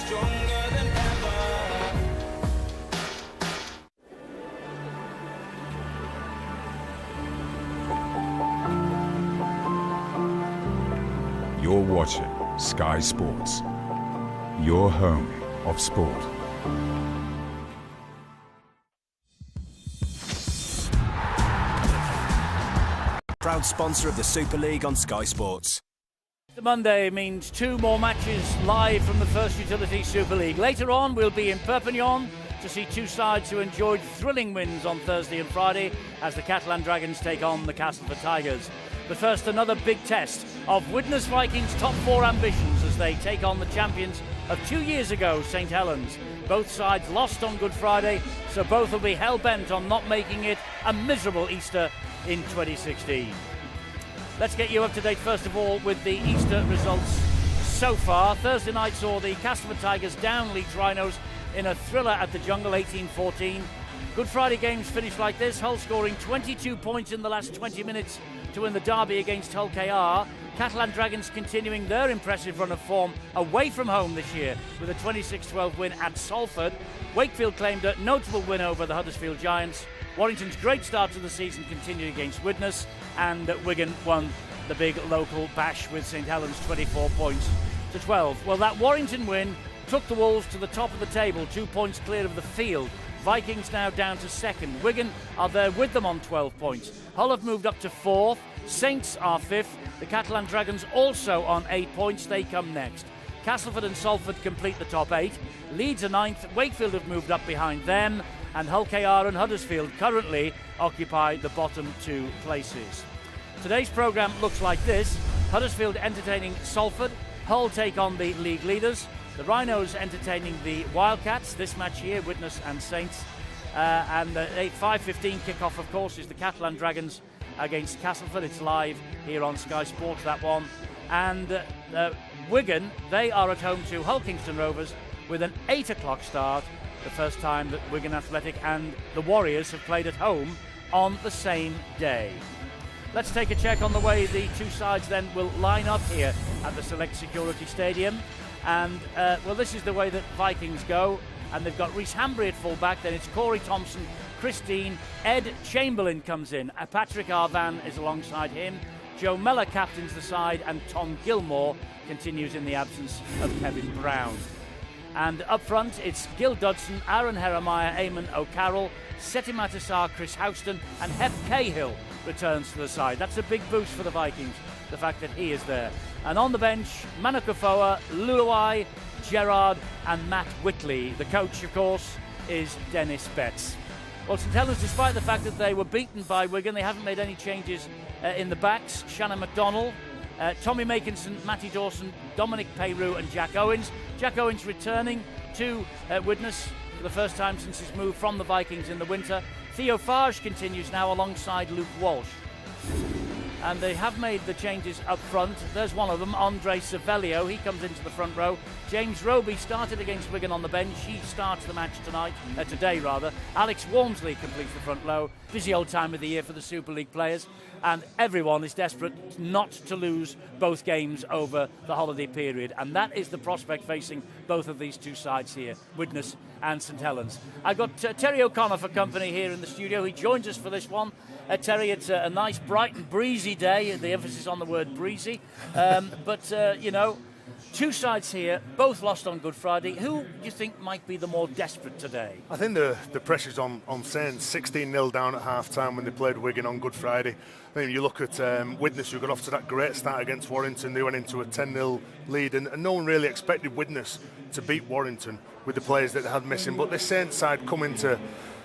stronger than ever. You're watching Sky Sports, your home of sport. Proud sponsor of the Super League on Sky Sports. The Monday means 2 more matches live from the First Utility Super League. Later on, we'll be in Perpignan to see 2 sides who enjoyed thrilling wins on Thursday and Friday as the Catalan Dragons take on the Castleford Tigers. But first, another big test of Widnes Vikings' top 4 ambitions as they take on the champions of 2 years ago, St Helens. Both sides lost on Good Friday, so both will be hell-bent on not making it a miserable Easter in 2016. Let's get you up to date first of all with the Easter results so far. Thursday night saw the Castleford Tigers down Leeds Rhinos in a thriller at the Jungle, 18-14. Good Friday games finished like this: Hull scoring 22 points in the last 20 minutes to win the derby against Hull KR. Catalan Dragons continuing their impressive run of form away from home this year with a 26-12 win at Salford. Wakefield claimed a notable win over the Huddersfield Giants. Warrington's great start to the season continued against Widnes, and Wigan won the big local bash with St Helens 24 points to 12. Well, that Warrington win took the Wolves to the top of the table, 2 points clear of the field. Vikings now down to second. Wigan are there with them on 12 points. Hull have moved up to 4th. Saints are 5th. The Catalan Dragons also on 8 points. They come next. Castleford and Salford complete the top 8. Leeds are 9th. Wakefield have moved up behind them. And Hull KR and Huddersfield currently occupy the bottom 2 places. Today's programme looks like this: Huddersfield entertaining Salford. Hull take on the league leaders. The Rhinos entertaining the Wildcats. This match here, Widnes and Saints. And the 5:15 kickoff, of course, is the Catalan Dragons against Castleford. It's live here on Sky Sports, that one. And Wigan, they are at home to Hull Kingston Rovers with an 8 o'clock start. The first time that Wigan Athletic and the Warriors have played at home on the same day. Let's take a check on the way the 2 sides then will line up here at the Select Security Stadium. And, well, this is the way that Vikings go. And they've got Rhys Hambry at full-back. Then it's Corey Thompson, Chris Dean, Ed Chamberlain comes in. Patrick Arvan is alongside him. Joe Mellor captains the side. And Tom Gilmore continues in the absence of Kevin Brown. And up front, it's Gil Dudson, Aaron Heremiah, Eamon O'Carroll, Seti Matasar, Chris Houston, and Hef Cahill returns to the side. That's a big boost for the Vikings, the fact that he is there. And on the bench, Manu Kafoa, Luluai, Gerard, and Matt Whitley. The coach, of course, is Dennis Betts. Well, St Helens, despite the fact that they were beaten by Wigan, they haven't made any changes in the backs. Shannon McDonnell, Tommy Makinson, Matty Dawson, Dominic Peyroux and Jack Owens. Jack Owens returning to Widnes for the first time since his move from the Vikings in the winter. Theo Farge continues now alongside Luke Walsh. And they have made the changes up front. There's one of them, Andre Savelio. He comes into the front row. James Roby started against Wigan on the bench. He starts the match today. Alex Walmsley completes the front row. Busy old time of the year for the Super League players. And everyone is desperate not to lose both games over the holiday period. And that is the prospect facing both of these 2 sides here, Widnes and St Helens. I've got Terry O'Connor for company here in the studio. He joins us for this one. Terry, it's a nice, bright and breezy day. The emphasis on the word breezy. You know, 2 sides here, both lost on Good Friday. Who do you think might be the more desperate today? I think the pressure's on Saints. 16-0 down at half-time when they played Wigan on Good Friday. I mean, you look at Widnes, who got off to that great start against Warrington. They went into a 10-0 lead, and no one really expected Widnes to beat Warrington with the players that they had missing. But the Saints side coming to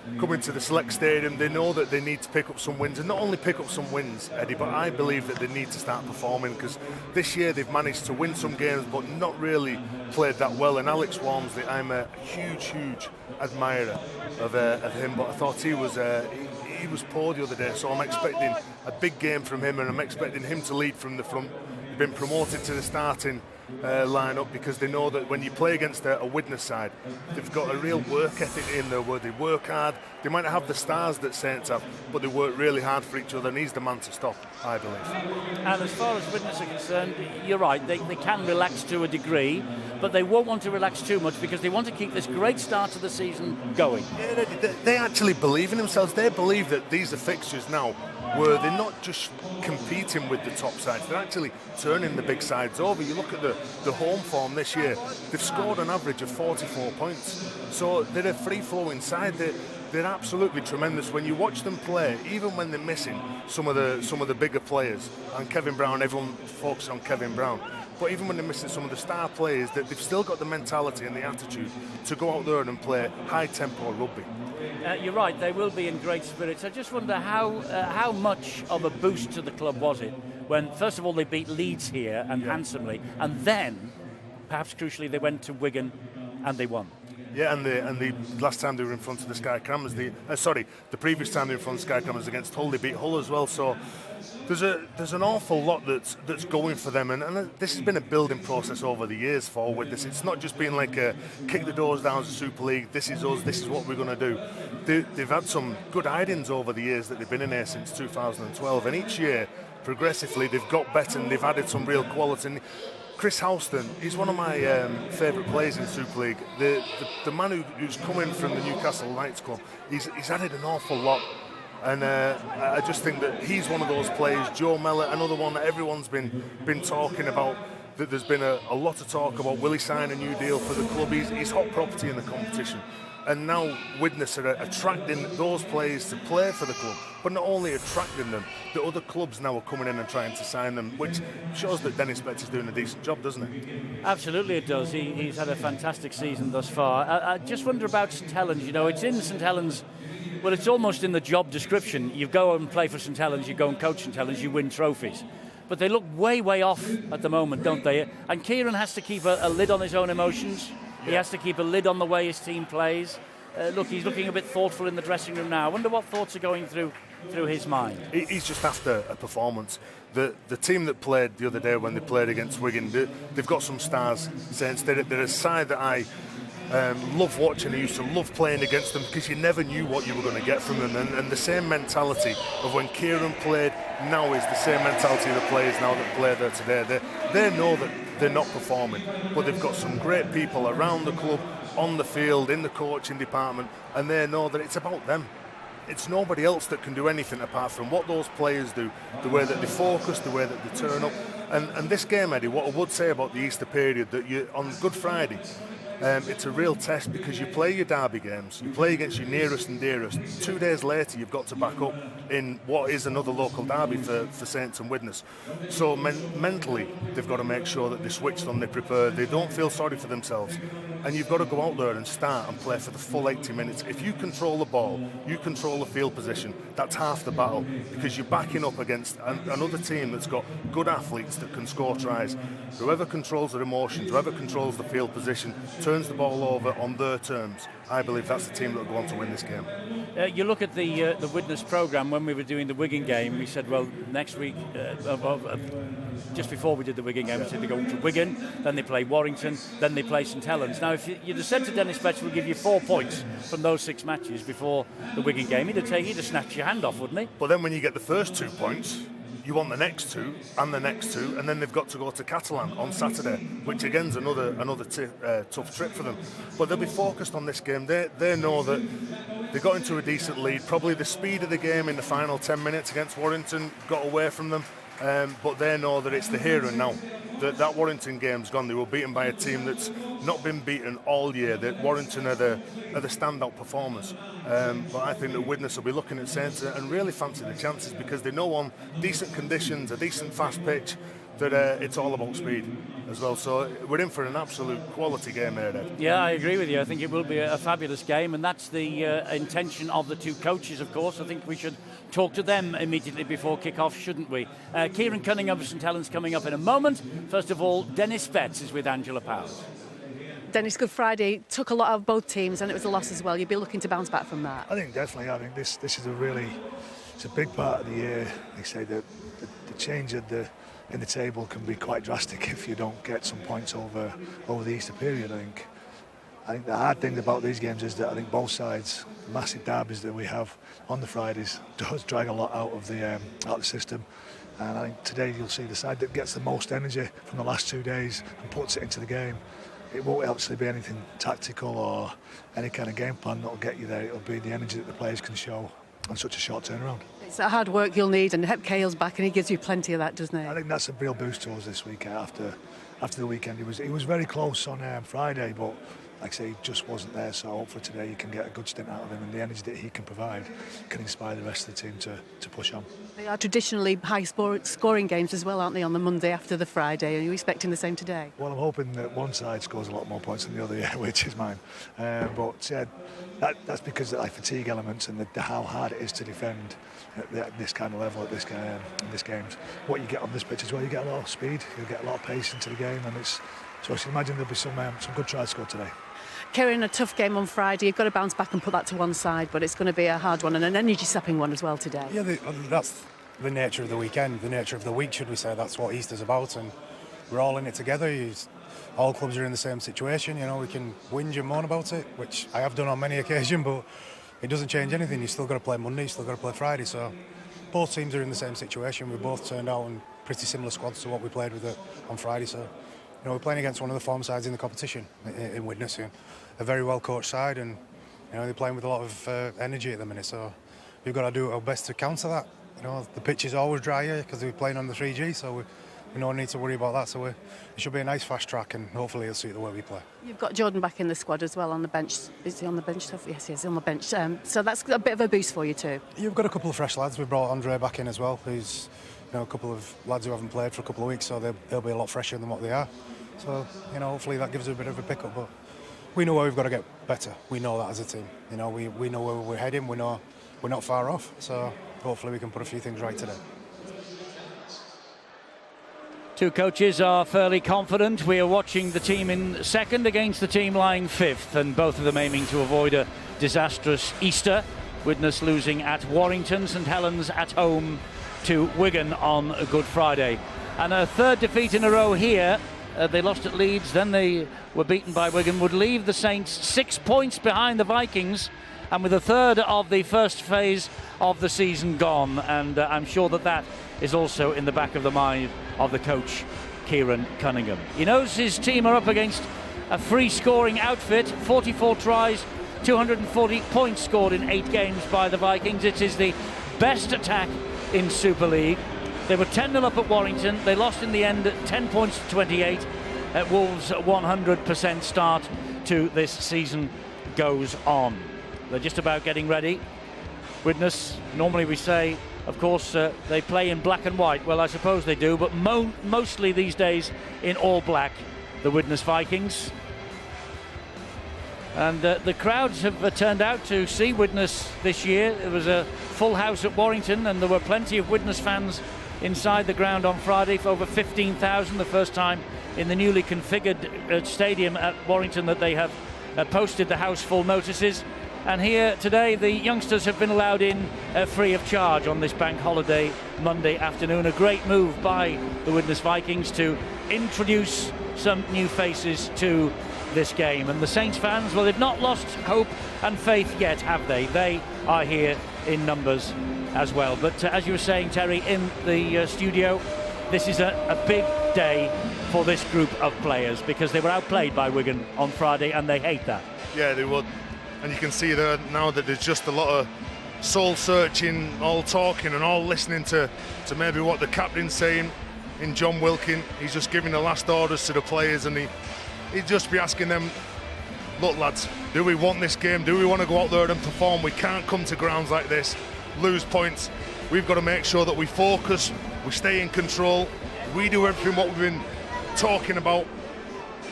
the Select Stadium, they know that they need to pick up some wins, and not only pick up some wins, Eddie, but I believe that they need to start performing, because this year they've managed to win some games but not really played that well. And Alex Walmsley, I'm a huge admirer of him, but I thought he was poor the other day, so I'm expecting a big game from him, and I'm expecting him to lead from the front. He's been promoted to the starting line-up, because they know that when you play against a Widnes side, they've got a real work ethic in there where they work hard. They might not have the stars that Saints have, but they work really hard for each other, and he's the man to stop, I believe. And as far as Widnes are concerned, you're right, they can relax to a degree, but they won't want to relax too much because they want to keep this great start to the season going. Yeah, they actually believe in themselves. They believe that these are fixtures now where they're not just competing with the top sides, they're actually turning the big sides over. You look at the home form this year, they've scored an average of 44 points. So they're a free-flowing side. They're absolutely tremendous. When you watch them play, even when they're missing some of the bigger players, and Kevin Brown, everyone focuses on Kevin Brown, but even when they're missing some of the star players, that they've still got the mentality and the attitude to go out there and play high-tempo rugby. You're right, they will be in great spirits. I just wonder how much of a boost to the club was it when, first of all, they beat Leeds here and handsomely, and then, perhaps crucially, they went to Wigan and they won. Yeah, and the last time they were in front of the Sky Cameras, the previous time they were in front of the Sky Cameras against Hull, they beat Hull as well. So there's an awful lot that's going for them, and this has been a building process over the years for Widnes. It's not just been like a kick the doors down as a Super League. This is us. This is what we're going to do. They've had some good idings over the years that they've been in here since 2012, and each year progressively they've got better and they've added some real quality. And Chris Houston, he's one of my favourite players in Super League. The man who's coming from the Newcastle Knights Club, he's added an awful lot. And I just think that he's one of those players. Joe Mellor, another one that everyone's been talking about. That there's been a lot of talk about, will he sign a new deal for the club? He's hot property in the competition. And now Widnes are attracting those players to play for the club, but not only attracting them, the other clubs now are coming in and trying to sign them, which shows that Dennis Betts is doing a decent job, doesn't it? Absolutely it does. He's had a fantastic season thus far. I just wonder about St Helens. You know, it's in St Helens. Well, it's almost in the job description. You go and play for St Helens, you go and coach St Helens, you win trophies. But they look way, way off at the moment, don't they? And Kieran has to keep a lid on his own emotions. He has to keep a lid on the way his team plays. Look, he's looking a bit thoughtful in the dressing room now. I wonder what thoughts are going through his mind. He's just after a performance. The team that played the other day when they played against Wigan, they've got some stars. Saints, they're a side that I love watching. I used to love playing against them because you never knew what you were going to get from them. And the same mentality of when Kieran played now is the same mentality of the players now that play there today. They know that they're not performing, but they've got some great people around the club, on the field, in the coaching department, and they know that it's about them. It's nobody else that can do anything apart from what those players do, the way that they focus, the way that they turn up. And this game, Eddie, what I would say about the Easter period, that on Good Friday, it's a real test because you play your derby games, you play against your nearest and dearest. 2 days later, you've got to back up in what is another local derby for Saints and Widnes. So mentally, they've got to make sure that they're switched on, they're prepared, they don't feel sorry for themselves. And you've got to go out there and start and play for the full 80 minutes. If you control the ball, you control the field position, that's half the battle because you're backing up against another team that's got good athletes that can score tries. Whoever controls their emotions, whoever controls the field position, turns the ball over on their terms, I believe that's the team that will go on to win this game. You look at the Widnes programme. When we were doing the Wigan game, we said, well, next week, just before we did the Wigan game, we said they go to Wigan, then they play Warrington, then they play St Helens. Now, if you'd have said to Dennis Betts, we'll give you 4 points from those 6 matches before the Wigan game, he'd have snatched your hand off, wouldn't he? But then when you get the first 2 points, you want the next 2 and the next 2, and then they've got to go to Catalan on Saturday, which again's another tough trip for them. But they'll be focused on this game. They know that they got into a decent lead. Probably the speed of the game in the final 10 minutes against Warrington got away from them, but they know that it's the here and now. That Warrington game's gone. They were beaten by a team that's not been beaten all year. That Warrington are the standout performers. But I think that Widnes will be looking at Saints and really fancy the chances because they know on decent conditions, a decent fast pitch, that it's all about speed as well. So we're in for an absolute quality game here, Ed. Yeah, I agree with you. I think it will be a fabulous game, and that's the intention of the 2 coaches, of course. I think we should talk to them immediately before kick-off, shouldn't we? Kieran Cunningham of St Helens coming up in a moment. First of all, Dennis Betts is with Angela Powers. Dennis, Good Friday took a lot out of both teams, and it was a loss as well. You'd be looking to bounce back from that. I think definitely. I think this is it's a big part of the year. Like I say, the change in the table can be quite drastic if you don't get some points over the Easter period. I think the hard thing about these games is that I think both sides, massive derbies that we have on the Fridays, does drag a lot out of the system. And I think today you'll see the side that gets the most energy from the last 2 days and puts it into the game. It won't obviously be anything tactical or any kind of game plan that will get you there. It'll be the energy that the players can show on such a short turnaround. It's that hard work you'll need, and Hep Cahill's back, and he gives you plenty of that, doesn't he? I think that's a real boost to us this week after the weekend. He was very close on Friday, but like I say, he just wasn't there. So hopefully today you can get a good stint out of him, and the energy that he can provide can inspire the rest of the team to push on. They are traditionally high-scoring games as well, aren't they, on the Monday after the Friday? Are you expecting the same today? Well, I'm hoping that one side scores a lot more points than the other, yeah, which is mine. But that's because of fatigue elements and how hard it is to defend at this kind of level in this games. What you get on this pitch as well, you get a lot of speed, you get a lot of pace into the game, and so I should imagine there'll be some good tries scored today. Kieran, a tough game on Friday. You've got to bounce back and put that to one side, but it's going to be a hard one and an energy-sapping one as well today. Yeah, that's the nature of the weekend, the nature of the week, should we say. That's what Easter's about, and we're all in it together. All clubs are in the same situation. You know, we can whinge and moan about it, which I have done on many occasions, but it doesn't change anything. You've still got to play Monday, you've still got to play Friday, so both teams are in the same situation. We both turned out in pretty similar squads to what we played with on Friday, so you know, we're playing against one of the form sides in the competition in Widnes, a very well coached side, and you know, they're playing with a lot of energy at the minute, so we've got to do our best to counter that. You know, the pitch is always drier because we're playing on the 3G, so we don't need to worry about that. So it should be a nice fast track, and hopefully it'll suit the way we play. You've got Jordan back in the squad as well on the bench. Is he on the bench? Yes, he's on the bench. So that's a bit of a boost for you too. You've got a couple of fresh lads. We brought Andre back in as well, who's a couple of lads who haven't played for a couple of weeks, so they'll be a lot fresher than what they are. So you know, hopefully that gives us a bit of a pick-up. But we know where we've got to get better. We know that as a team. You know, we know where we're heading. We know we're not far off. So hopefully we can put a few things right today. Two coaches are fairly confident. We are watching the team in second against the team lying fifth, and both of them aiming to avoid a disastrous Easter. Widnes losing at Warrington, St Helens at home to Wigan on a Good Friday. And a third defeat in a row here. They lost at Leeds, then they were beaten by Wigan, would leave the Saints 6 points behind the Vikings, and with a third of the first phase of the season gone. And I'm sure that is also in the back of the mind of the coach, Kieran Cunningham. He knows his team are up against a free scoring outfit. 44 tries, 240 points scored in 8 games by the Vikings. It is the best attack in Super League. They were 10-0 up at Warrington. They lost in the end at 10 points to 28. Wolves' 100% start to this season goes on. They're just about getting ready. Widnes, normally we say, of course, they play in black and white. Well, I suppose they do, but mostly these days in all black, the Widnes Vikings. And the crowds have turned out to see Widnes this year. There was a full house at Warrington, and there were plenty of Widnes fans inside the ground on Friday, for over 15,000, the first time in the newly configured stadium at Warrington that they have posted the house full notices. And here today the youngsters have been allowed in free of charge on this bank holiday Monday afternoon. A great move by the Widnes Vikings to introduce some new faces to this game. And the Saints fans, well, they've not lost hope and faith yet, have they? They are here in numbers as well. But as you were saying, Terry, in the studio, this is a big day for this group of players, because they were outplayed by Wigan on Friday and they hate that. Yeah, they would. And you can see there now that there's just a lot of soul searching, all talking and all listening to maybe what the captain's saying in John Wilkin. He's just giving the last orders to the players, and he'd just be asking them, look lads, do we want this game? Do we want to go out there and perform? We can't come to grounds like this, lose points. We've got to make sure that we focus, we stay in control, we do everything what we've been talking about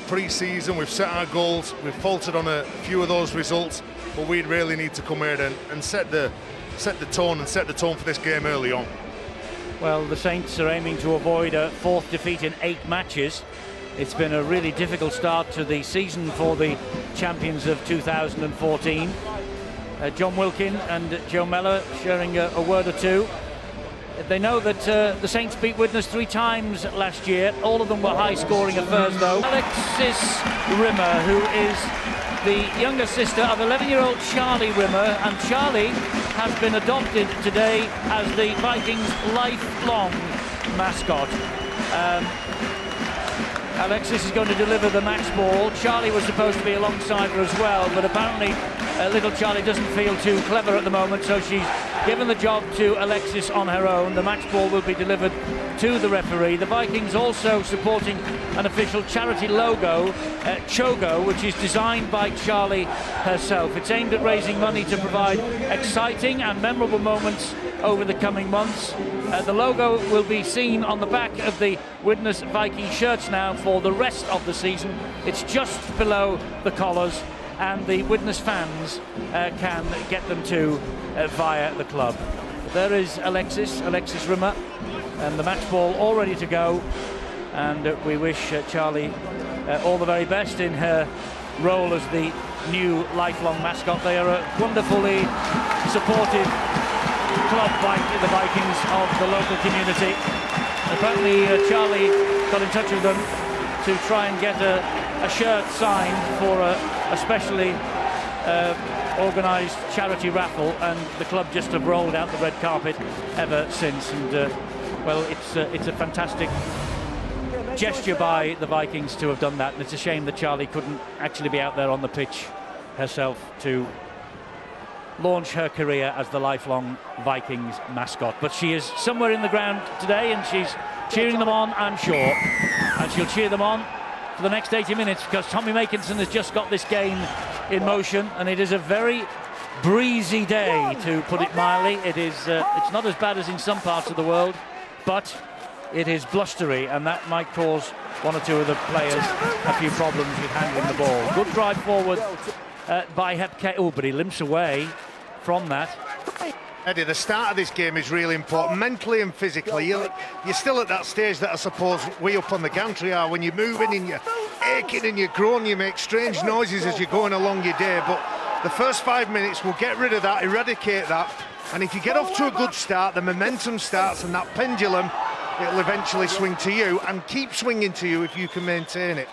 pre-season. We've set our goals, we've faltered on a few of those results, but we'd really need to come here and set the tone for this game early on. Well, the Saints are aiming to avoid a fourth defeat in 8 matches. It's been a really difficult start to the season for the champions of 2014. John Wilkin and Joe Mellor sharing a word or two. They know that the Saints beat Widnes 3 times last year. All of them were high-scoring affairs, though. Alexis Rimmer, who is the younger sister of 11-year-old Charlie Rimmer, and Charlie has been adopted today as the Vikings' lifelong mascot. Alexis is going to deliver the match ball. Charlie was supposed to be alongside her as well, but apparently little Charlie doesn't feel too clever at the moment, so she's given the job to Alexis on her own. The match ball will be delivered to the referee. The Vikings also supporting an official charity logo, Chogo, which is designed by Charlie herself. It's aimed at raising money to provide exciting and memorable moments over the coming months. The logo will be seen on the back of the Widnes Viking shirts now for the rest of the season. It's just below the collars, and the Widnes fans can get them too via the club. There is Alexis Rimmer, and the match ball all ready to go, and we wish Charlie all the very best in her role as the new lifelong mascot. They are a wonderfully supportive club by the Vikings of the local community. Apparently Charlie got in touch with them to try and get a shirt signed for a specially organised charity raffle, and the club just have rolled out the red carpet ever since. And well, it's a fantastic gesture by the Vikings to have done that, and it's a shame that Charlie couldn't actually be out there on the pitch herself to launch her career as the lifelong Vikings mascot. But she is somewhere in the ground today, and she's cheering them on, I'm sure, and she'll cheer them on for the next 80 minutes, because Tommy Makinson has just got this game in motion, and it is a very breezy day, to put it mildly. It is it's not as bad as in some parts of the world, but it is blustery, and that might cause one or two of the players a few problems with handling the ball. Good drive forward by Hepke. Oh, but he limps away from that. Eddie, the start of this game is really important, mentally and physically. You're still at that stage that I suppose we up on the gantry are, when you're moving and you're aching and you're groaning, you make strange noises as you're going along your day. But the first 5 minutes will get rid of that, eradicate that, and if you get off to a good start, the momentum starts, and that pendulum, it'll eventually swing to you, and keep swinging to you if you can maintain it.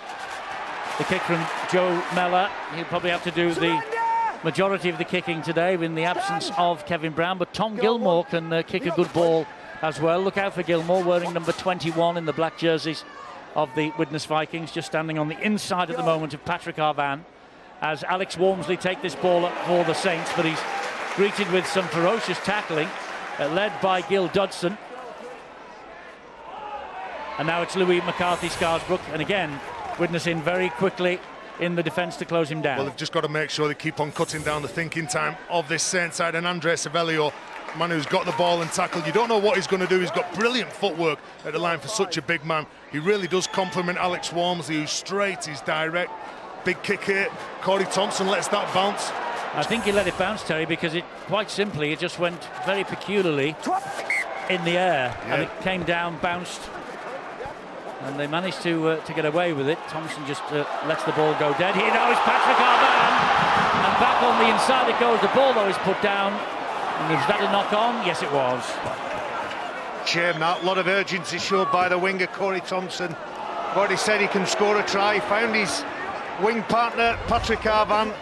The kick from Joe Mellor. He'll probably have to do the majority of the kicking today in the absence of Kevin Brown, but Tom Gilmore can kick a good ball as well. Look out for Gilmore, wearing number 21 in the black jerseys of the Widnes Vikings, just standing on the inside at the moment of Patrick Arvan, as Alex Walmsley take this ball up for the Saints, but he's greeted with some ferocious tackling, led by Gil Dodson. And now it's Louis McCarthy-Scarsbrook, and again Widnes in very quickly in the defence to close him down. Well, they've just got to make sure they keep on cutting down the thinking time of this Saints side, and Andre Savelio, man who's got the ball and tackled. You don't know what he's going to do. He's got brilliant footwork at the line for such a big man. He really does complement Alex Walmsley, who's straight, he's direct. Big kick here. Corey Thompson lets that bounce. I think he let it bounce, Terry, because it, quite simply, it just went very peculiarly in the air, and it came down, bounced, and they managed to get away with it. Thompson just lets the ball go dead. Here now is Patrick Arvan, and back on the inside it goes. The ball, though, is put down. And was that a knock-on? Yes, it was. Shame that. A lot of urgency showed by the winger, Corey Thompson. Already said he can score a try. He found his wing partner, Patrick Arvan.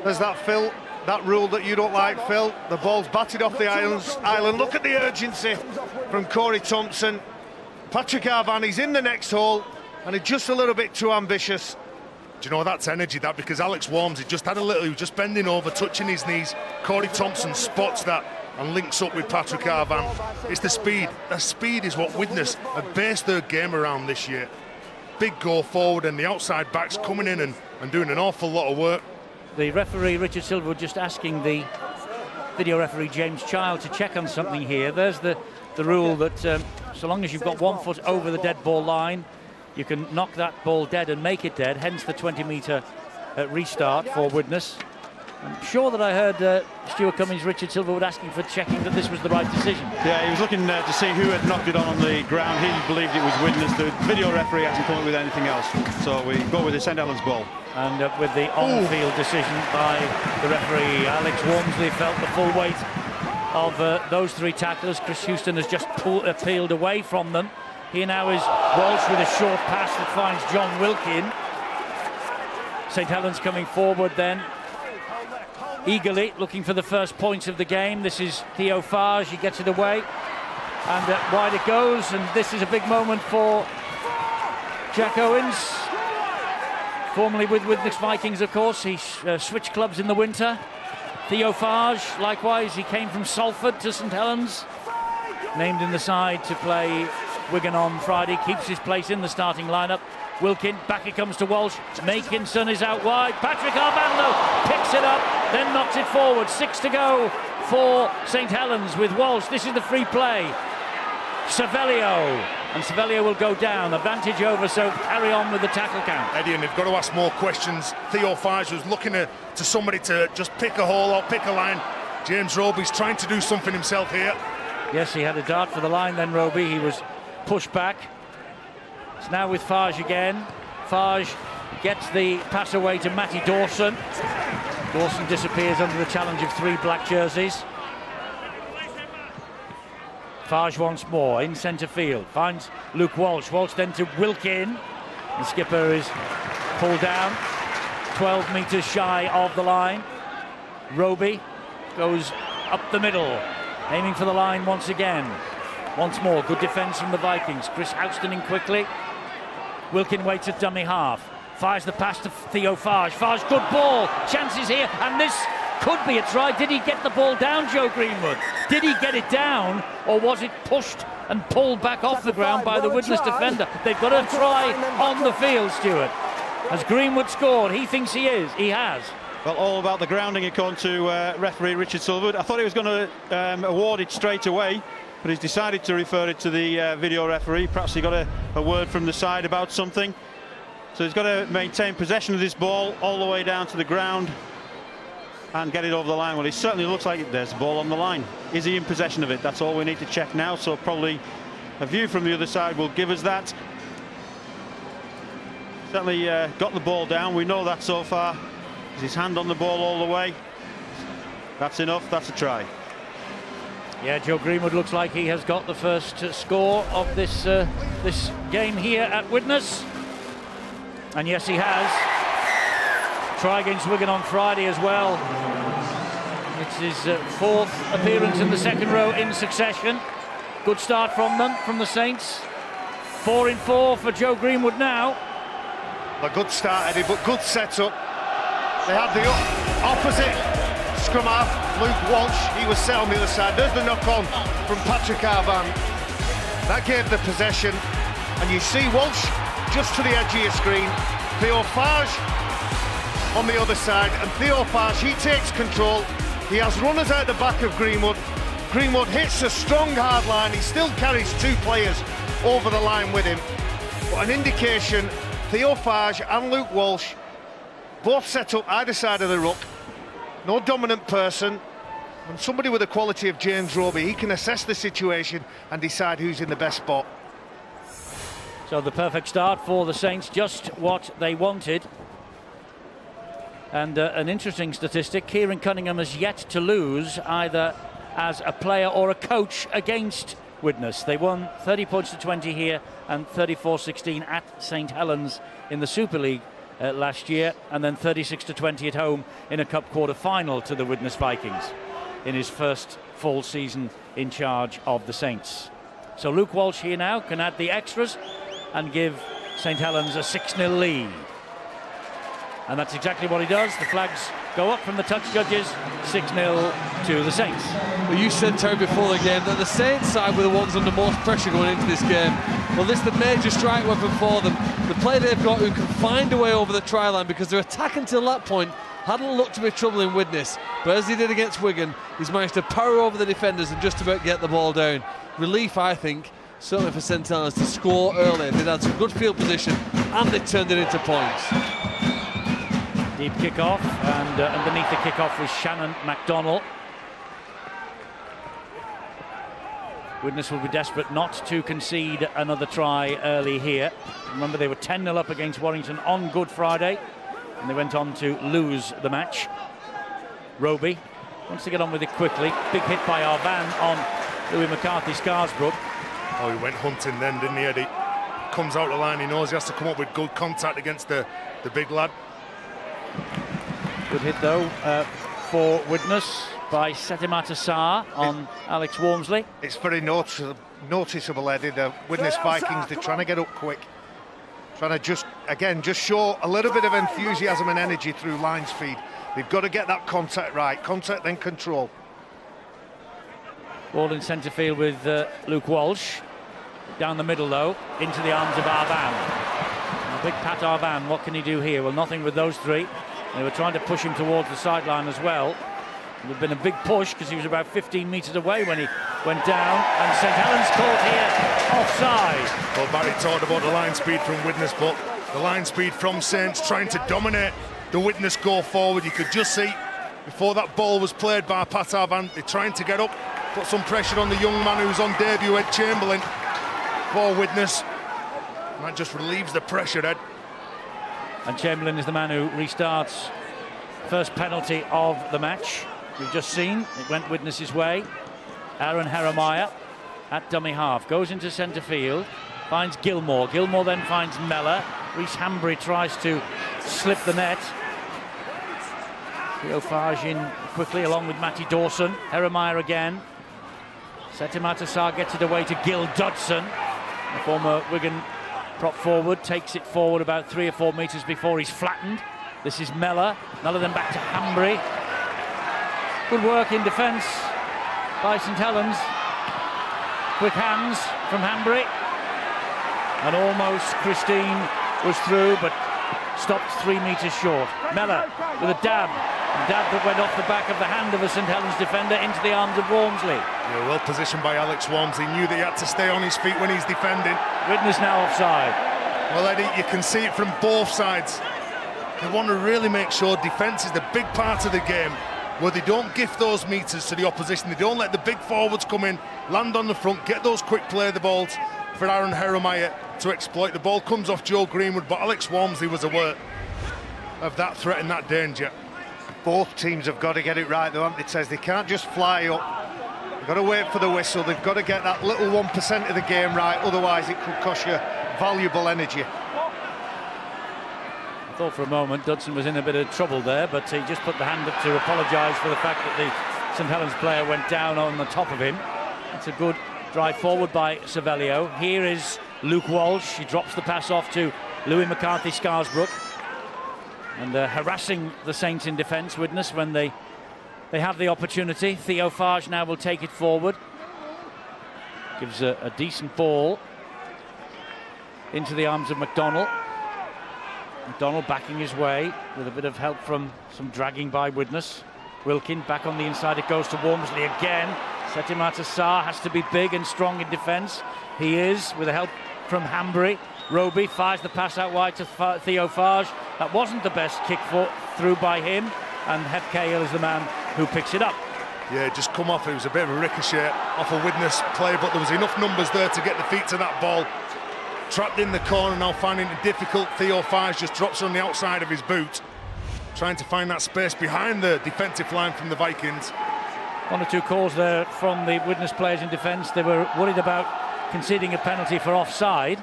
There's that, Phil, that rule that you don't like, Phil. The ball's batted off the island. Look at the urgency from Corey Thompson. Patrick Arvan, he's in the next hole, and he's just a little bit too ambitious. Do you know, that's energy, that, because Alex Walmsley just had a little, he was just bending over, touching his knees. Corey Thompson spots that and links up with Patrick Arvan. It's the speed. The speed is what Widnes have based their game around this year. Big go forward, and the outside backs coming in and doing an awful lot of work. The referee, Richard Silverwood, just asking the video referee, James Child, to check on something here. There's the rule that so long as you've got 1 foot over the dead ball line, you can knock that ball dead and make it dead, hence the 20-metre restart for Widnes. I'm sure that I heard Stuart Cummings, Richard Silverwood asking for checking that this was the right decision. Yeah, he was looking to see who had knocked it on the ground. He believed it was Widnes. The video referee hasn't come up with anything else. So we go with the St Helens ball. And with the on-field decision by the referee, Alex Walmsley felt the full weight of those three tacklers. Chris Houston has just peeled away from them. Here now is Walsh with a short pass that finds John Wilkin. St Helens coming forward then, eagerly looking for the first points of the game. This is Theo Farge, he gets it away, and wide it goes, and this is a big moment for Jack Owens, formerly with Widnes Vikings, of course. He switched clubs in the winter. Theo Farge, likewise, he came from Salford to St Helens, named in the side to play Wigan on Friday, keeps his place in the starting lineup. Wilkin, back it comes to Walsh. Makinson is out wide. Patrick Armando picks it up, then knocks it forward. 6 to go for St Helens with Walsh. This is the free play. Savelio, and Savelio will go down. Advantage over, so carry on with the tackle count. Eddie, and they've got to ask more questions. Theo Farge was looking to somebody to just pick a hole or pick a line. James Roby's trying to do something himself here. Yes, he had a dart for the line then, Roby. He was pushed back. It's now with Farge again. Farge gets the pass away to Matty Dawson. Dawson disappears under the challenge of 3 black jerseys. Farge once more in centre field, finds Luke Walsh. Walsh then to Wilkin. The skipper is pulled down, 12 metres shy of the line. Roby goes up the middle, aiming for the line once again. Once more, good defence from the Vikings. Chris Houston in quickly. Wilkin waits at dummy half. Fires the pass to Theo Farge. Farge, good ball. Chances here, and this could be a try. Did he get the ball down, Joe Greenwood? Did he get it down, or was it pushed and pulled back off the ground by the Widnes defender? They've got a try on the field, Stuart. Has Greenwood scored? He thinks he is. He has. Well, all about the grounding, according to referee Richard Silverwood. I thought he was going to award it straight away, but he's decided to refer it to the video referee. Perhaps he got a word from the side about something. So he's got to maintain possession of this ball all the way down to the ground and get it over the line. Well, it certainly looks like there's a ball on the line. Is he in possession of it? That's all we need to check now. So probably a view from the other side will give us that. Certainly got the ball down. We know that so far. Is his hand on the ball all the way? That's enough. That's a try. Yeah, Joe Greenwood looks like he has got the first score of this this game here at Widnes. And yes, he has. Try against Wigan on Friday as well. It's his 4th appearance in the second row in succession. Good start from them, from the Saints. 4 in 4 for Joe Greenwood now. A good start, Eddie, but good setup. They had the opposite scrum half, Luke Walsh. He was set on the other side. There's the knock-on from Patrick Arvan. That gave the possession. And you see Walsh just to the edge of your screen. Theo Farge on the other side. And Theo Farge, he takes control. He has runners out the back of Greenwood. Greenwood hits a strong hard line. He still carries 2 players over the line with him. But an indication, Theo Farge and Luke Walsh both set up either side of the ruck. No dominant person. And somebody with the quality of James Roby, he can assess the situation and decide who's in the best spot. So the perfect start for the Saints, just what they wanted. And an interesting statistic, Kieran Cunningham has yet to lose either as a player or a coach against Widnes. They won 30 points to 20 here and 34-16 at St Helens in the Super League last year, and then 36 to 20 at home in a cup quarter final to the Widnes Vikings in his first full season in charge of the Saints. So Luke Walsh here now can add the extras and give St Helens a 6-0 lead. And that's exactly what he does. The flags go up from the touch judges, 6-0 to the Saints. Well, you said, Terry, before the game that the Saints side were the ones under most pressure going into this game. Well, this is the major strike weapon for them. The player they've got who can find a way over the try line, because their attack until that point hadn't looked to be trouble in Widnes. But as he did against Wigan, he's managed to power over the defenders and just about get the ball down. Relief, I think, certainly for St Helens to score early. They'd had some good field position and they turned it into points. Deep kick-off, and underneath the kick-off was Shannon MacDonald. Widnes will be desperate not to concede another try early here. Remember, they were 10-0 up against Warrington on Good Friday, and they went on to lose the match. Roby wants to get on with it quickly. Big hit by Arvan on Louis McCarthy-Scarsbrook. Oh, he went hunting then, didn't he, Eddie? Comes out the line, he knows he has to come up with good contact against the big lad. Good hit, though, for Widnes by Setimata Sarr on Alex Walmsley. It's very noticeable, Eddie. The Widnes Vikings, they're trying to get up quick. Trying to just show a little bit of enthusiasm and energy through line speed. They've got to get that contact right. Contact, then control. Ball in centre field with Luke Walsh. Down the middle, though, into the arms of Arvan. A big Pat Arvan, what can he do here? Well, nothing with those three. They were trying to push him towards the sideline as well. It would have been a big push because he was about 15 metres away when he went down. And St Helens caught here offside. Well, Barry talked about the line speed from Widnes, but the line speed from Saints trying to dominate the Widnes go forward. You could just see before that ball was played by Pat Arvan, they're trying to get up, put some pressure on the young man who's on debut, Ed Chamberlain, for Widnes. And that just relieves the pressure, Ed. And Chamberlain is the man who restarts first penalty of the match. We've just seen it went Widnes' way. Aaron Jeremiah at dummy half goes into centre field, finds Gilmore. Gilmore then finds Mellor. Reece Hambry tries to slip the net. Theophage in quickly along with Matty Dawson. Jeremiah again. Setimata Sarr gets it away to Gil Dodson. The former Wigan prop forward takes it forward about 3 or 4 metres before he's flattened. This is Mellor. Mellor then back to Hambry. Good work in defence by St Helens. Quick hands from Hambry. And almost Christine was through, but stopped 3 metres short. Mellor with a dab. A dab that went off the back of the hand of a St Helens defender into the arms of Walmsley. Yeah, well positioned by Alex Walmsley. Knew that he had to stay on his feet when he's defending. Widnes now offside. Well, Eddie, you can see it from both sides. They want to really make sure defence is the big part of the game, where they don't gift those metres to the opposition. They don't let the big forwards come in, land on the front, get those quick play the balls for Aaron Jeremiah to exploit. The ball comes off Joe Greenwood, but Alex Walmsley was aware of that threat and that danger. Both teams have got to get it right, though, haven't they, Tez? They can't just fly up. They've got to wait for the whistle. They've got to get that little 1% of the game right, otherwise it could cost you valuable energy. I thought for a moment Dodson was in a bit of trouble there, but he just put the hand up to apologise for the fact that the St Helens player went down on the top of him. It's a good drive forward by Savelio. Here is Luke Walsh. He drops the pass off to Louis McCarthy-Scarsbrook. And harassing the Saints in defence, Widnes, when they have the opportunity. Theophage now will take it forward. Gives a decent ball into the arms of McDonnell. McDonnell backing his way with a bit of help from some dragging by Widnes. Wilkin back on the inside, it goes to Walmsley again. Setimata Sarr has to be big and strong in defence. He is, with the help from Hambry. Roby fires the pass out wide to Theophage. That wasn't the best kick through by him, and Hep Cahill is the man who picks it up. Yeah, just come off. It was a bit of a ricochet off a Widnes play, but there was enough numbers there to get the feet to that ball. Trapped in the corner now, finding it difficult. Theophage just drops on the outside of his boot, trying to find that space behind the defensive line from the Vikings. 1 or 2 calls there from the Widnes players in defence. They were worried about conceding a penalty for offside.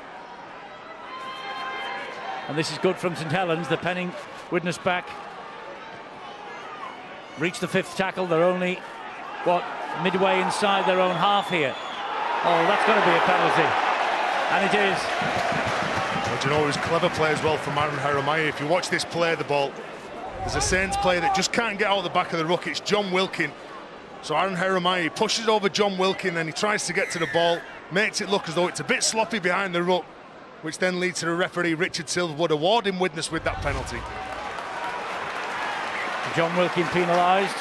And this is good from St Helens. They're penning Widnes back. Reach the 5th tackle. They're only, midway inside their own half here. Oh, that's got to be a penalty. And it is. Well, do you know, it was clever play as well from Aaron Jeremiah. If you watch this play, the ball, there's a Saints player that just can't get out of the back of the ruck. It's John Wilkin. So Aaron Jeremiah pushes over John Wilkin, then he tries to get to the ball, makes it look as though it's a bit sloppy behind the ruck, which then leads to the referee, Richard Silverwood, awarding Widnes with that penalty. John Wilkin penalised.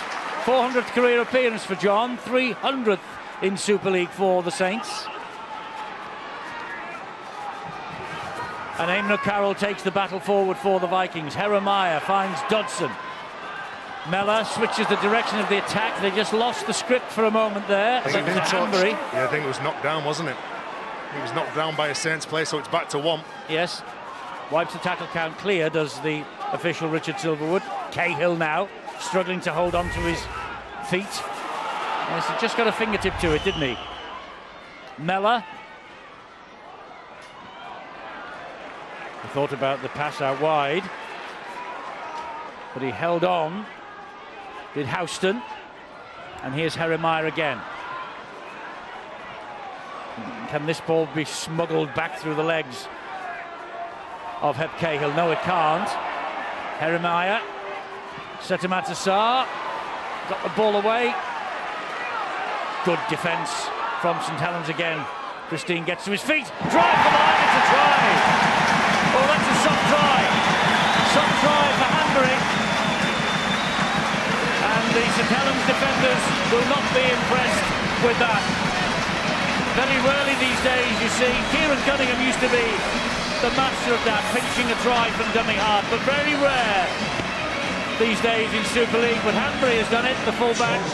400th career appearance for John, 300th in Super League for the Saints. And Eamon O'Carroll takes the battle forward for the Vikings. Jeremiah finds Dodson. Mellor switches the direction of the attack. They just lost the script for a moment there. Yeah, I think it was knocked down, wasn't it? He was knocked down by a Saints player, so it's back to 1. Yes. Wipes the tackle count clear, does the official Richard Silverwood. Cahill now struggling to hold on to his feet. Yes, he just got a fingertip to it, didn't he? Mellor. He thought about the pass out wide, but he held on. Did Houston. And here's Jeremiah again. Can this ball be smuggled back through the legs of Hep Cahill? No, it can't. Jeremiah. Setamatasar. Got the ball away. Good defence from St Helens again. Christine gets to his feet. Drive for line, it's a try. Oh, that's a soft try. Soft try for Hanbury. And the St Helens defenders will not be impressed with that. Very rarely these days you see, Kieran Cunningham used to be the master of that, pinching a try from dummy half, but very rare these days in Super League. But Hanbury has done it, the fullback, and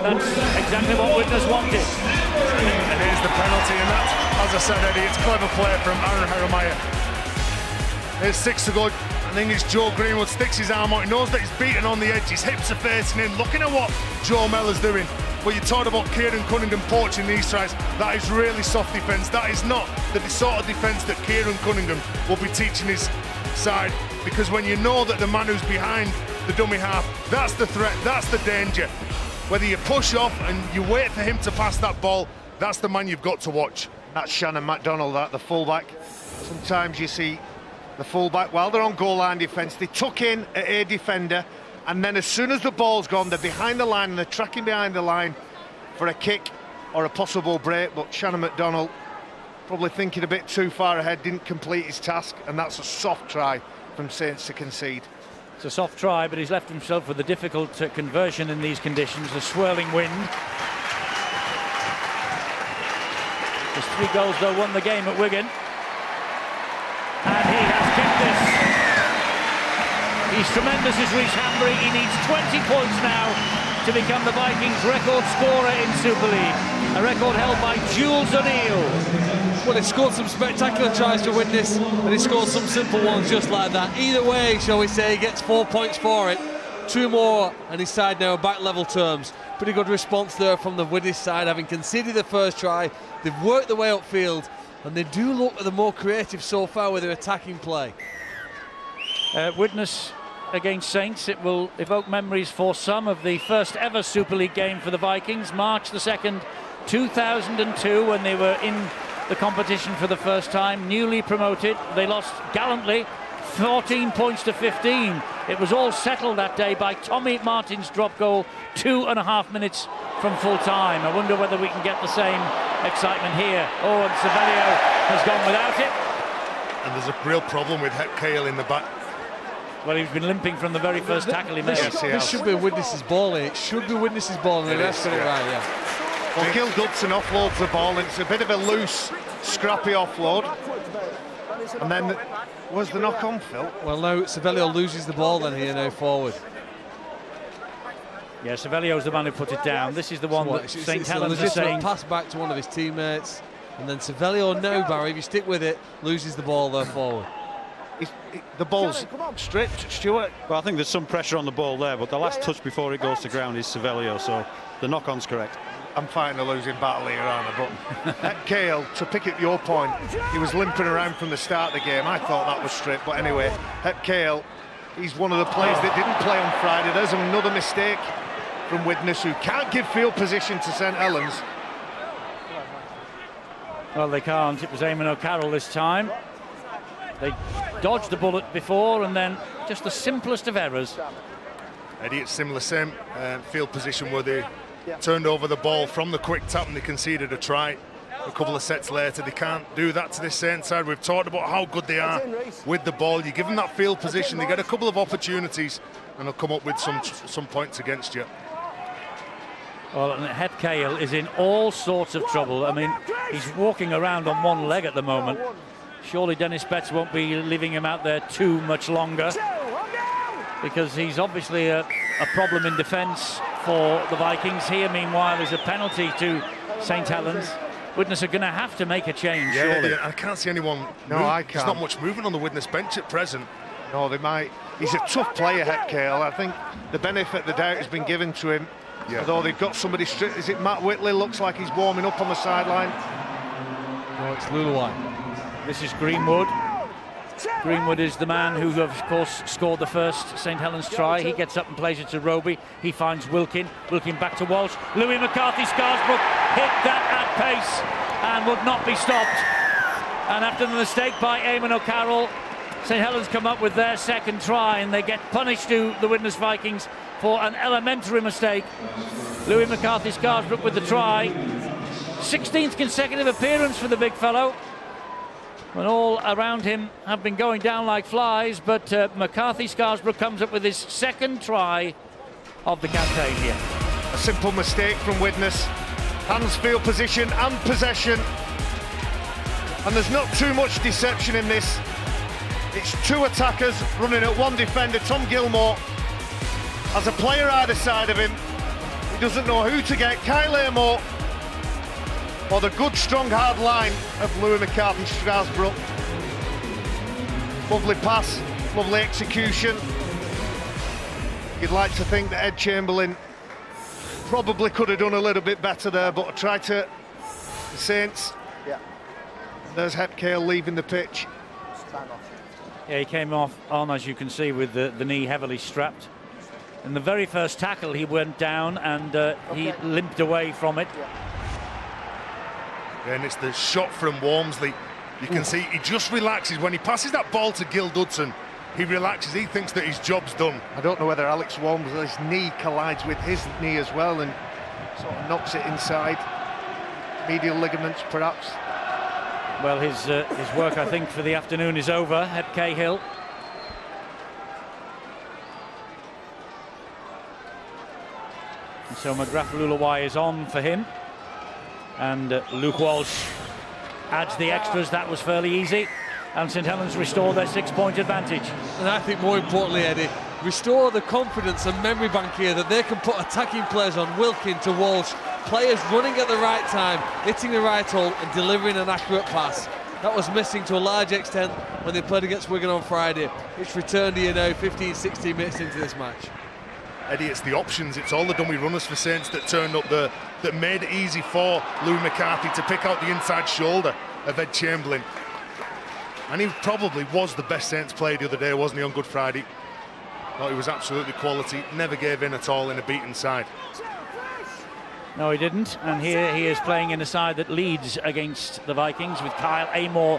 that's exactly what Widnes wanted. And here's the penalty, and that's, as I said, Eddie, it's clever play from Aaron Jeremiah. There's 6 to go. I think it's Joe Greenwood, sticks his arm out, he knows that he's beaten on the edge, his hips are facing in, looking at what Joe Mellor's doing. But you talked about Kieran Cunningham poaching these tries, that is really soft defence, that is not the sort of defence that Kieran Cunningham will be teaching his side, because when you know that the man who's behind the dummy half, that's the threat, that's the danger. Whether you push off and you wait for him to pass that ball, that's the man you've got to watch. That's Shannon MacDonald, the fullback. Sometimes you see the fullback, while they're on goal line defence, they tuck in at a defender, and then as soon as the ball's gone, they're behind the line and they're tracking behind the line for a kick or a possible break. But Shannon MacDonald probably thinking a bit too far ahead, didn't complete his task, and that's a soft try from Saints to concede. It's a soft try, but he's left himself with a difficult conversion in these conditions, a swirling wind. His 3 goals though won the game at Wigan. And he has kept this. He's tremendous, is Rhys Hanbury. He needs 20 points now to become the Vikings' record scorer in Super League. A record held by Jules O'Neill. Well, he scored some spectacular tries to Widnes, and he scored some simple ones just like that. Either way, shall we say, he gets 4 points for it. 2 more, and his side now back level terms. Pretty good response there from the Widnes side, having conceded the first try. They've worked their way upfield, and they do look the more creative so far with their attacking play. Widnes against Saints, it will evoke memories for some of the first ever Super League game for the Vikings, March the 2nd, 2002, when they were in the competition for the first time, newly promoted. They lost gallantly, 14 points to 15. It was all settled that day by Tommy Martin's drop goal, 2.5 minutes from full time. I wonder whether we can get the same excitement here. Oh, and Savelio has gone without it. And there's a real problem with Hep Cahill in the back. Well, he's been limping from the very first tackle he made. This should be Widnes' ball. It should be Widnes' ball, and the rest got it right, yeah. Well, Gil Goodson offloads the ball, and it's a bit of a loose, scrappy offload. And then, where's the knock-on, Phil? Well, now Savelio loses the ball then here now forward. Yeah, Savelio's the man who put it down. This is the one that St Helens is saying. Pass back to one of his teammates, and then Savelio now, Barry, if you stick with it, loses the ball there forward. The ball's stripped, Stuart. Well, I think there's some pressure on the ball there, but the last touch before it goes to ground is Savelio, so the knock-on's correct. I'm fighting a losing battle here, aren't I? But Hep Cahill, to pick up your point, he was limping around from the start of the game. I thought that was stripped, but anyway, Hep Cahill, he's one of the players that didn't play on Friday. There's another mistake from Widnes, who can't give field position to St Helens. Well, they can't. It was Eamon O'Carroll this time. They dodged the bullet before, and then just the simplest of errors. Eddie, it's similar, same field position where they turned over the ball from the quick tap and they conceded a try. A couple of sets later, they can't do that to this Saints side. We've talked about how good they are with the ball. You give them that field position, they get a couple of opportunities, and they'll come up with some points against you. Well, and Hep Cahill is in all sorts of trouble. I mean, he's walking around on one leg at the moment. Surely Dennis Betts won't be leaving him out there too much longer, because he's obviously a problem in defence for the Vikings. Here, meanwhile, is a penalty to St Helens. Widnes are going to have to make a change, surely. I can't see anyone. No, I can't. There's not much movement on the Widnes bench at present. No, they might. He's a tough player, Hepkale. I think the benefit of the doubt has been given to him. Yeah. Although they've got somebody is it Matt Whitley? Looks like he's warming up on the sideline. No, it's Luluai. This is Greenwood. Greenwood is the man who, of course, scored the first St Helens try. He gets up and plays it to Roby. He finds Wilkin. Wilkin back to Walsh. Louis McCarthy, Scarsbrook hit that at pace and would not be stopped. And after the mistake by Eamon O'Carroll, St Helens come up with their second try, and they get punished to the Widnes Vikings for an elementary mistake. Louis McCarthy, Scarsbrook with the try. 16th consecutive appearance for the big fellow, when all around him have been going down like flies, but McCarthy Scarsbrook comes up with his second try of the campaign here. A simple mistake from Widnes. Hands, field position and possession. And there's not too much deception in this. It's two attackers running at one defender. Tom Gilmore has a player either side of him. He doesn't know who to get. Kyle Amor or the good, strong, hard line of Louis McCarthy Strasbrook. Lovely pass, lovely execution. You'd like to think that Ed Chamberlain probably could have done a little bit better there, but I tried to. The Saints. Yeah. There's Hepkale leaving the pitch. Yeah, he came off on, as you can see, with the knee heavily strapped. In the very first tackle, he went down and he limped away from it. Yeah, and it's the shot from Walmsley. You can see he just relaxes. When he passes that ball to Gil Dudson, he relaxes. He thinks that his job's done. I don't know whether Alex Walmsley's knee collides with his knee as well and sort of knocks it inside. Medial ligaments, perhaps. Well, his work, I think, for the afternoon is over at Cahill. And so McGrath Luluai is on for him. And Luke Walsh adds the extras. That was fairly easy. And St Helens restore their 6-point advantage. And I think more importantly, Eddie, restore the confidence and memory bank here that they can put attacking players on Wilkin to Walsh. Players running at the right time, hitting the right hole and delivering an accurate pass. That was missing to a large extent when they played against Wigan on Friday. It's returned here now 15, 16 minutes into this match. Eddie, it's the options, it's all the dummy runners for Saints that turned up that made it easy for Lou McCarthy to pick out the inside shoulder of Ed Chamberlain. And he probably was the best Saints player the other day, wasn't he, on Good Friday? Thought he was absolutely quality, never gave in at all in a beaten side. No, he didn't, and here he is playing in a side that leads against the Vikings, with Kyle Amor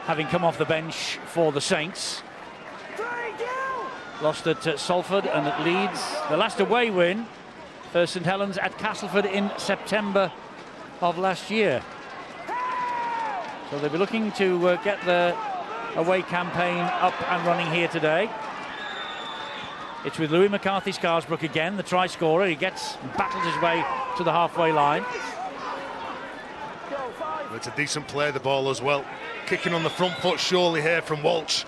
having come off the bench for the Saints. Lost at Salford and at Leeds. The last away win for St Helens at Castleford in September of last year. So they'll be looking to get the away campaign up and running here today. It's with Louis McCarthy Scarsbrook again, the try scorer. He battles his way to the halfway line. It's a decent play, the ball as well. Kicking on the front foot surely here from Walsh.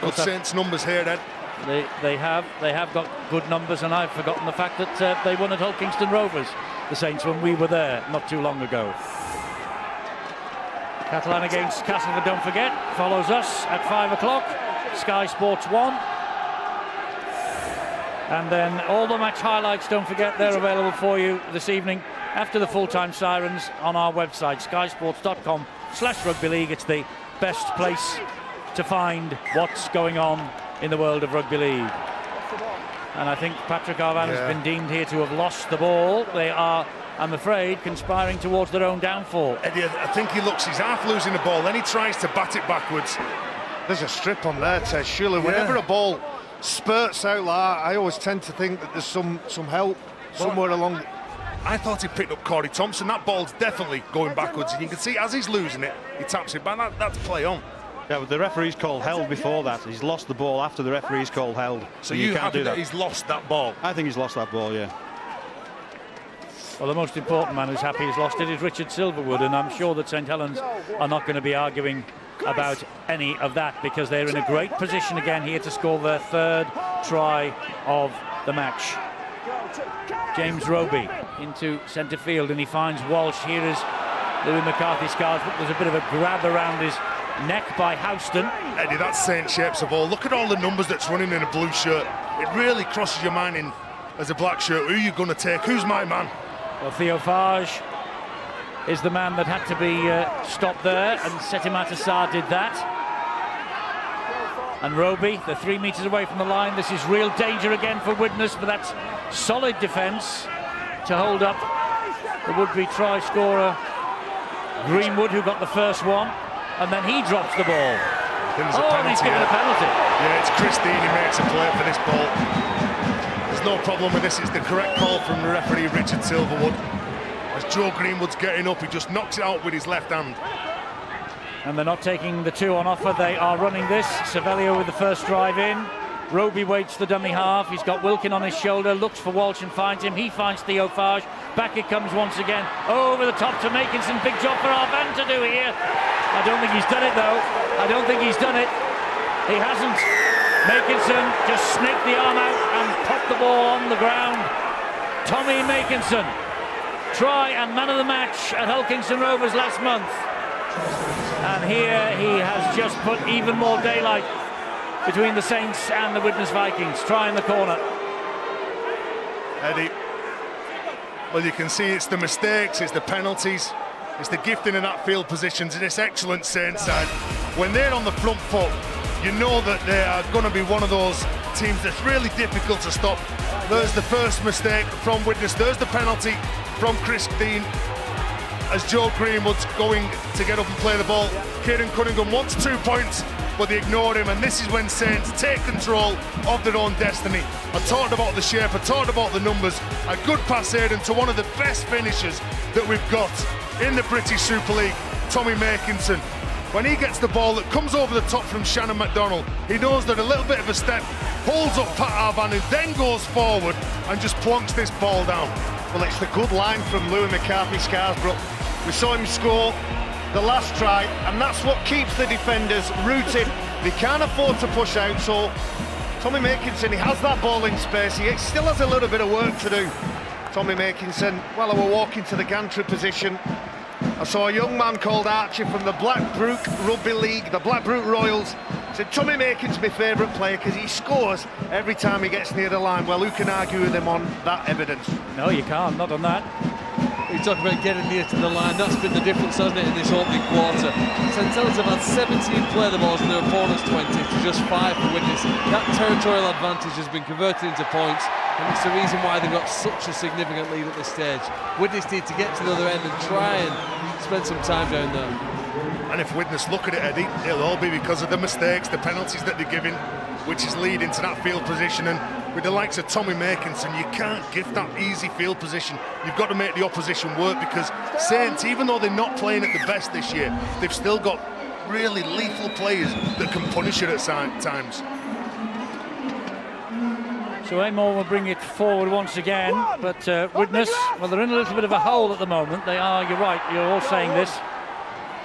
Good Saints numbers here, Ed. They have got good numbers, and I've forgotten the fact that they won at Hull Kingston Rovers, the Saints, when we were there not too long ago. Catalan against Castleford, don't forget, follows us at 5 o'clock, Sky Sports 1. And then all the match highlights, don't forget, they're available for you this evening after the full-time sirens on our website, skysports.com/rugby league. It's the best place to find what's going on in the world of rugby league. And I think Patrick Arvan has been deemed here to have lost the ball. They are, I'm afraid, conspiring towards their own downfall. Eddie, I think he's half losing the ball, then he tries to bat it backwards. There's a strip on there, Tez. Surely, whenever a ball spurts out like that, I always tend to think that there's some help somewhere along. I thought he picked up Corey Thompson. That ball's definitely going backwards. And you can see as he's losing it, he taps it back. That's play on. Yeah, but the referee's called held before that. He's lost the ball after the referee's called held. So you can't do that. He's lost that ball. I think he's lost that ball, yeah. Well, the most important man who's happy he's lost it is Richard Silverwood, and I'm sure that St Helens are not going to be arguing about any of that, because they're in a great position again here to score their third try of the match. James Roby into centre field, and he finds Walsh. Here is Louis McCarthy Scarsbrook. There's a bit of a grab around his neck by Houston. Eddie, that's Saint shapes of all. Look at all the numbers that's running in a blue shirt. It really crosses your mind in as a black shirt. Who are you going to take? Who's my man? Well, Theophage is the man that had to be stopped there, and Setimat Assar did that. And Roby, they're 3 meters away from the line. This is real danger again for Widnes, but that's solid defence to hold up the would-be try scorer Greenwood, who got the first one, and then he drops the ball. And he's given a penalty. Yeah, it's Christine who makes a play for this ball. There's no problem with this. It's the correct call from the referee, Richard Silverwood. As Joe Greenwood's getting up, he just knocks it out with his left hand. And they're not taking the two on offer. They are running this. Savelio with the first drive in. Roby waits the dummy half. He's got Wilkin on his shoulder, looks for Walsh and finds him. He finds Theophage. Back it comes once again. Over the top to Makinson. Big job for Arvan to do here. I don't think he's done it, though. I don't think he's done it. He hasn't. Makinson just snaked the arm out and popped the ball on the ground. Tommy Makinson, try and man of the match at Hull Kingston Rovers last month. And here he has just put even more daylight between the Saints and the Widnes Vikings. Try in the corner. Eddie, well, you can see it's the mistakes, it's the penalties, it's the gifting in that field positions in this excellent Saints side. When they're on the front foot, you know that they are going to be one of those teams that's really difficult to stop. There's the first mistake from Widnes, there's the penalty from Chris Dean as Joe Greenwood's going to get up and play the ball. Kieran Cunningham wants 2 points, but they ignored him, and this is when Saints take control of their own destiny. I talked about the shape, I talked about the numbers. A good pass Aidan to one of the best finishers that we've got in the British Super League, Tommy Makinson. When he gets the ball that comes over the top from Shannon McDonald, he knows that a little bit of a step holds up Pat Arvan, who then goes forward and just plonks this ball down. Well, it's the good line from Louis McCarthy Scarsbrook. We saw him score the last try, and that's what keeps the defenders rooted. They can't afford to push out, so Tommy Makinson, he has that ball in space. He still has a little bit of work to do. Tommy Makinson, while I were walking to the gantry position, I saw a young man called Archie from the Blackbrook Rugby League, the Blackbrook Royals. Said Tommy Makinson's my favourite player because he scores every time he gets near the line. Well, who can argue with him on that evidence? No, you can't, not on that. You talk about getting near to the line, that's been the difference, hasn't it, in this opening quarter. St Helens have had 17 play the balls in their opponent's 20 to just 5 for Widnes. That territorial advantage has been converted into points, and it's the reason why they've got such a significant lead at this stage. Widnes need to get to the other end and try and spend some time down there. And if Widnes look at it, Eddie, it'll all be because of the mistakes, the penalties that they're giving, which is leading to that field position. And with the likes of Tommy Makinson, you can't give that easy field position. You've got to make the opposition work, because Saints, even though they're not playing at the best this year, they've still got really lethal players that can punish it at times. So Amor will bring it forward once again, but Widnes, well, they're in a little bit of a hole at the moment. They are, you're right, you're all saying this.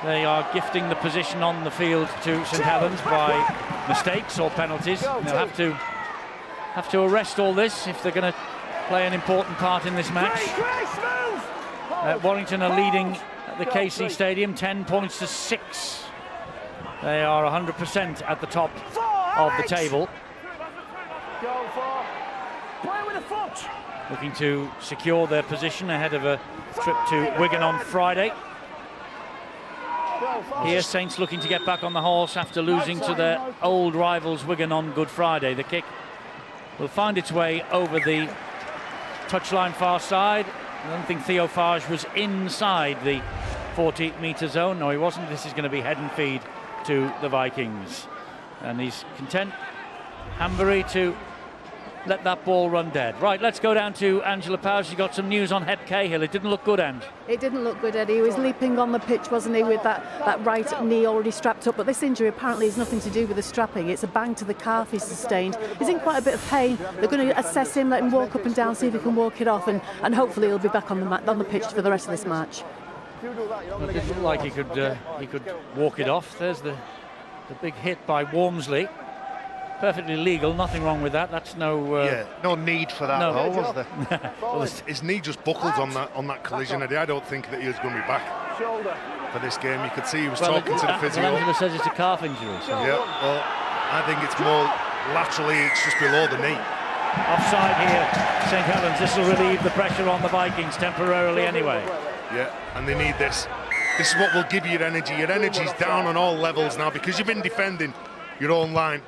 They are gifting the position on the field to St Helens by mistakes or penalties. They'll have to arrest all this if they're going to play an important part in this match. Warrington are leading at the KC Stadium 10 points to 6. They are 100% at the top of the table. Looking to secure their position ahead of a trip to Wigan on Friday. Here, Saints looking to get back on the horse after losing to their old rivals Wigan on Good Friday. The kick will find its way over the touchline far side. I don't think Theophage was inside the 40-metre zone. No, he wasn't. This is going to be head and feed to the Vikings. And he's content, Hambury, to let that ball run dead. Right, let's go down to Angela Powers. She got some news on Hep Cahill. It didn't look good, Ange. It didn't look good, Eddie. He was leaping on the pitch, wasn't he, with that right knee already strapped up. But this injury apparently has nothing to do with the strapping. It's a bang to the calf he sustained. He's in quite a bit of pain. They're going to assess him, let him walk up and down, see if he can walk it off, and hopefully he'll be back on the pitch for the rest of this match. Well, it didn't look like he could walk it off. There's the big hit by Wormsley. Perfectly legal, nothing wrong with that. That's no no need for that, though, was there? Well, his knee just buckled on that collision, Eddie. I don't think that he was going to be back. for this game. You could see he was talking to the physio. Angela says it's a calf injury. So. Yeah, well, I think it's more laterally, it's just below the knee. Offside here, St Helens. This will relieve the pressure on the Vikings temporarily anyway. Yeah, and they need this. This is what will give you your energy. Your energy's down on all levels now because you've been defending your own line.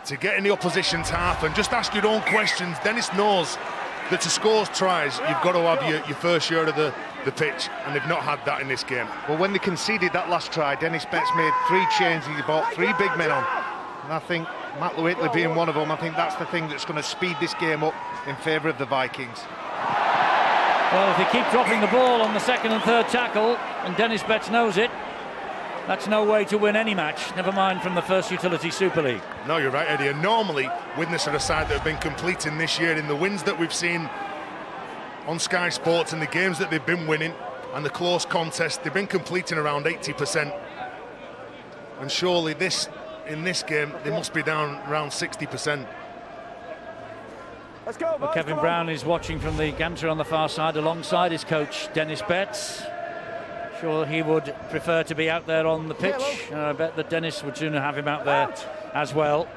To get in the opposition's half and just ask your own questions. Dennis knows that to score tries, you've got to have your fair share of the pitch, and they've not had that in this game. Well, when they conceded that last try, Dennis Betts made 3 changes. He brought 3 big men on. And I think Matt Whitley being one of them, I think that's the thing that's going to speed this game up in favour of the Vikings. Well, if they keep dropping the ball on the second and third tackle, and Dennis Betts knows it, that's no way to win any match, never mind from the First Utility Super League. No, you're right, Eddie. And normally, Widnes are a side that have been completing this year in the wins that we've seen on Sky Sports and the games that they've been winning and the close contests, they've been completing around 80%. And surely in this game, they must be down around 60%. Let's go, well, Kevin Brown is watching from the gantry on the far side alongside his coach Dennis Betts. Sure, he would prefer to be out there on the pitch. I bet that Dennis would sooner have him out there as well.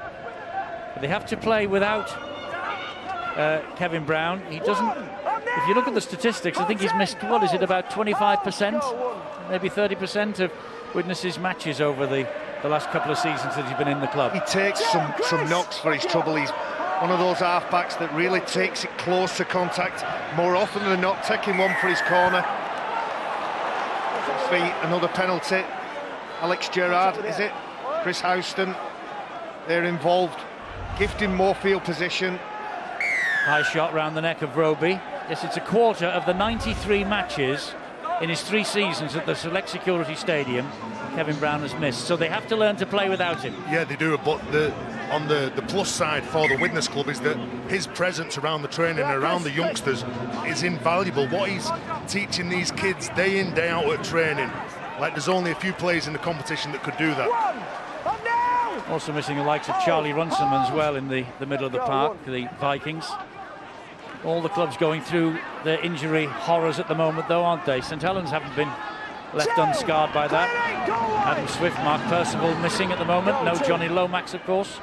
But they have to play without Kevin Brown. He doesn't. If you look at the statistics, I think he's missed, what is it, about 25%, maybe 30% of Widnes's matches over the last couple of seasons that he's been in the club. He takes some knocks for his trouble. He's one of those half-backs that really takes it close to contact more often than not, taking one for his corner. Feet, another penalty. Alex Gerrard, is it? Chris Houston, they're involved. Gifting more field position. High shot round the neck of Roby. Yes, it's a quarter of the 93 matches in his 3 seasons at the Select Security Stadium Kevin Brown has missed, so they have to learn to play without him. Yeah, they do, but on the plus side for the Widnes Club is that his presence around the training and around the youngsters is invaluable. What he's teaching these kids day in, day out at training, like there's only a few players in the competition that could do that. Also missing the likes of Charlie Runciman as well in the middle of the park, the Vikings. All the clubs going through their injury horrors at the moment though, aren't they? St Helens haven't been left unscarred by that. Adam Swift, Mark Percival missing at the moment. No Johnny Lomax, of course.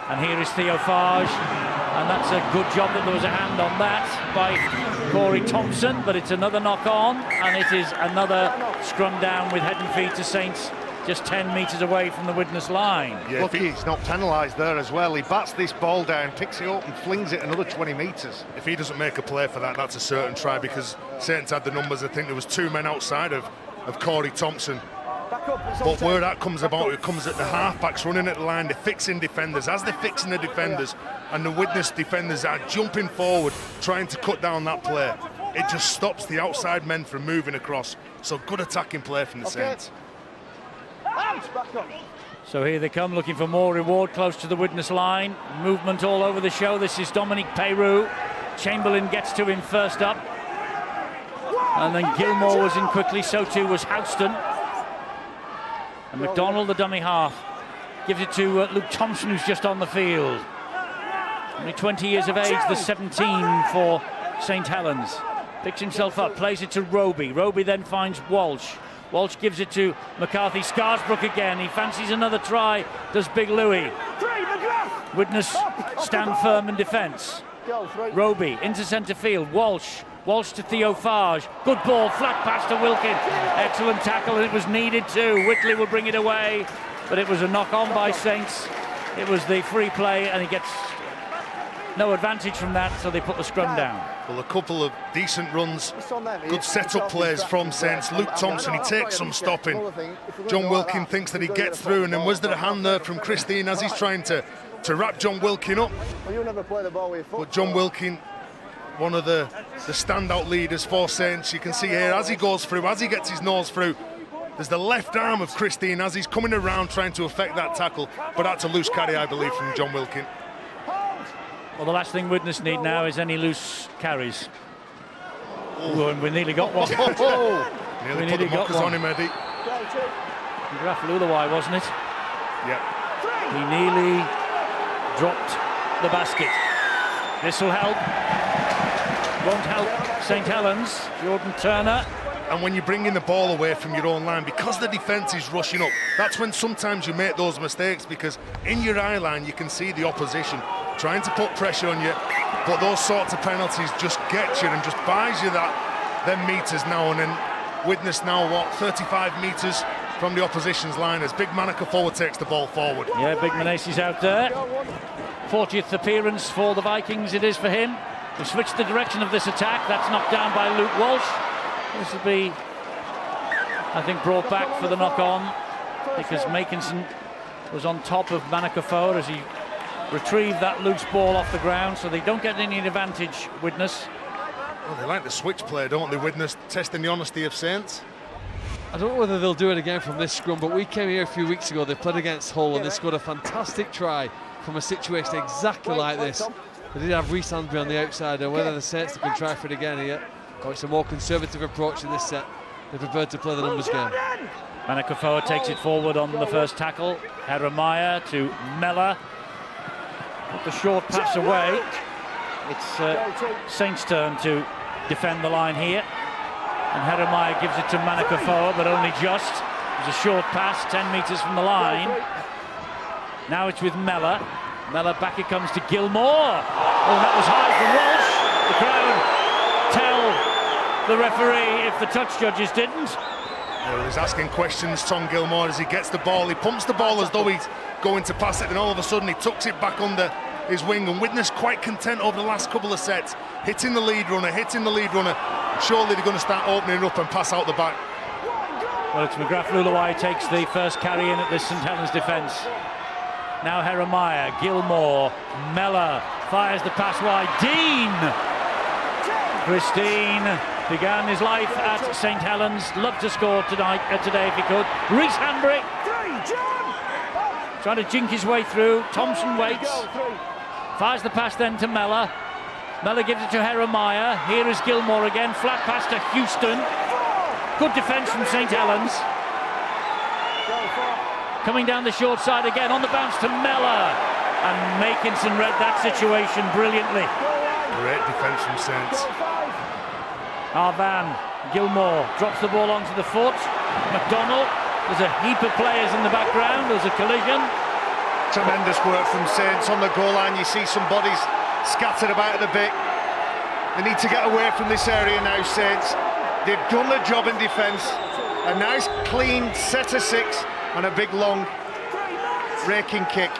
And here is Theo Farge, and that's a good job that there was a hand on that by Corey Thompson, but it's another knock on, and it is another scrum down with head and feet to Saints, just 10 metres away from the Widnes line. Yeah, look, he's not penalised there as well. He bats this ball down, picks it up and flings it another 20 metres. If he doesn't make a play for that, that's a certain try, because Saints had the numbers. I think there was 2 men outside of Corey Thompson. But where that comes about, it comes at the halfbacks running at the line, they're fixing defenders. As they're fixing the defenders, and the Widnes defenders are jumping forward, trying to cut down that play, it just stops the outside men from moving across. So good attacking play from the Saints. So here they come, looking for more reward close to the Widnes line. Movement all over the show. This is Dominic Peyrou. Chamberlain gets to him first up. And then Gilmore was in quickly, so too was Houston. And McDonald, the dummy half, gives it to Luke Thompson, who's just on the field. Only 20 years of age, the 17 for St Helens. Picks himself up, plays it to Roby. Roby then finds Walsh. Walsh gives it to McCarthy. Scarsbrook again. He fancies another try, does Big Louis. Widnes stand firm in defence. Roby into centre field. Walsh. Walsh to Theo Farge. Good ball, flat pass to Wilkin. Excellent tackle, and it was needed too. Whitley will bring it away, but it was a knock on by Saints. It was the free play, and he gets no advantage from that, so they put the scrum down. Well, a couple of decent runs, good set-up plays from Saints. Luke Thompson, he takes some stopping. John Wilkin thinks that he gets through, and then was there a hand there from Christine as he's trying to wrap John Wilkin up? But John Wilkin, one of the standout leaders for Saints. You can see here as he goes through, as he gets his nose through, there's the left arm of Christine as he's coming around trying to effect that tackle, but that's a loose carry, I believe, from John Wilkin. Well, the last thing Widnes need now is any loose carries. Oh, and we nearly got one. Nearly put the mockers on him, Eddie. Grafalulawai, wasn't it? Yeah. He nearly dropped the basket. This will help. Won't help St Helens. Jordan Turner And when you're bringing the ball away from your own line, because the defence is rushing up, that's when sometimes you make those mistakes, because in your eye line you can see the opposition trying to put pressure on you, but those sorts of penalties just get you and just buys you them metres now. And then Widnes now, what, 35 metres from the opposition's line as Big Manaka forward takes the ball forward. Yeah, Big Manasi's out there. 40th appearance for the Vikings it is for him. We've switched the direction of this attack. That's knocked down by Luke Walsh. This will be, I think, brought back for the knock-on, because Makinson was on top of Manaka as he retrieved that loose ball off the ground, so they don't get any advantage, Widnes. Well, they like the switch play, don't they, Widnes, testing the honesty of Saints? I don't know whether they'll do it again from this scrum, but we came here a few weeks ago, they played against Hull and they scored a fantastic try from a situation exactly like this. They did have Reece Hansberry on the outside, and whether the Saints can try for it again here, or it's a more conservative approach in this set. They preferred to play the numbers game. Manaka takes it forward on the first tackle. Jeremiah to Mella. Put the short pass away. It's Saints' turn to defend the line here. And Jeremiah gives it to Manaka, but only just. It was a short pass, 10 metres from the line. Now it's with Mella. Mella back it comes to Gilmore. Oh, that was high from Walsh. The crowd tell the referee if the touch judges didn't. Well, he's asking questions, Tom Gilmore, as he gets the ball. He pumps the ball as though he's going to pass it, and all of a sudden he tucks it back under his wing. And Widnes quite content over the last couple of sets, hitting the lead runner. Surely they're going to start opening up and pass out the back. Well, it's McGrath Luluwai takes the first carry in at this St Helens defence. Now Jeremiah, Gilmore, Mella fires the pass wide. Dean! Christine began his life at St Helens. Loved to score today if he could. Reece Hansberry trying to jink his way through. Thompson waits. Fires the pass then to Mella. Mella gives it to Jeremiah. Here is Gilmore again. Flat pass to Houston. Good defence from St Helens. Coming down the short side again, on the bounce to Mella. And Makinson read that situation brilliantly. Great defence from Saints. Arvan, Gilmore drops the ball onto the foot. McDonald, there's a heap of players in the background. There's a collision. Tremendous work from Saints on the goal line. You see some bodies scattered about a bit. They need to get away from this area now, Saints. They've done the job in defence. A nice clean set of six and a big long raking kick.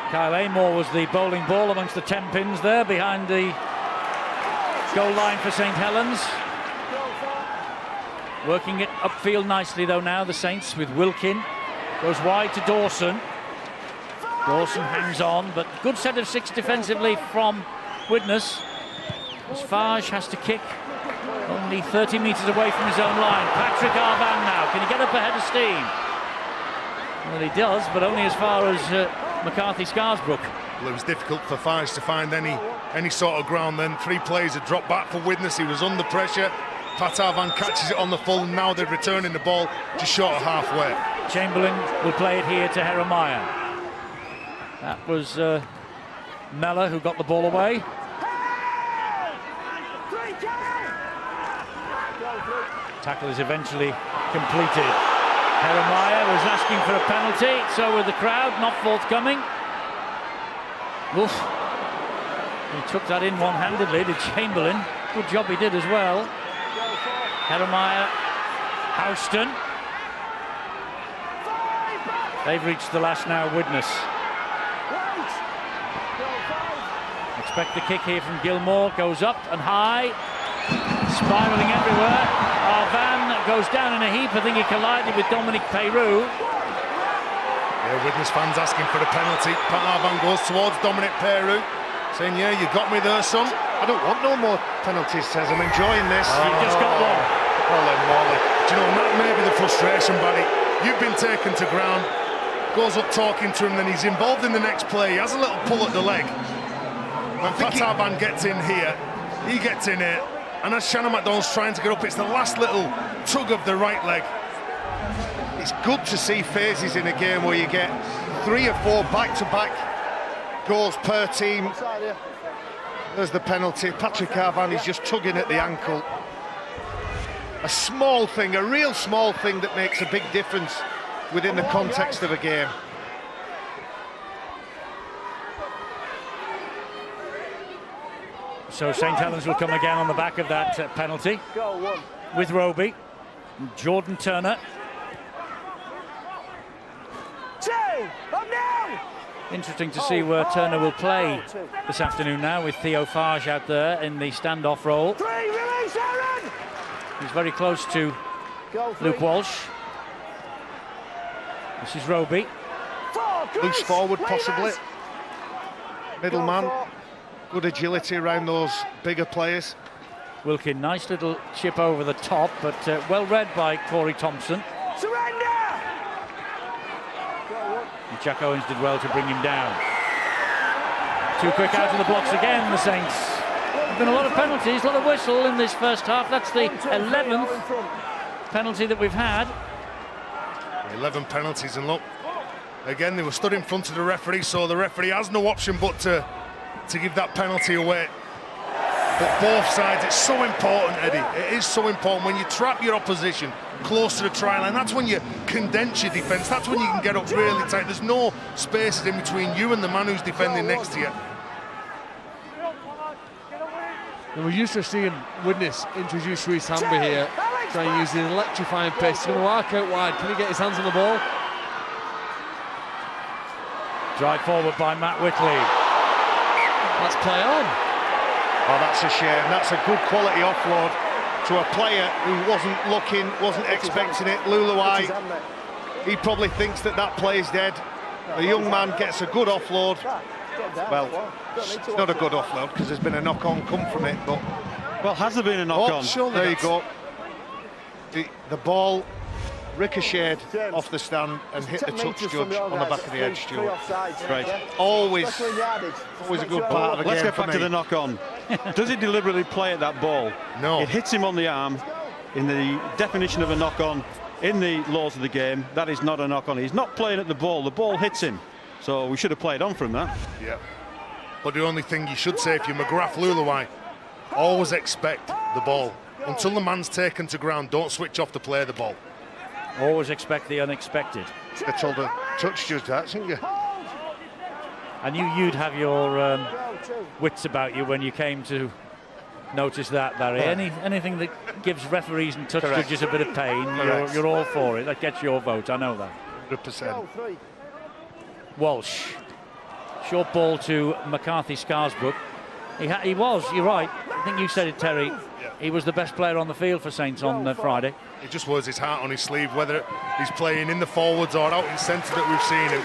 Kyle Amor was the bowling ball amongst the 10 pins there behind the goal line for St Helens. Working it upfield nicely though now, the Saints, with Wilkin. Goes wide to Dawson. Dawson hangs on, but good set of six defensively from Widnes. As Farge has to kick only 30 metres away from his own line. Patrick Arvan now, can he get up ahead of steam? Well, he does, but only as far as McCarthy Scarsbrook. Well, it was difficult for Farge to find any sort of ground then. Three players had dropped back for Widnes. He was under pressure. Pat Arvan catches it on the full, and now they're returning the ball just short of halfway. Chamberlain will play it here to Jeremiah. That was Mella who got the ball away. Tackle is eventually completed. Jeremiah was asking for a penalty, so with the crowd, not forthcoming. Oof. He took that in one-handedly to Chamberlain. Good job he did as well. Jeremiah, Houston. They've reached the last now, Widnes. Expect the kick here from Gilmore, goes up and high, spiralling everywhere. Arvan goes down in a heap. I think he collided with Dominic Peyrou. Yeah, Widnes fans asking for a penalty. Pat Arvan goes towards Dominic Peyrou, saying, yeah, you got me there, son. I don't want no more penalties, says I'm enjoying this. You've just got one. Holy moly. Do you know, that may be the frustration, Barry. You've been taken to ground, goes up talking to him, then he's involved in the next play. He has a little pull at the leg. When Pat Arvan gets in here, he gets in here, and as Shannon McDonald's trying to get up, it's the last little tug of the right leg. It's good to see phases in a game where you get 3 or 4 back-to-back goals per team. There's the penalty. Patrick Arvan is just tugging at the ankle. a small thing, a real small thing that makes a big difference within the context of a game. So St Helens will come again on the back of that penalty with Roby, Jordan Turner. Interesting to see where Turner will play this afternoon now, with Theo Farge out there in the standoff role. He's very close to Luke Walsh. This is Roby. Loose forward possibly. Middleman. Good agility around those bigger players. Wilkin, nice little chip over the top, but well read by Corey Thompson. Surrender! And Jack Owens did well to bring him down. Too quick out of the blocks again, the Saints. There's been a lot of penalties, a lot of whistle in this first half. That's the 11th penalty that we've had. 11 penalties, and look, again, they were stood in front of the referee, so the referee has no option but to give that penalty away. But both sides, it's so important, Eddie. It is so important when you trap your opposition close to the try line. That's when you condense your defence. That's when you can get up really tight. There's no spaces in between you and the man who's defending next to you. And we're used to seeing Widnes introduce Reece Hamby here, trying to use the electrifying pace. He's going to arc out wide. Can he get his hands on the ball? Drive forward by Matt Whitley. Let's play on. Oh, that's a shame. That's a good quality offload to a player who wasn't looking, wasn't expecting it. Luluai, he probably thinks that that play's dead. The young man gets a good offload. Well, it's not a good offload because there's been a knock-on come from it, but... Well, has there been a knock-on? There you go. The ball ricocheted off the stand and hit the touch judge on the back of the edge, Stuart. Right. Always a good part of the game. Let's get back to the knock-on. Does he deliberately play at that ball? No. It hits him on the arm. In the definition of a knock-on, in the laws of the game, that is not a knock-on. He's not playing at the ball hits him. So we should have played on from that. Yeah. But the only thing you should say if you're McGrath Luluai, always expect the ball. Until the man's taken to ground, don't switch off to play the ball. Always expect the unexpected. They told the touch judge that, didn't you? I knew you'd have your wits about you when you came to notice that, Barry. Anything that gives referees and touch judges a bit of pain, you're all for it. That gets your vote, I know that. 100%. Walsh. Short ball to McCarthy Scarsbrook. He was, you're right. I think you said it, Terry. He was the best player on the field for Saints on Friday. It just wears his heart on his sleeve, whether he's playing in the forwards or out in centre that we've seen him.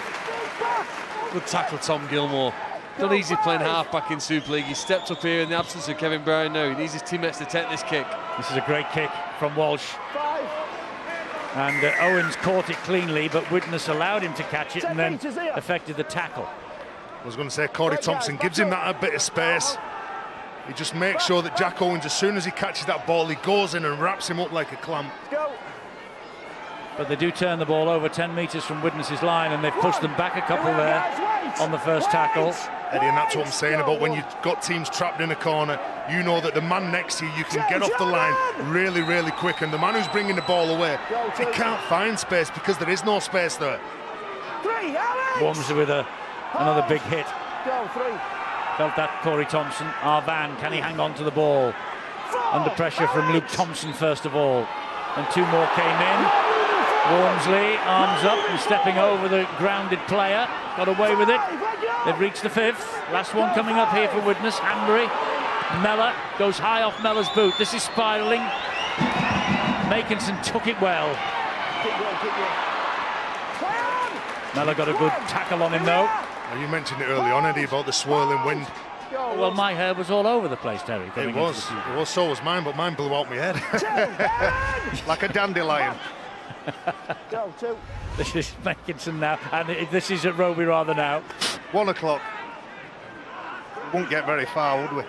Good tackle, Tom Gilmore. Not easy playing half-back in Super League. He stepped up here in the absence of Kevin Brown now. He needs his teammates to take this kick. This is a great kick from Walsh. And Owens caught it cleanly, but Widnes allowed him to catch it and then effected the tackle. I was going to say, Corey Thompson gives him that a bit of space. He just makes sure that Jack Owens, as soon as he catches that ball, he goes in and wraps him up like a clam. But they do turn the ball over 10 metres from Widnes' line, and they've pushed them back a couple there on the first tackle. Eddie, and that's what I'm saying about when you've got teams trapped in a corner, you know that the man next to you, you can get off the line really, really quick, and the man who's bringing the ball away, he can't find space because there is no space there. Walmsley with another big hit. Felt that Corey Thompson. Arvan, can he hang on to the ball? Under pressure from Luke Thompson first of all. And two more came in. Walmsley, arms up and stepping over the grounded player. Got away with it. They've reached the fifth. Last one coming up here for Widnes. Hanbury. Mellor goes high off Mellor's boot. This is spiralling. Makinson took it well. Mellor got a good tackle on him though. You mentioned it early on, Eddie, about the swirling wind. Well, my hair was all over the place, Terry. It was, so was mine, but mine blew out my head. Like a dandelion. This is Makinson now, and this is at Roby rather now. 1 o'clock. We won't get very far, would we?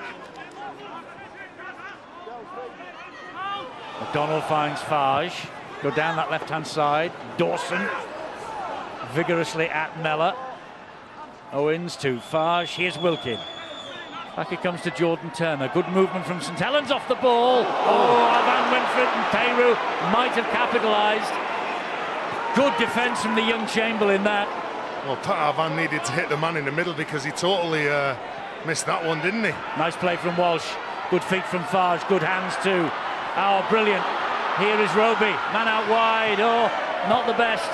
McDonald finds Farge. Go down that left-hand side. Dawson vigorously at Mellor. Owens to Farge. Here's Wilkin. Back it comes to Jordan Turner. Good movement from St Helens off the ball. Oh, Van went for it, and Peru might have capitalised. Good defence from the young Chamberlain that. Well, Pat Van needed to hit the man in the middle because he totally missed that one, didn't he? Nice play from Walsh. Good feet from Farge. Good hands too. Oh, brilliant. Here is Roby. Man out wide. Oh, not the best.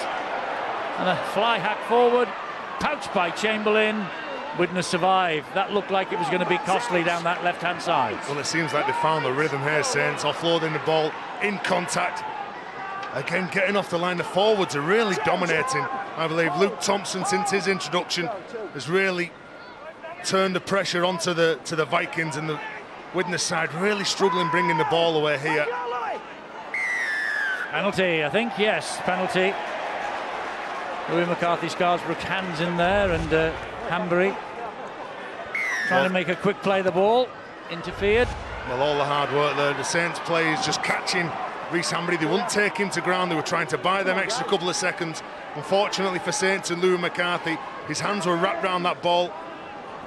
And a fly hack forward. Pouched by Chamberlain. Widnes survive. That looked like it was going to be costly down that left-hand side. Well, it seems like they found the rhythm here, Saints. Offloading the ball in contact. Again, getting off the line. The forwards are really dominating. I believe Luke Thompson, since his introduction, has really turned the pressure onto the Vikings, and the Widnes side really struggling bringing the ball away here. Penalty, I think. Yes, penalty. Louis McCarthy, Scarsbrook's hands in there, and Hambury trying to make a quick play the ball. Interfered. Well, all the hard work there. The Saints players just catching Reece Hambury. They wouldn't take him to ground. They were trying to buy them extra couple of seconds. Unfortunately for Saints and Louis McCarthy, his hands were wrapped around that ball,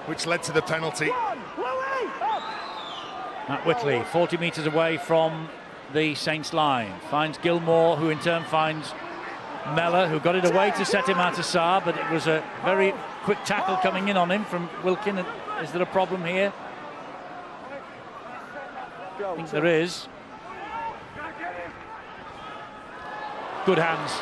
which led to the penalty. Matt Whitley, 40 metres away from the Saints line, finds Gilmore, who in turn finds Mellor, who got it away to set him out of Saar, but it was a very quick tackle coming in on him from Wilkin. Is there a problem here? I think there is. Good hands.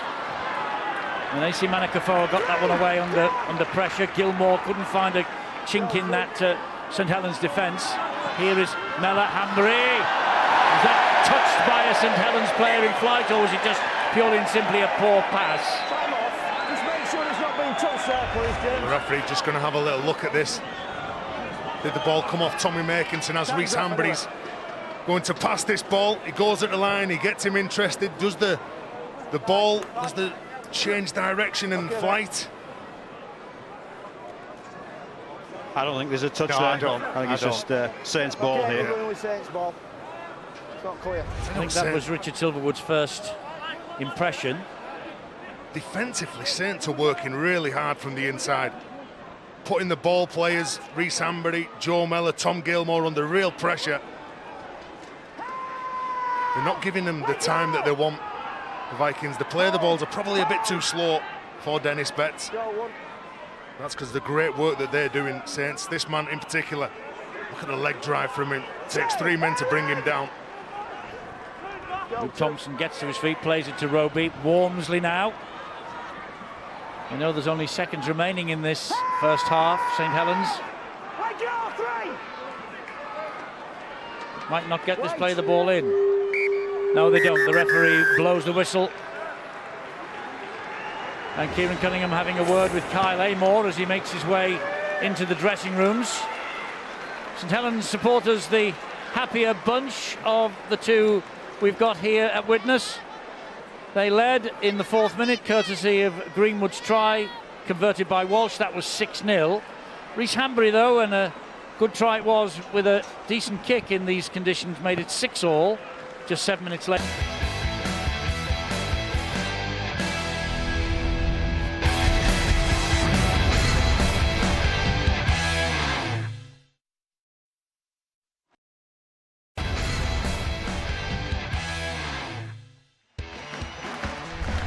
And AC Manakafoa got that one away under pressure. Gilmore couldn't find a chink in that St Helens defence. Here is Mellor. Hambury. Was that touched by a St Helens player in flight, or was it just purely and simply a poor pass? Just make sure it's not being touched there, please, James. The referee just going to have a little look at this. Did the ball come off Tommy Makinson as Reece Hambury's going to pass this ball? He goes at the line, he gets him interested. Does the ball, does the change direction and flight? I don't think there's a touch No, there. I think it's just Saints ball here. Saints ball. It's not clear. I think that was Richard Silverwood's first impression. Defensively, Saints are working really hard from the inside, putting the ball players, Reece Hambury, Joe Mellor, Tom Gilmore, under real pressure. They're not giving them the time that they want, the Vikings. The play of the balls are probably a bit too slow for Dennis Betts. That's because of the great work that they're doing, Saints. This man in particular, look at the leg drive from him. It takes 3 men to bring him down. Luke Thompson gets to his feet, plays it to Roby. Wormsley now. You know there's only seconds remaining in this first half. St Helens might not get this play the ball in. No, they don't. The referee blows the whistle. And Kieran Cunningham having a word with Kyle Amor as he makes his way into the dressing rooms. St Helens supporters, the happier bunch of the two we've got here at Widnes. They led in the 4th minute, courtesy of Greenwood's try, converted by Walsh. That was 6-0. Reece Hambury, though, and a good try it was with a decent kick in these conditions, made it 6-all, just 7 minutes later.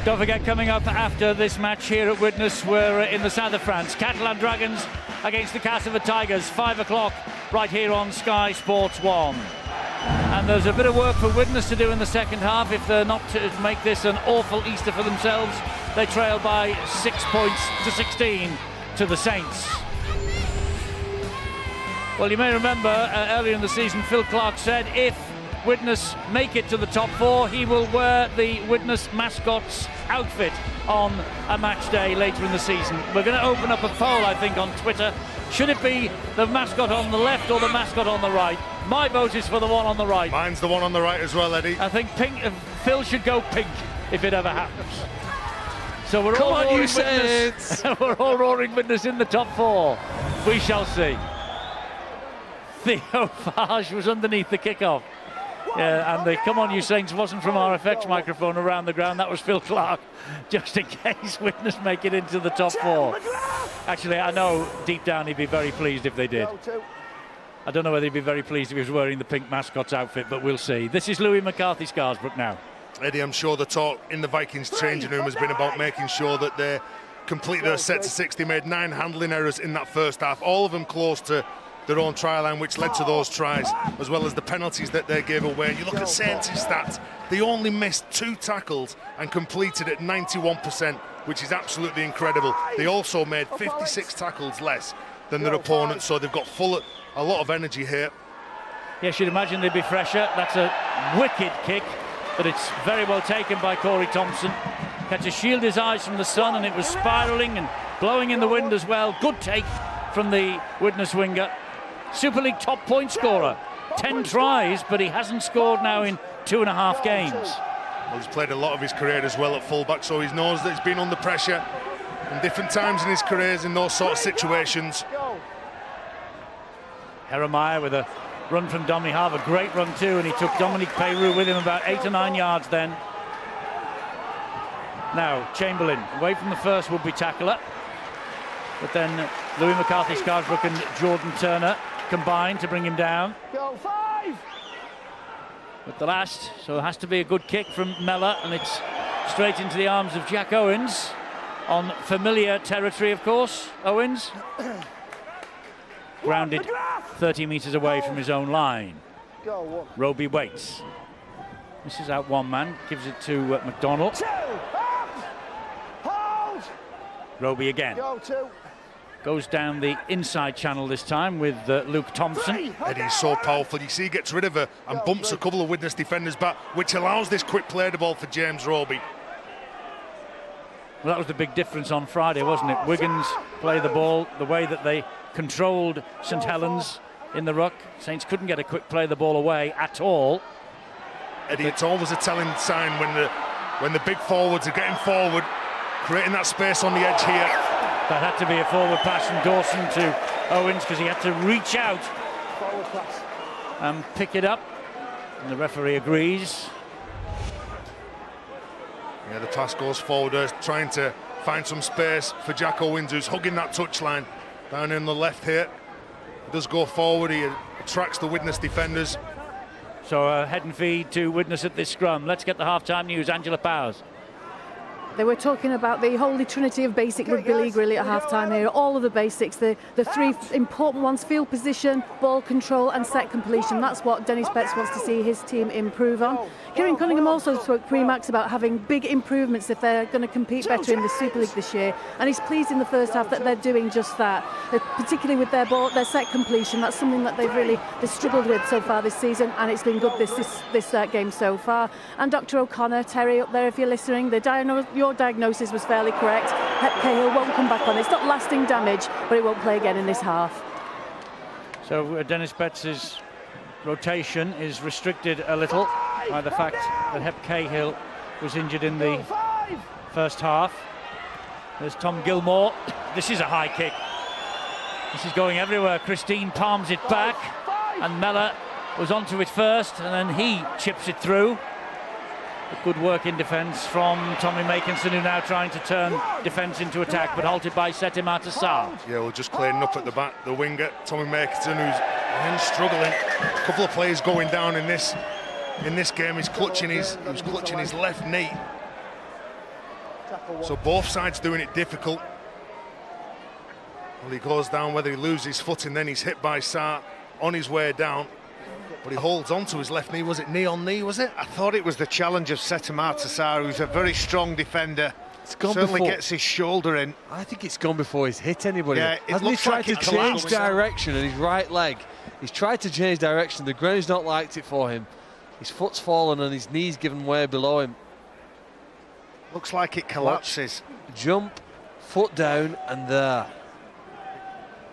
Don't forget, coming up after this match here at Widnes, we're in the south of France. Catalan Dragons against the Cassava Tigers, 5 o'clock, right here on Sky Sports 1. And there's a bit of work for Widnes to do in the second half if they're not to make this an awful Easter for themselves. They trail by 6 points to 16 to the Saints. Well, you may remember earlier in the season, Phil Clark said if Widnes make it to the top 4, he will wear the Widnes mascot's outfit on a match day later in the season. We're going to open up a poll, I think, on Twitter. Should it be the mascot on the left or the mascot on the right? My vote is for the one on the right. Mine's the one on the right as well, Eddie. I think pink. Phil should go pink if it ever happens. So we're all roaring Widnes. We're all roaring Widnes in the top 4. We shall see. Theo Farge was underneath the kickoff. Yeah, and the "Come on, you Saints" wasn't from our effects microphone around the ground. That was Phil Clark, just in case Widnes make it into the top 4. Actually, I know deep down he'd be very pleased if they did. I don't know whether he'd be very pleased if he was wearing the pink mascot's outfit, but we'll see. This is Louis McCarthy Scarsbrook now. Eddie, I'm sure the talk in the Vikings changing room has been about making sure that they complete their set to 6. They made 9 handling errors in that first half, all of them close to their own try line, which led to those tries, as well as the penalties that they gave away. And you look at Saints' stats, they only missed 2 tackles and completed at 91%, which is absolutely incredible. They also made 56 tackles less than their opponents, so they've got a lot of energy here. Yes, you'd imagine they'd be fresher. That's a wicked kick, but it's very well taken by Corey Thompson. Had to shield his eyes from the sun, and it was spiralling and blowing in the wind as well. Good take from the Widnes winger. Super League top point scorer. 10 tries, but he hasn't scored now in 2.5 games. Well, he's played a lot of his career as well at fullback, so he knows that he's been under pressure in different times in his careers in those sort of situations. Heremiah with a run from Dommy Harvard, great run too, and he took Dominique Peyrou with him about 8 or 9 yards then. Now Chamberlain away from the first would-be tackler, but then Louis McCarthy Scarsbrook and Jordan Turner combined to bring him down. Go 5! With the last, so it has to be a good kick from Mellor, and it's straight into the arms of Jack Owens on familiar territory, of course. Owens grounded 30 metres away from his own line. Roby waits. Misses out one man, gives it to McDonald. Roby again. Goes down the inside channel this time with Luke Thompson. Eddie's so powerful. You see he gets rid of her and bumps a couple of Widnes defenders back, which allows this quick play the ball for James Roby. Well, that was the big difference on Friday, wasn't it? Wiggins play the ball the way that they controlled St Helens in the ruck. Saints couldn't get a quick play the ball away at all. Eddie, it's always a telling sign when the big forwards are getting forward, creating that space on the edge here. That had to be a forward pass from Dawson to Owens because he had to reach out and pick it up, and the referee agrees. Yeah, the pass goes forward, trying to find some space for Jack Owens, who's hugging that touchline down in the left here. He does go forward, he attracts the Widnes defenders. So head and feed to Widnes at this scrum. Let's get the half-time news. Angela Powers. They were talking about the holy trinity of basic rugby league really at half-time here. All of the basics, the 3 important ones: field position, ball control and set completion. That's what Dennis Betts wants to see his team improve on. Kieran Cunningham also spoke pre-max about having big improvements if they're going to compete better in the Super League this year, and he's pleased in the first half that they're doing just that, particularly with their set completion. That's something that they've struggled with so far this season, and it's been good this game so far. And Dr. O'Connor, Terry up there if you're listening, your diagnosis was fairly correct. Hep Cahill won't come back on. It's not lasting damage, but it won't play again in this half. So Dennis Betts' rotation is restricted a little by the fact that Hep Cahill was injured in the first half. There's Tom Gilmore. This is a high kick. This is going everywhere. Christine palms it back, and Mellor was onto it first, and then he chips it through. Good work in defence from Tommy Makinson, who now trying to turn defence into attack, but halted by Setimata Sarr. Yeah, we're just clearing up at the back. The winger, Tommy Makinson, who's struggling. A couple of players going down in this game. He was clutching his left knee. So both sides doing it difficult. Well, he goes down, whether he loses his footing, then he's hit by Sarr on his way down. But he holds on to his left knee. Was it knee on knee, was it? I thought it was the challenge of Setimata Sarr, who's a very strong defender. It's gone Certainly before. Gets his shoulder in. I think it's gone before he's hit anybody. Yeah, Hasn't he tried to change direction on his right leg? He's tried to change direction. The ground's not liked it for him. His foot's fallen and his knee's given way below him. Looks like it collapses. Jump, foot down, and there.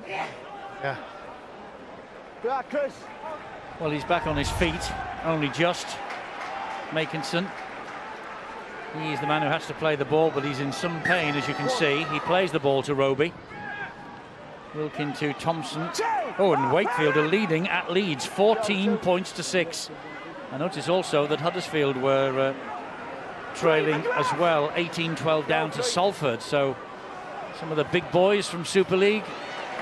Yeah. Right, Chris. Well, he's back on his feet, only just. Makinson. He's the man who has to play the ball, but he's in some pain, as you can see. He plays the ball to Roby. Wilkin to Thompson. Oh, and Wakefield are leading at Leeds, 14 points to 6. I notice also that Huddersfield were trailing as well, 18-12 down to Salford. So some of the big boys from Super League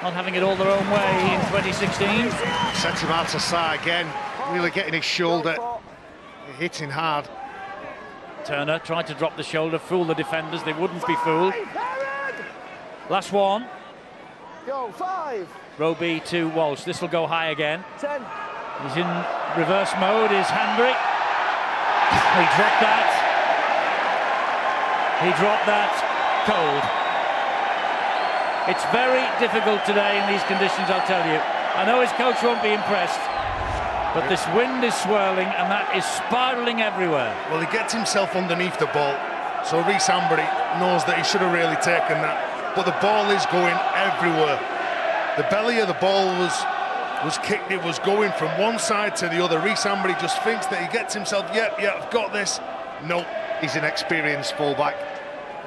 not having it all their own way in 2016. Sent him out to Sa again, really getting his shoulder, hitting hard. Turner tried to drop the shoulder, fool the defenders, they wouldn't be fooled. Last one. Go, 5. Roby to Walsh, this will go high again. 10. He's in reverse mode, is Hanbury. He dropped that. He dropped that cold. It's very difficult today in these conditions, I'll tell you. I know his coach won't be impressed, but this wind is swirling and that is spiralling everywhere. Well, he gets himself underneath the ball, so Reece Hanbury knows that he should have really taken that. But the ball is going everywhere. The belly of the ball was kicked, it was going from one side to the other. Reece Hanbury just thinks that he gets himself, yeah, I've got this. No, he's an experienced fullback.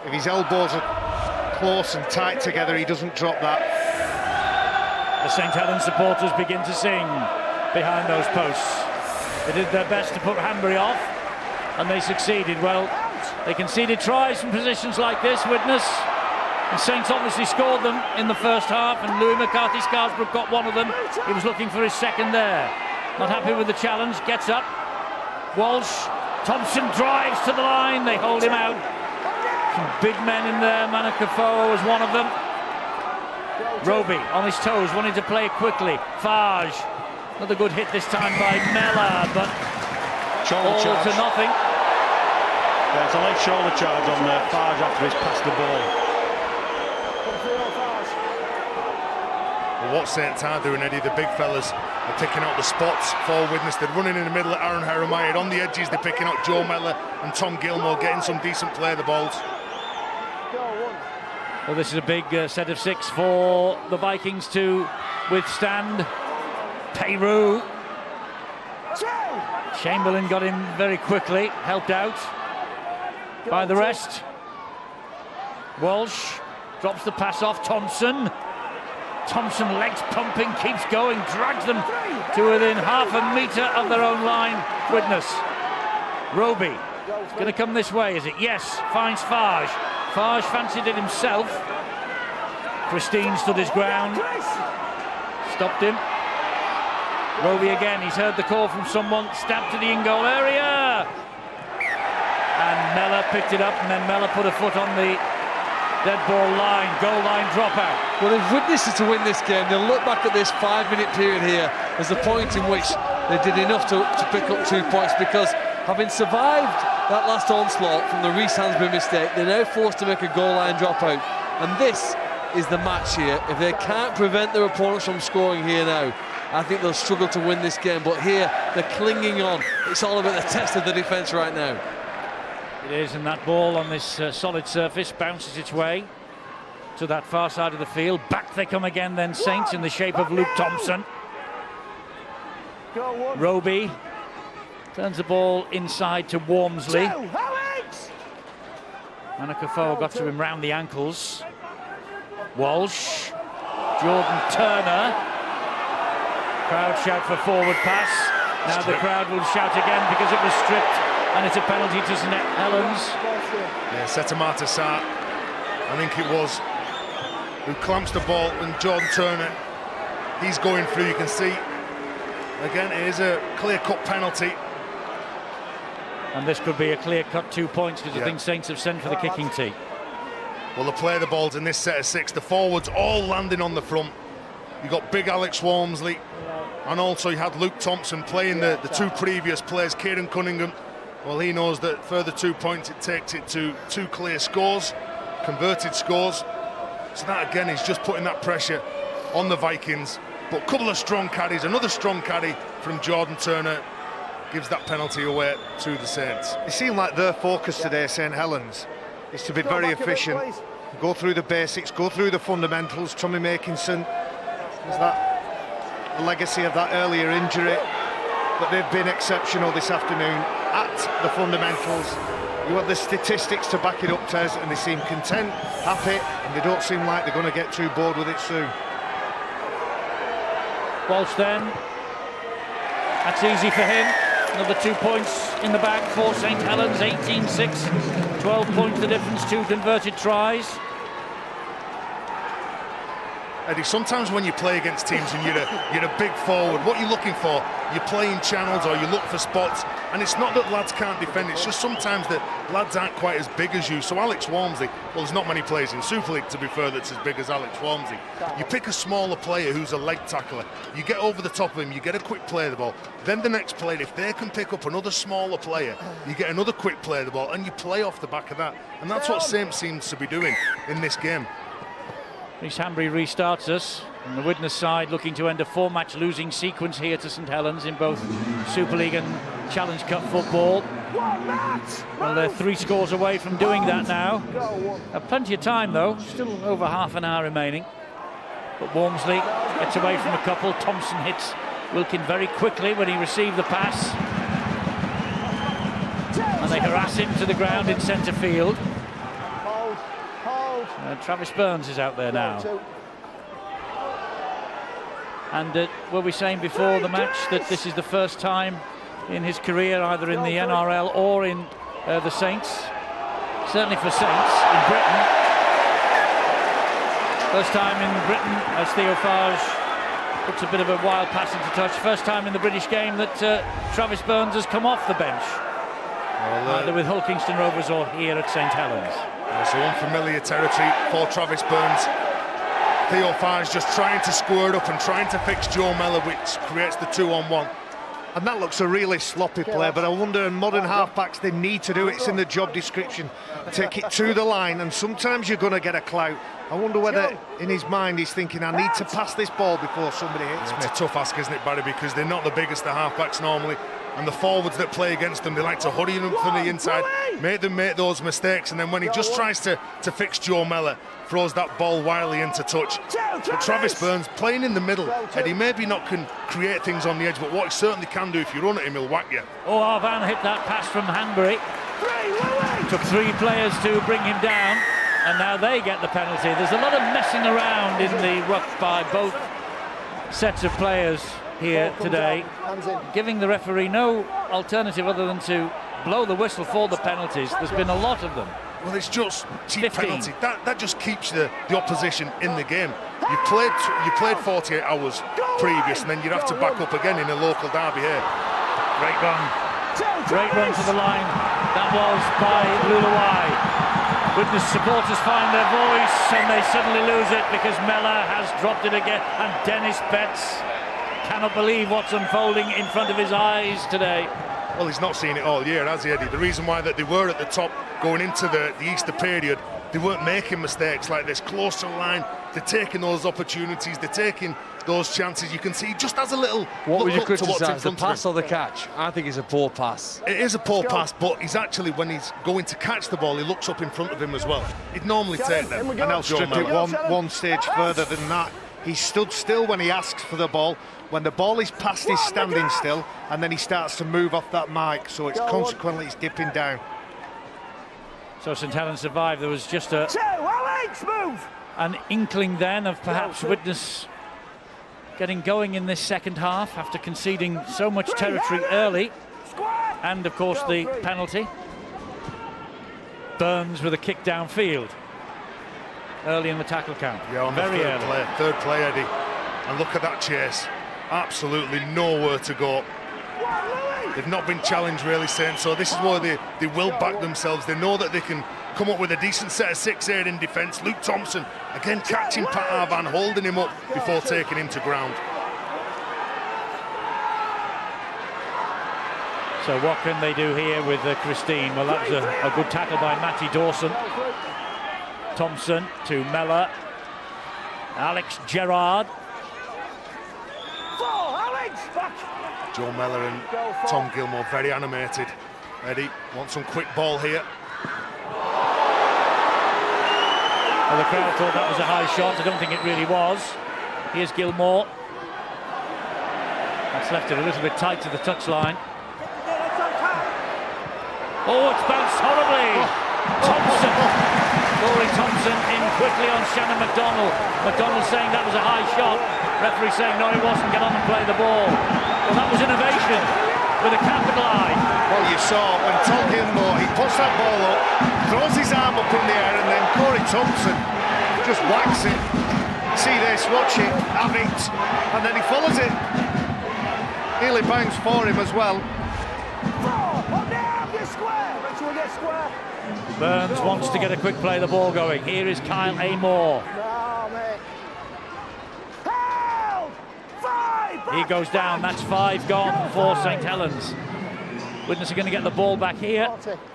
If his elbows are close and tight together, he doesn't drop that. The St Helens supporters begin to sing behind those posts. They did their best to put Hanbury off, and they succeeded. Well, they conceded tries from positions like this, Widnes. And Saints obviously scored them in the first half, and Louis McCarthy-Scarsbrook got one of them. He was looking for his second there. Not happy with the challenge, gets up. Walsh, Thompson drives to the line, they hold him out. Some big men in there, Manakafoa was one of them. Roby on his toes, wanting to play it quickly. Farge, another good hit this time by Mellor, but all to nothing. There's a late shoulder charge on Farge after he's passed the ball. Well, what Saints are doing, Eddie, the big fellas are picking out the spots for Widnes. They're running in the middle at Aaron Heremiah. On the edges, they're picking out Joe Mellor and Tom Gilmore, getting some decent play of the balls. Well, this is a big set of 6 for the Vikings to withstand. Peru. Chamberlain got in very quickly, helped out by the rest. Walsh drops the pass off. Thompson, legs pumping, keeps going, drags them to within half a metre of their own line. Widnes. Roby, it's going to come this way, is it? Yes, finds Farge. Farge fancied it himself. Christine stood his ground, stopped him. Roby again, he's heard the call from someone, stabbed to the in-goal area. And Mellor picked it up, and then Mellor put a foot on the dead ball line, goal line dropout. Well, if Widnes is to win this game, they'll look back at this 5-minute period here as the point in which they did enough to pick up 2 points, because having survived that last onslaught from the Reece Hansbury mistake, they're now forced to make a goal line dropout. And this is the match here. If they can't prevent their opponents from scoring here now, I think they'll struggle to win this game. But here, they're clinging on. It's all about the test of the defence right now. It is, and that ball on this solid surface bounces its way to that far side of the field. Back they come again then, Saints, in the shape of Luke Thompson. Roby turns the ball inside to Wormsley. Manakafoa got to him round the ankles. Walsh, Jordan Turner. Crowd shout for forward pass. Now the crowd will shout again because it was stripped, and it's a penalty to St Helens. Yeah, Setamata Sa, I think it was, who clamps the ball, and Jordan Turner, he's going through. You can see again, it is a clear-cut penalty. And this could be a clear-cut 2 points, because I think Saints have sent for the kicking tee. Well, they play the balls in this set of 6. The forwards all landing on the front. You got big Alex Wormsley, and also you had Luke Thompson playing the 2 previous players. Kieran Cunningham, well, he knows that further 2 points, it takes it to 2 clear scores, converted scores. So that again is just putting that pressure on the Vikings. But a couple of strong carries, another strong carry from Jordan Turner gives that penalty away to the Saints. It seemed like their focus today, St Helens, is to be very efficient, go through the basics, go through the fundamentals. Tommy Makinson, is that the legacy of that earlier injury, but they've been exceptional this afternoon at the fundamentals. You have the statistics to back it up, Tez, and they seem content, happy, and they don't seem like they're going to get too bored with it soon. Walsh then, that's easy for him. Another 2 points in the bag for St Helens, 18-6, 12 points the difference, 2 converted tries. Eddie, sometimes when you play against teams and you're a big forward, what you're looking for, you're playing channels or you look for spots, and it's not that lads can't defend, it's just sometimes that lads aren't quite as big as you. So Alex Walmsley, well, there's not many players in Super League, to be fair, that's as big as Alex Walmsley. You pick a smaller player who's a leg tackler, you get over the top of him, you get a quick play of the ball, then the next player, if they can pick up another smaller player, you get another quick play of the ball, and you play off the back of that. And that's what Saints seems to be doing in this game. Reece Hanbury restarts us. And the Widnes side looking to end a 4-match losing sequence here to St Helens in both Super League and Challenge Cup football. Well, they're 3 scores away from doing that now. Plenty of time though, still over half an hour remaining. But Walmsley gets away from a couple. Thompson hits Wilkin very quickly when he received the pass. And they harass him to the ground in centre field. Travis Burns is out there now. And were we saying before the match that this is the first time in his career, either in the NRL or in the Saints? Certainly for Saints in Britain. First time in Britain, as Theo Farge puts a bit of a wild pass into touch. First time in the British game that Travis Burns has come off the bench. Either with Hull Kingston Rovers or here at St Helens. It's unfamiliar territory for Travis Burns. Theo Farge just trying to square it up and trying to fix Joe Mellor, which creates the 2-on-1. And that looks a really sloppy play, but I wonder in modern halfbacks they need to do it. It's in the job description. Take it to the line, and sometimes you're going to get a clout. I wonder whether in his mind he's thinking, I need to pass this ball before somebody hits me. It's a tough ask, isn't it, Barry, because they're not the biggest of halfbacks normally, and the forwards that play against them, they like to hurry them from the inside, make them make those mistakes, and then when he just tries to fix Joe Mellor, throws that ball wildly into touch. But Travis Burns playing in the middle, and he maybe not can create things on the edge, but what he certainly can do, if you run at him, he'll whack you. Oh, Arvan hit that pass from Hanbury. Took 3 players to bring him down, and now they get the penalty. There's a lot of messing around in the ruck by both sets of players here today, giving the referee no alternative other than to blow the whistle for the penalties. There's been a lot of them. Well, it's just cheap 15. penalty. That just keeps the opposition in the game. You played 48 hours previous, and then you'd have to back up again in a local derby here. Great run. Great run to the line. That was by Luluwai. Widnes supporters find their voice, and they suddenly lose it because Mellor has dropped it again, and Dennis Betts cannot believe what's unfolding in front of his eyes today. Well, he's not seen it all year, has he, Eddie? The reason why that they were at the top going into the Easter period, they weren't making mistakes like this, close to the line. They're taking those opportunities, they're taking those chances. You can see he just has a little What would you look to what's in criticise, the front pass of him. or the catch? I think it's a poor pass. It is a poor pass, but he's actually, when he's going to catch the ball, he looks up in front of him as well. He'd normally take them. And I'll strip it one stage further than that. He stood still when he asks for the ball. When the ball is past, he's standing still, and then he starts to move off that mark, so it's consequently he's dipping down. So St Helens survived. There was just an inkling then of perhaps Widnes getting going in this second half after conceding so much territory early, and of course the penalty. Burns with a kick downfield early in the tackle count. Yeah, on very the early. third play, Eddie. And look at that chase. Absolutely nowhere to go. They've not been challenged really, Saints, so this is where they will back themselves. They know that they can come up with a decent set of 6-8 in defence. Luke Thompson, again catching Pat Arvan, holding him up before taking him to ground. So what can they do here with Christine? Well, that was a good tackle by Matty Dawson. Thompson to Mellor. Alex Gerrard. Joe Mellor and Tom Gilmore very animated. Eddie wants some quick ball here. Well, the crowd thought that was a high shot. I don't think it really was. Here's Gilmore. That's left it a little bit tight to the touchline. Oh, it's bounced horribly. Thompson. Corey Thompson in quickly on Shannon McDonald. McDonald saying that was a high shot. Referee saying no, it wasn't. Get on and play the ball. Well, that was innovation with a capital I. Well, you saw when Tom Gilmore, he puts that ball up, throws his arm up in the air, and then Corey Thompson just whacks it See this, watch it, have it, and then he follows it. Nearly bangs for him as well. Burns wants to get a quick play of the ball going. Here is Kyle Amor. He goes down, that's 5 gone for St Helens. Widnes are going to get the ball back here,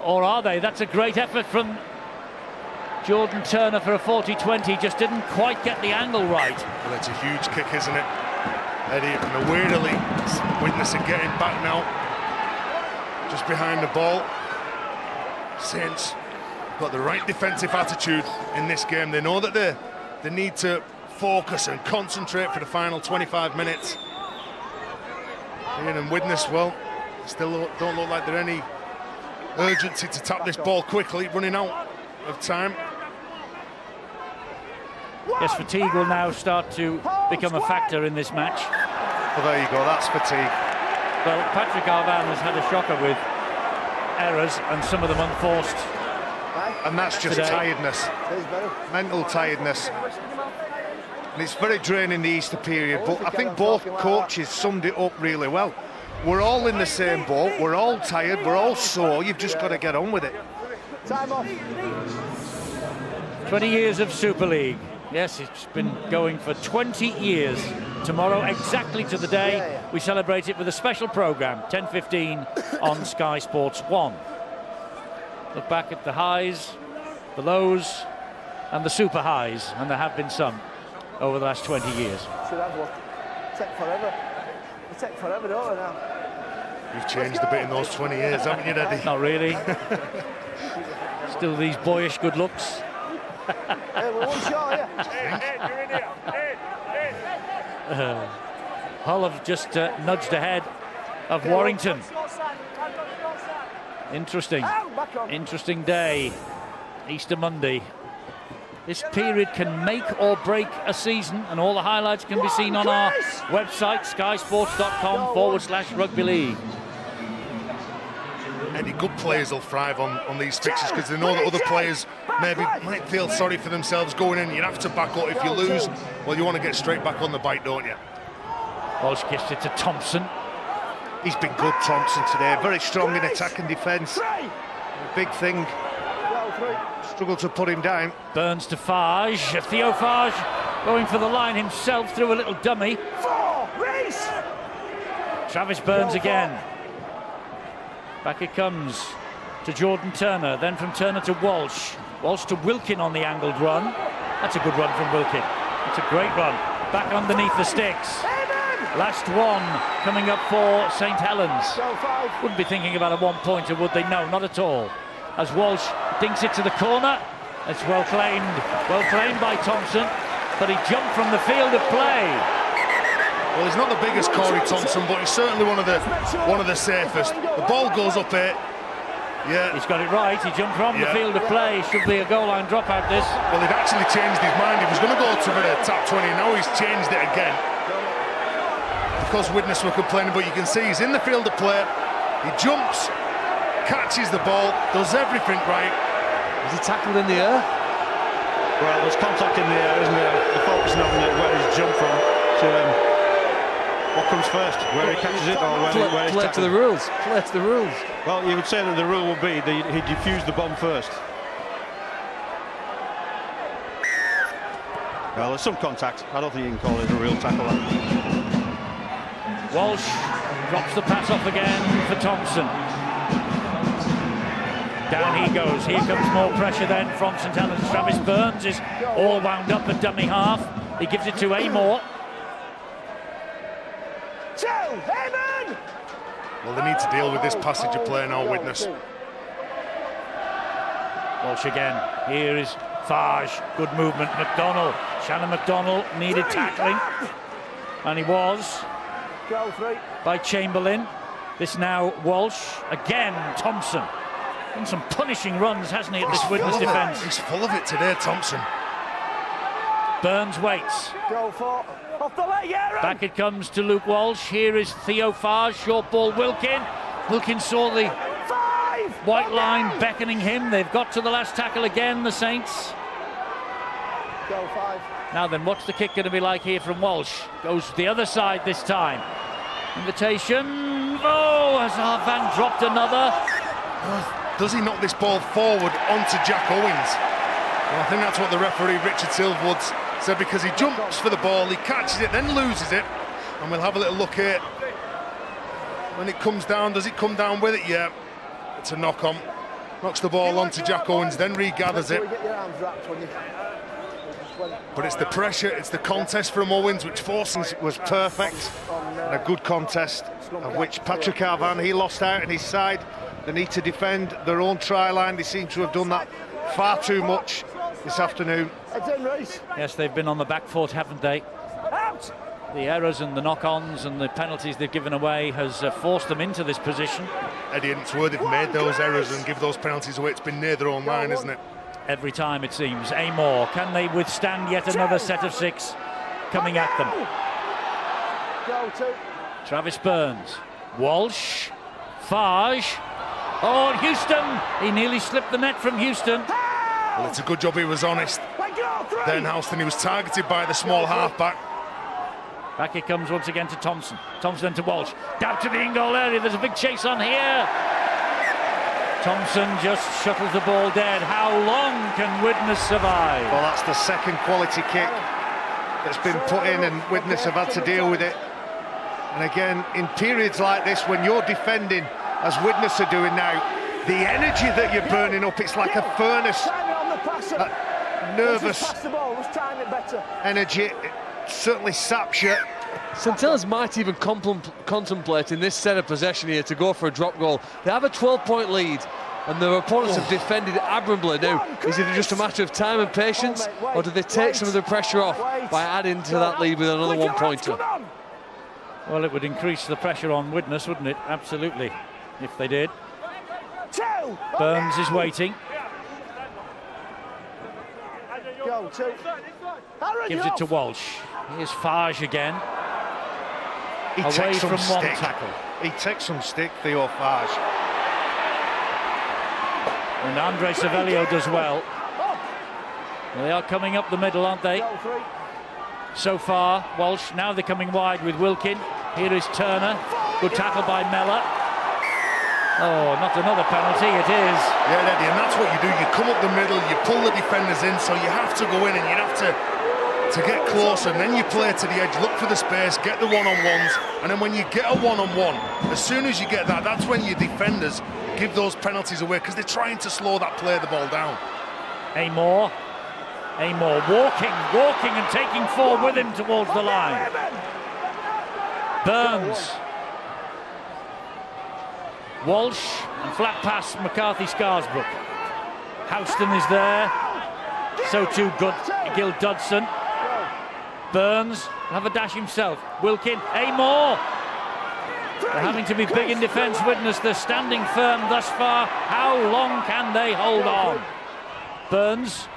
or are they? That's a great effort from Jordan Turner for a 40-20, just didn't quite get the angle right. Well, it's a huge kick, isn't it, Eddie? And weirdly, Widnes are getting back now, just behind the ball. Saints got the right defensive attitude in this game. They know that they need to focus and concentrate for the final 25 minutes. Ian and Widnes, well, still don't look like there's any urgency to tap this ball quickly, running out of time. Yes, fatigue will now start to become a factor in this match. Well, there you go, that's fatigue. Well, Patrick Arvan has had a shocker with errors, and some of them unforced. And that's just today. Tiredness, mental tiredness. And it's very draining, the Easter period, but I think both coaches summed it up really well. We're all in the same boat, we're all tired, we're all sore, you've just got to get on with it. Time off. 20 years of Super League. Yes, it's been going for 20 years. Tomorrow, exactly to the day, we celebrate it with a special programme, 10:15 on Sky Sports 1. Look back at the highs, the lows, and the super highs, and there have been some over the last 20 years. Should have one. Take forever. They take forever, don't they now? You've changed a bit in those 20 years, haven't you, Eddie? Not really. Still these boyish good looks. Hey, we're one shot here. Hull have just nudged ahead of Warrington. Interesting day, Easter Monday. This period can make or break a season, and all the highlights can be seen on our website, skysports.com/rugby league. Any good players will thrive on these fixtures because they know that other players maybe might feel sorry for themselves going in. You have to back up. If you lose, well, you want to get straight back on the bike, don't you? Walsh gets it to Thompson. He's been good, Thompson, today. Very strong in attack and defence. Big thing. Struggled to put him down. Burns to Fage. Theo Fage going for the line himself through a little dummy. Travis Burns again. Back it comes to Jordan Turner, then from Turner to Walsh. Walsh to Wilkin on the angled run. That's a good run from Wilkin. It's a great run. Back underneath the sticks. Last one coming up for St Helens. Wouldn't be thinking about a one-pointer, would they? No, not at all. As Walsh dinks it to the corner. It's well claimed by Thompson, but he jumped from the field of play. Well, he's not the biggest Corey Thompson, but he's certainly one of the safest. The ball goes up here. Yeah, he's got it right. He jumped from the field of play. Should be a goal line dropout. This. Well, he'd actually changed his mind. He was going to go to the top 20. Now he's changed it again. Because Widnes were complaining, but you can see he's in the field of play. He jumps, catches the ball, does everything right. Was he tackled in the air? Well, there's contact in the air, isn't there? They're focusing on where he's jumped from. So, what comes first? Where he catches it or where he's play tackled? to the rules. Play to the rules. Well, you would say that the rule would be he defused the bomb first. Well, there's some contact. I don't think you can call it a real tackle. Walsh drops the pass off again for Thompson. Down he goes. Here comes more pressure then from St Helens. Travis Burns is all wound up at dummy half. He gives it to Amor. Well, they need to deal with this passage of play now, Widnes. Walsh again. Here is Fage. Good movement. McDonnell. Shannon McDonnell needed tackling. And he was. By Chamberlain. This now Walsh. Again Thompson. And some punishing runs, hasn't he, at this Widnes defence? He's full of it today, Thompson. Burns waits. Back it comes to Luke Walsh. Here is Theo Fage. Short ball Wilkin. Wilkin saw the white line beckoning him. They've got to the last tackle again, the Saints. Go 5. Now then, what's the kick going to be like here from Walsh? Goes the other side this time. Invitation. Oh, has Van dropped another? Does he knock this ball forward onto Jack Owens? Well, I think that's what the referee, Richard Silverwood, said, because he jumps for the ball, he catches it, then loses it. And we'll have a little look here. When it comes down, does it come down with it? Yeah. It's a knock-on. Knocks the ball onto Jack Owens, then regathers it. But it's the pressure, it's the contest from Owens which forces. Was perfect, and a good contest, of which Patrick Arvan, he lost out on his side. They need to defend their own try line. They seem to have done that far too much this afternoon. Yes, they've been on the back foot, haven't they? The errors and the knock-ons and the penalties they've given away has forced them into this position. Eddie, it's where they've made those errors and give those penalties away. It's been near their own line, isn't it? Every time, it seems. Amor, can they withstand yet another set of 6 coming at them? Travis Burns, Walsh, Farge. Oh, Houston! He nearly slipped the net from Houston. Well, it's a good job he was honest. Then Houston, he was targeted by the small halfback. Back it comes once again to Thompson. Thompson to Walsh. Down to the in-goal area. There's a big chase on here. Thompson just shuttles the ball dead. How long can Widnes survive? Well, that's the second quality kick that's been put in, and Widnes have had to deal with it. And again, in periods like this, when you're defending, as Widnes are doing now, the energy that you're burning up, it's like a furnace. That nervous energy, it certainly saps you. St Helens might even contemplate in this set of possession here to go for a drop goal. They have a 12-point lead and their opponents have defended admirably. Now, is it just a matter of time and patience, or do they take some of the pressure off by adding to that lead with another one-pointer? Well, it would increase the pressure on Widnes, wouldn't it? Absolutely, if they did. Burns is waiting. Gives it to Walsh. Here's Farge again. He away takes from some one stick. tackle. He takes some stick, Theo Farge. And Andre Savelio does well. They are coming up the middle, aren't they? So far, Walsh. Now they're coming wide with Wilkin. Here is Turner. Good tackle by Mellor. Oh, not another penalty, it is. Yeah, Eddie, and that's what you do. You come up the middle, you pull the defenders in, so you have to go in and you have to get closer, and then you play to the edge, look for the space, get the one-on-ones, and then when you get a one-on-one, as soon as you get that, that's when your defenders give those penalties away, because they're trying to slow that play the ball down. Amor walking and taking forward with him towards the line. Burns. Walsh and flat pass McCarthy Scarsbrook. Houston is there. So too good Gil Dodson. Burns will have a dash himself. Wilkin, Amor. They're having to be big in defence. Widnes, they're standing firm thus far. How long can they hold on? Burns,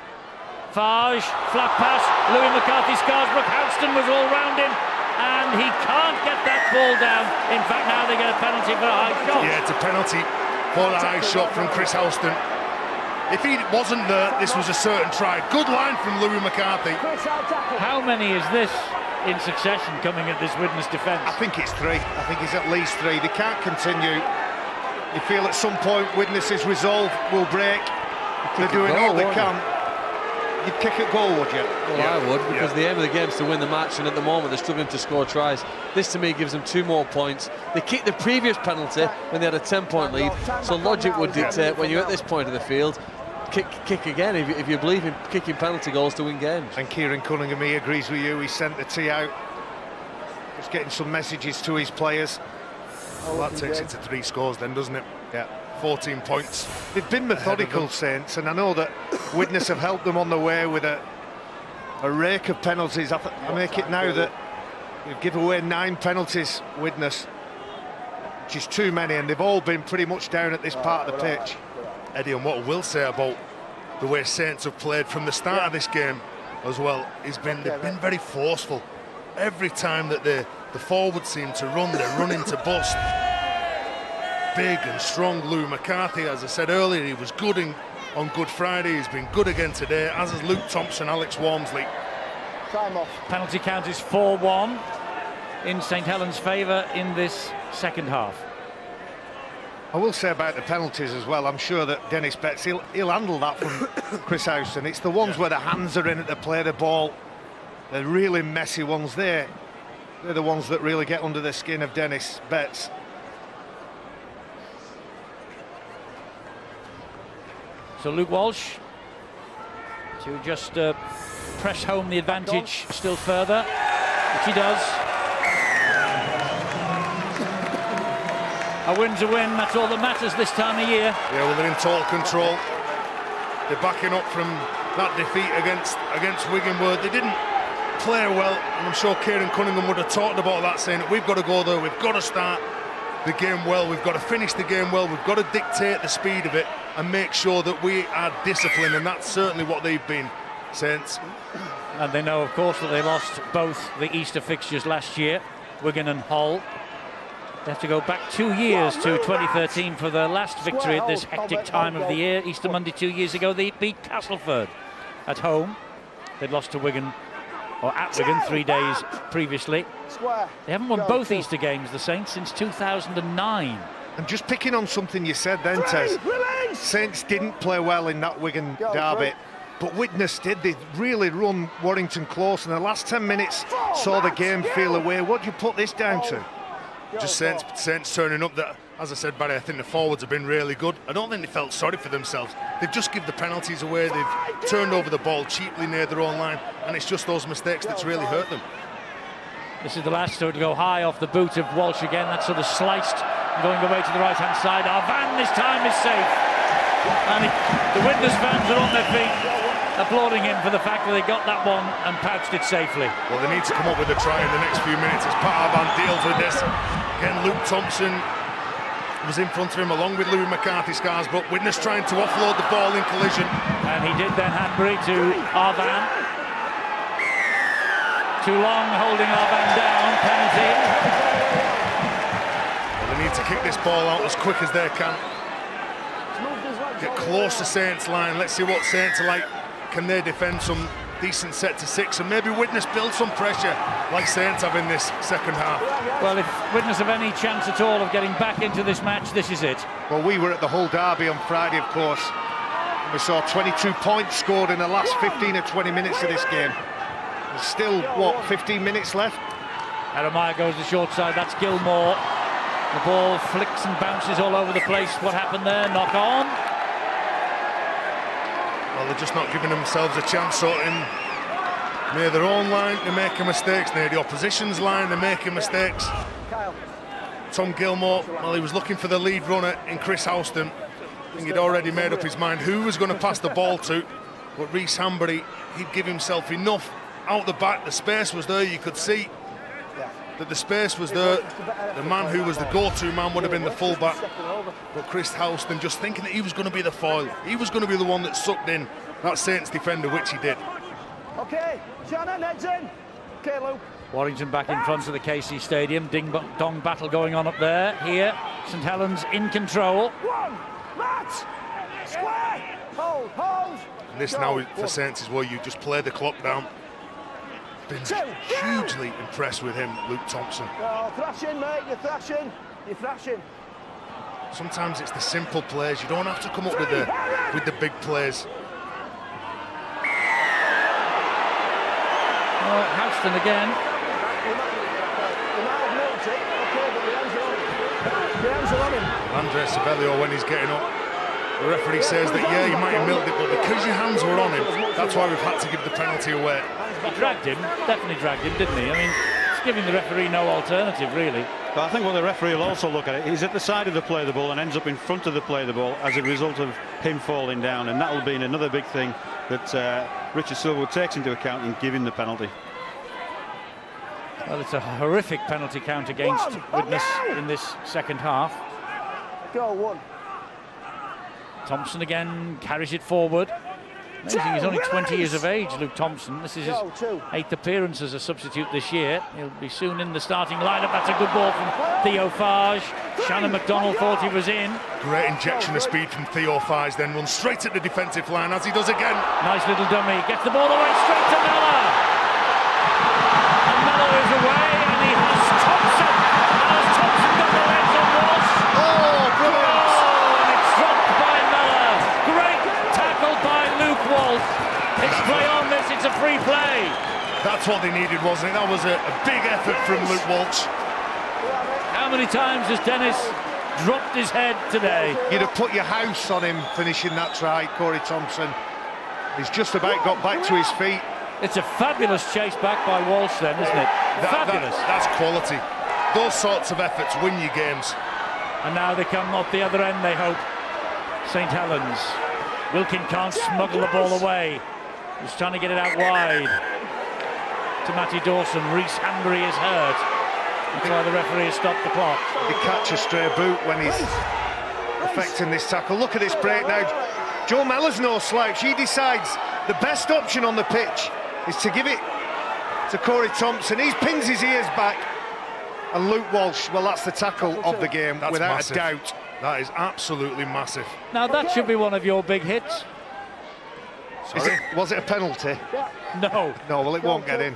Farge, flat pass. Louis McCarthy Scarsbrook. Houston was all round him, and he can't get that ball down. In fact, now they get a penalty for a high shot. Yeah, it's a penalty for a high shot from Chris Houston. If he wasn't there, this was a certain try. Good line from Louis McCarthy. How many is this in succession coming at this Widnes defence? I think it's 3. I think it's at least 3. They can't continue. They feel at some point Widnes' resolve will break. They're doing all they can. You'd kick a goal, would you? Well, yeah, I would, because the aim of the game is to win the match, and at the moment they're struggling to score tries. This, to me, gives them 2 more points. They kicked the previous penalty when they had a 10-point lead, so logic would dictate when you're at this point of the field, kick again if you believe in kicking penalty goals to win games. And Kieran Cunningham, he agrees with you. He sent the tee out. Just getting some messages to his players. Well, that takes it to 3 scores then, doesn't it? Yeah. 14 points. They've been methodical, Saints, and I know that Widnes have helped them on the way with a rake of penalties. I make it now that you've given away 9 penalties, Widnes, which is too many, and they've all been pretty much down at this part of the pitch. Eddie, and what I will say about the way Saints have played from the start of this game as well, they've been very forceful. Every time that the forwards seem to run, they're running to bust. Big and strong Lou McCarthy, as I said earlier, he was good in on Good Friday. He's been good again today, as is Luke Thompson, Alex Walmsley. Time off. Penalty count is 4-1 in St Helens' favour in this second half. I will say about the penalties as well, I'm sure that Dennis Betts, he'll handle that from Chris Houston. It's the ones where the hands are in it to play the ball, the really messy ones there. They're the ones that really get under the skin of Dennis Betts. So Luke Walsh to just press home the advantage still further, which he does. A win's a win, that's all that matters this time of year. Yeah, well, they're in total control. They're backing up from that defeat against Wigan, where they didn't play well, and I'm sure Kieran Cunningham would have talked about that, saying that we've got to go there, we've got to start the game well, we've got to finish the game well, we've got to dictate the speed of it and make sure that we are disciplined, and that's certainly what they've been, Saints. And they know, of course, that they lost both the Easter fixtures last year, Wigan and Hull. They have to go back 2 years to 2013 for their last victory at this hectic time of the year. Easter Monday 2 years ago, they beat Castleford at home. They'd lost to Wigan, or at Wigan, 3 days previously. They haven't won both Easter games, the Saints, since 2009. And just picking on something you said then, Tez, Saints didn't play well in that Wigan derby, but Widnes did. They really run Warrington close, and the last 10 minutes saw the game feel away. What do you put this down to? Just Saints turning up. That, as I said, Barry, I think the forwards have been really good. I don't think they felt sorry for themselves. They've just given the penalties away. They've turned over the ball cheaply near their own line, and it's just those mistakes that's really hurt them. This is the last to go high off the boot of Walsh again. That's sort of sliced, going away to the right-hand side. Arvan this time is safe. And the Widnes fans are on their feet, applauding him for the fact that they got that one and pouched it safely. Well, they need to come up with a try in the next few minutes as Pat Arvan deals with this. Again, Luke Thompson was in front of him along with Louis McCarthy-Scars, but Widnes trying to offload the ball in collision. And he did then Hanbury to Arvan. Too long holding Arvan down, penalty. Well, they need to kick this ball out as quick as they can. Get close to Saints' line. Let's see what Saints are like. Can they defend some decent set to six, and maybe Widnes build some pressure like Saints have in this second half? Well, if Widnes have any chance at all of getting back into this match, this is it. Well, we were at the Hull derby on Friday, of course. We saw 22 points scored in the last 15 or 20 minutes of this game. There's still, what, 15 minutes left? Aramiah goes the short side, that's Gilmore. The ball flicks and bounces all over the place. What happened there? Knock on. Well, they're just not giving themselves a chance. So near their own line, they're making mistakes. Near the opposition's line, they're making mistakes. Tom Gilmore, well, he was looking for the lead runner in Chris Houston. I think he'd already made up his mind who was going to pass the ball to. But Reece Hanbury, he'd give himself enough out the back. The space was there. You could see that the space was there. The man who was the go-to man would have been the full-back. But Chris Houston, just thinking that he was going to be the foil, he was going to be the one that sucked in that Saints defender, which he did. Okay, Shannon, heads in. Okay, Luke. Warrington back in front of the KC Stadium. Ding-dong battle going on up there. Here, St Helens in control. One, match, square, hold. And this now for Saints is where you just play the clock down. Been hugely impressed with him, Luke Thompson. Oh, thrashing, mate, you're thrashing. Sometimes it's the simple plays. You don't have to come up with the big plays. Houston again. Andre Sabelio, when he's getting up, the referee says that, yeah, you might have milled it, but because your hands were on him, that's why we've had to give the penalty away. He dragged him, definitely dragged him, didn't he? I mean, it's giving the referee no alternative, really. But I think what the referee will also look at it, he's at the side of the play of the ball and ends up in front of the play of the ball as a result of him falling down, and that'll be another big thing that Richard Silverwood takes into account in giving the penalty. Well, it's a horrific penalty count against Widnes in this second half. Go, one. Thompson again carries it forward. Amazing, he's only 20 years of age, Luke Thompson. This is his 8th appearance as a substitute this year. He'll be soon in the starting lineup. That's a good ball from Theo Fage. Shannon McDonnell thought he was in. Great injection of speed from Theo Fage, then runs straight at the defensive line, as he does again. Nice little dummy. Gets the ball away straight to Mellor. And Mellor is away, and he has Thompson. And has Thompson got the legs on Walsh? Oh, brilliant! Oh, and it's dropped by Mellor. Great tackle by Luke Walsh. It's play on this, it's a free play. That's what they needed, wasn't it? That was a big effort from Luke Walsh. How many times has Dennis dropped his head today? You'd have put your house on him finishing that try, Corey Thompson. He's just about got back to his feet. It's a fabulous chase back by Walsh then, isn't it? Fabulous. That's quality. Those sorts of efforts win you games. And now they come up the other end, they hope. St Helens. Wilkin can't smuggle the ball away. He's trying to get it out wide to Matty Dawson. Reece Hambury is hurt. That's why the referee has stopped the clock. He catch a stray boot when he's affecting this tackle. Look at this break now. Joe Mellor's no slouch. He decides the best option on the pitch is to give it to Corey Thompson. He pins his ears back. And Luke Walsh, well, that's the tackle of the game, that's without massive. a doubt. That is absolutely massive. Now that should be one of your big hits. Was it a penalty? No. No, well, it won't get in.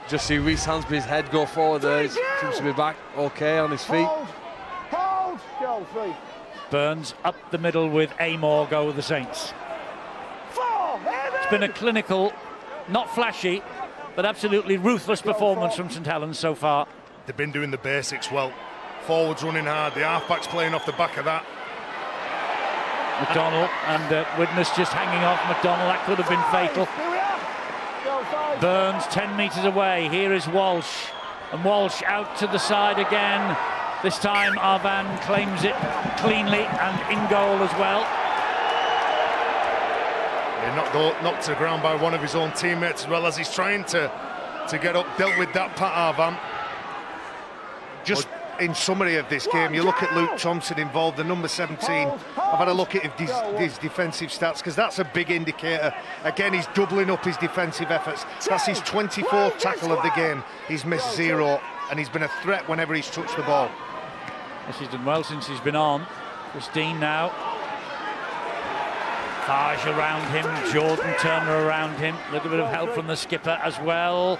Just see Reece Hansbury's head go forward there. He seems to be back okay on his feet. Hold, go, 3. Burns up the middle with Amor, go with the Saints. 4, It's been a clinical, not flashy, but absolutely ruthless performance from St Helens so far. They've been doing the basics well. Forwards running hard, the halfbacks playing off the back of that. McDonnell and Widnes just hanging off McDonnell. That could have been fatal. Burns 10 metres away. Here is Walsh. And Walsh out to the side again. This time Arvan claims it cleanly and in goal as well. Yeah, knocked to the ground by one of his own teammates as well, as he's trying to get up. Dealt with that, Pat Arvan. Just in summary of this game, you look at Luke Thompson involved, the number 17. I've had a look at his defensive stats, because that's a big indicator. Again, he's doubling up his defensive efforts. That's his 24th tackle of the game. He's missed 0, and he's been a threat whenever he's touched the ball. Yes, he's done well since he's been on. Christine now. Fage around him, Jordan Turner around him. A little bit of help from the skipper as well.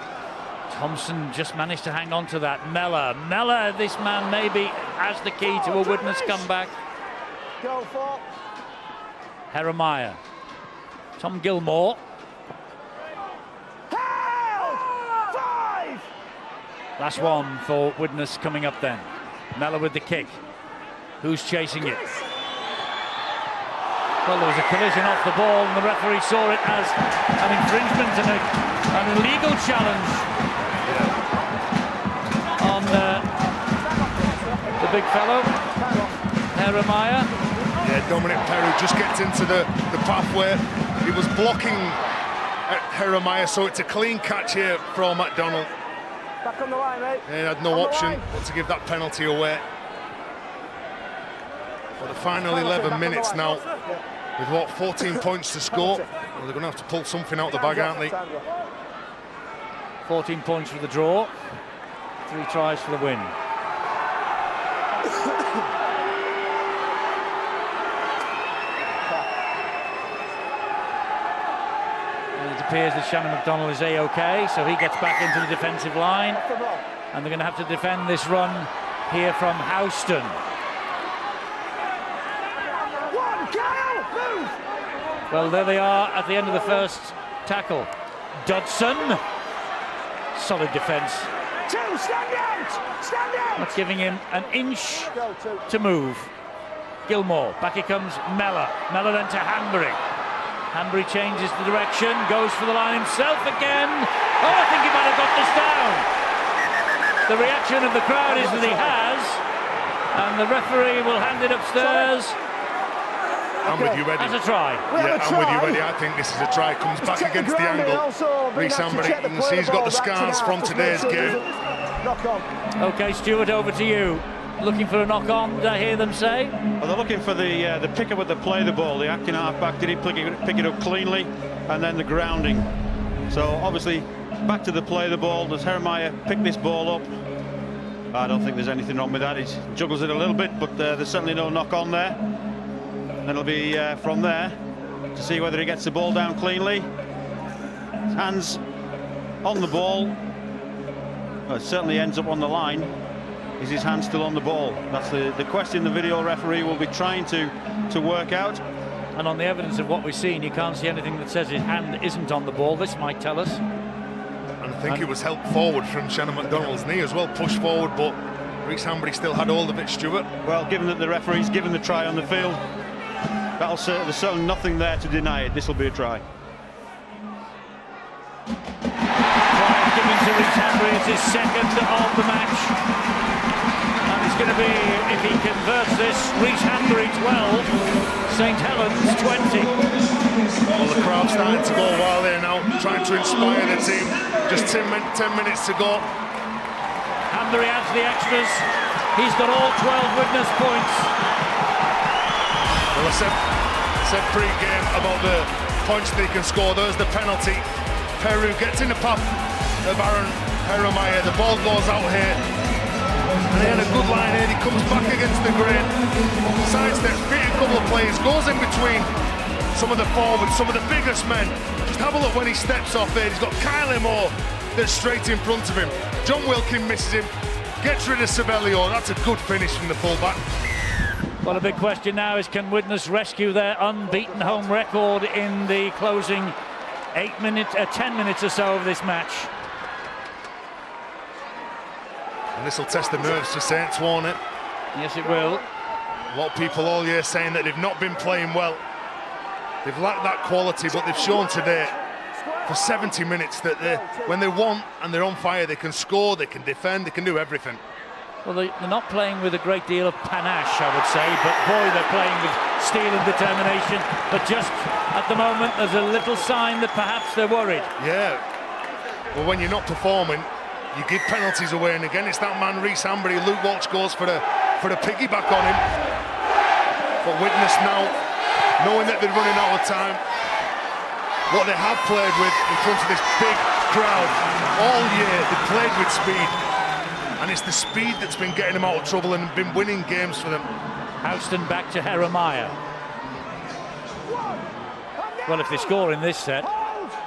Thompson just managed to hang on to that. Mellor, this man maybe has the key to a Widnes comeback. Go for. Jeremiah. Tom Gilmore. Help! 5! Last one for Widnes coming up then. Mellor with the kick. Who's chasing it? Well, there was a collision off the ball, and the referee saw it as an infringement and an illegal challenge on the big fellow, Jeremiah. Yeah, Dominic Perry just gets into the pathway. He was blocking at Jeremiah, so it's a clean catch here from McDonnell. Back on the line, mate. He had no option but to give that penalty away. For the final 11 minutes now, with what, 14 points to score. Well, they're going to have to pull something out of the bag, aren't they? 14 points for the draw, 3 tries for the win. And it appears that Shannon McDonnell is A-OK, so he gets back into the defensive line. And they're going to have to defend this run here from Houston. Well, there they are at the end of the first tackle. Dodson. Solid defence. 2, stand out! Stand out! Not giving him an inch to move. Gilmore. Back here comes Mellor. Mellor then to Hambury. Hambury changes the direction, goes for the line himself again. Oh, I think he might have got this down. The reaction of the crowd is that he has. And the referee will hand it upstairs. I'm with you, Eddie. As a try. Yeah, I'm with you, Eddie. I think this is a try. Comes back against the angle. Reece Hambury, you can see he's got the scars from today's game. Knock on. OK, Stuart, over to you. looking for a knock-on, did I hear them say? Well, they're looking for the pick-up at the play of the ball. The acting half-back, did he pick it up cleanly? And then the grounding. So, obviously, back to the play of the ball. Does Jeremiah pick this ball up? I don't think there's anything wrong with that. He juggles it a little bit, but there's certainly no knock-on there. And it'll be from there to see whether he gets the ball down cleanly. His hands on the ball. Well, it certainly ends up on the line. Is his hand still on the ball? That's the question the video referee will be trying to work out. And on the evidence of what we've seen, you can't see anything that says his hand isn't on the ball. This might tell us. And I think it was helped forward from Shannon McDonald's knee as well, pushed forward, but Rhys Hambury still had hold of it, Stuart. Well, given that the referee's given the try on the field, there's certainly nothing there to deny it. This will be a try. Given to Rhys Hambury, it's his second of the match. And it's going to be, if he converts this, Rhys Hambury 12, St Helens 20. Well, the crowd's starting to go wild there now, trying to inspire the team. Just 10 minutes to go. Hambury adds the extras. He's got all 12 widnes points. Well, I said pre-game about the points they can score. There's the penalty. Peru gets in the path of Aaron Jeremiah. The ball goes out here. And he had a good line here. He comes back against the grain. Sidesteps, beat a couple of players, goes in between some of the forwards, some of the biggest men. Just have a look when he steps off there. He's got Kylie Moore that's straight in front of him. John Wilkin misses him. Gets rid of Sabellion. That's a good finish from the fullback. Well, a big question now is, can Widnes rescue their unbeaten home record in the closing 10 minutes or so of this match? And this will test the nerves for Saints, won't it? Yes, it will. A lot of people all year saying that they've not been playing well. They've lacked that quality, but they've shown today for 70 minutes that when they want and they're on fire, they can score, they can defend, they can do everything. Well, they're not playing with a great deal of panache, I would say, but boy, they're playing with steel and determination. But just at the moment, there's a little sign that perhaps they're worried. Yeah. Well, when you're not performing, you give penalties away, and again, it's that man, Rhys Hambury. Luke Walsh goes for the piggyback on him. But Widnes now, knowing that they're running out of time, what they have played with in front of this big crowd all year, they played with speed. And it's the speed that's been getting them out of trouble and been winning games for them. Houston back to Jeremiah. Well, if they score in this set,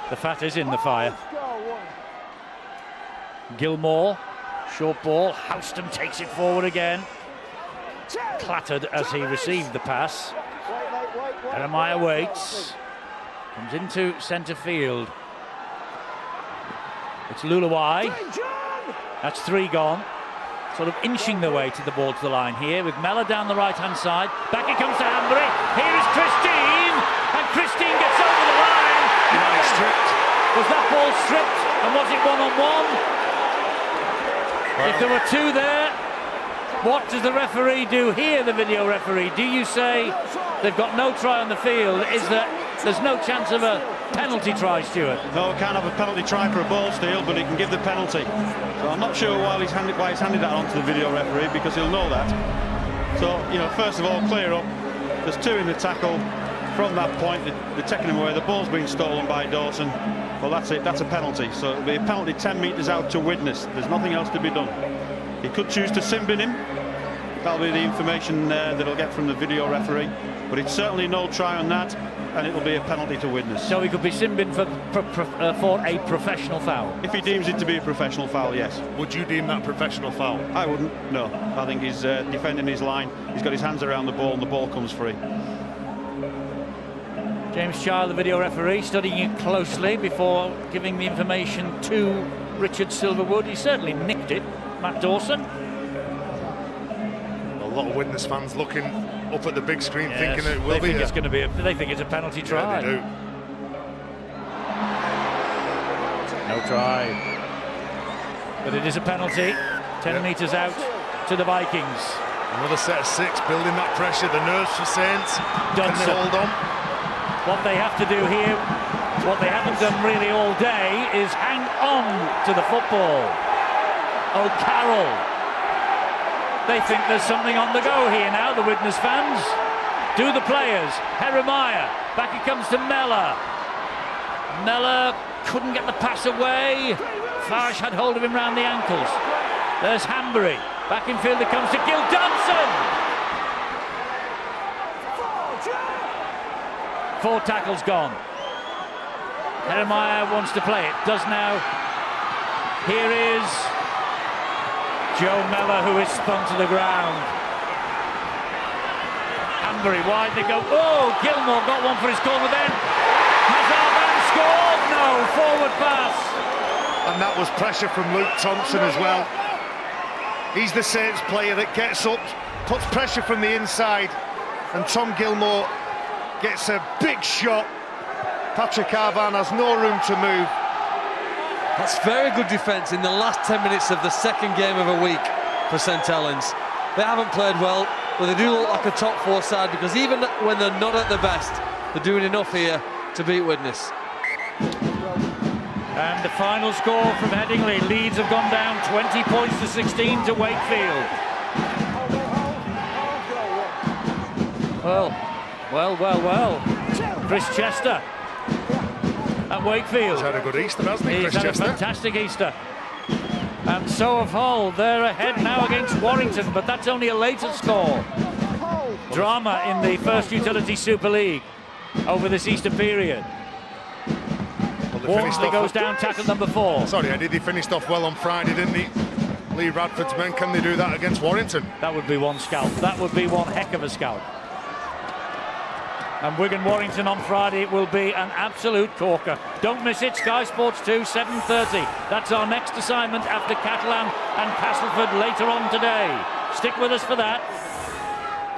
the fat is in the fire. Gilmore, short ball. Houston takes it forward again. Clattered as he received the pass. Jeremiah waits. Comes into centre field. It's Lulawai. That's 3 gone. Sort of inching their way to the ball to the line here with Mellor down the right-hand side. Back it comes to Hambury. Here is Christine. And Christine gets over the line. Stripped. Was that ball stripped? And was it one-on-one? Well, if there were 2 there, what does the referee do here, the video referee? Do you say they've got no try on the field? Is that there's no chance of a penalty try, Stuart? No, can't have a penalty try for a ball steal, but he can give the penalty. So I'm not sure why he's handed that on to the video referee, because he'll know that. So, you know, first of all, clear up. There's 2 in the tackle. From that point, they're taking him away. The ball's been stolen by Dawson. Well, that's it. That's a penalty. So it'll be a penalty 10 metres out to Widnes. There's nothing else to be done. He could choose to sin bin him. That'll be the information that he'll get from the video referee. But it's certainly no try on that, and it'll be a penalty to Widnes. So he could be sin bin for a professional foul? If he deems it to be a professional foul, yes. Would you deem that professional foul? I wouldn't, no. I think he's defending his line. He's got his hands around the ball, and the ball comes free. James Child, the video referee, studying it closely before giving the information to Richard Silverwood. He certainly nicked it. Matt Dawson. A lot of Widnes fans looking up at the big screen, yes, thinking it will they be. Think it's going to be. They think it's a penalty try. Yeah, they do. No try, but it is a penalty. 10 metres out to the Vikings. Another set of 6, building that pressure. The nerves for Saints. Can they hold on? What they have to do here, what they haven't done really all day, is hang on to the football. O'Carroll. They think there's something on the go here now, the Widnes fans. Do the players. Jeremiah, back it comes to Mellor. Mellor couldn't get the pass away. Farsh had hold of him round the ankles. There's Hanbury. Back in field it comes to Gil Johnson. 4 tackles gone. Jeremiah wants to play it. Does now. Here is Joe Mellor, who is spun to the ground. Hanbury wide they go. Oh, Gilmore got one for his corner then. Hazard scored. No, forward pass. And that was pressure from Luke Thompson as well. He's the Saints player that gets up, puts pressure from the inside, and Tom Gilmore gets a big shot. Patrick Arvan has no room to move. That's very good defence in the last 10 minutes of the second game of a week for St Helens. They haven't played well, but they do look like a top 4 side, because even when they're not at their best, they're doing enough here to beat Widnes. And the final score from Headingley. Leeds have gone down 20 points to 16 to Wakefield. Well. Chris Chester at Wakefield. He's had a good Easter, hasn't he, Chris Chester? He's had a fantastic Easter. And so have Hull. They're ahead now against Warrington, but that's only a later score. Drama in the First Utility Super League over this Easter period. Walmsley goes down, tackle number 4. Sorry, Eddie, they finished off well on Friday, didn't he? Lee Radford's men, can they do that against Warrington? That would be one scalp. That would be one heck of a scalp. And Wigan-Warrington on Friday will be an absolute corker. Don't miss it, Sky Sports 2, 7:30. That's our next assignment after Catalan and Castleford later on today. Stick with us for that.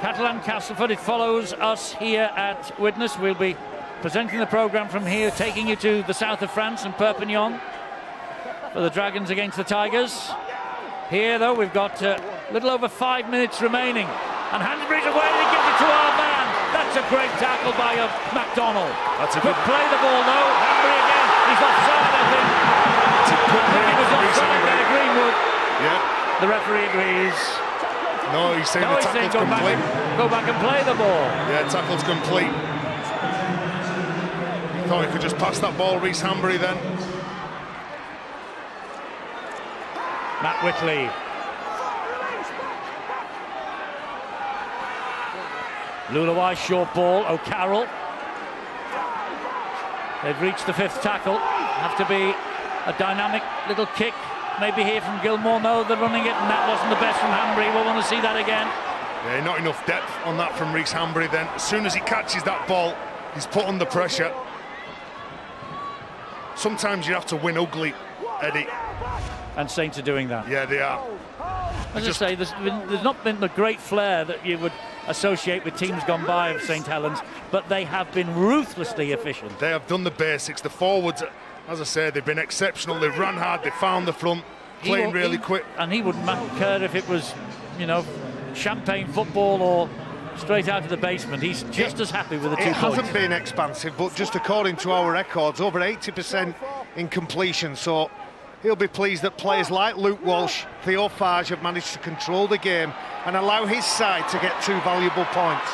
Catalan-Castleford, it follows us here at Widnes. We'll be presenting the programme from here, taking you to the south of France and Perpignan for the Dragons against the Tigers. Here, though, we've got a little over 5 minutes remaining. And Hanbury's away, they give it to our man. That's a great tackle by MacDonald. That's a good play the ball, though. Hanbury again. He's offside, I think. That's a good play. He was offside there, Greenwood. Yeah. The referee agrees. No, he's saying the tackle's complete. Go back and play the ball. Yeah, tackle's complete. Thought he could just pass that ball, Reece Hanbury, then. Matt Whitley. Lulawai, short ball. O'Carroll. They've reached the 5th tackle. Have to be a dynamic little kick. Maybe here from Gilmore. No, they're running it, and that wasn't the best from Hanbury. We'll want to see that again. Yeah, not enough depth on that from Reece Hanbury then. As soon as he catches that ball, he's put under pressure. Sometimes you have to win ugly, Eddie. And Saints are doing that. Yeah, they are. As I say, there's not been the great flair that you would associate with teams gone by of St Helens, but they have been ruthlessly efficient. They have done the basics. The forwards, as I say, they've been exceptional. They've run hard, they found the front, playing really quick. And he wouldn't care if it was, you know, champagne football or straight out of the basement. He's just as happy with the 2 points. It hasn't been expansive, but just according to our records, over 80% in completion. So he'll be pleased that players like Luke Walsh, Theo Farge have managed to control the game and allow his side to get 2 valuable points.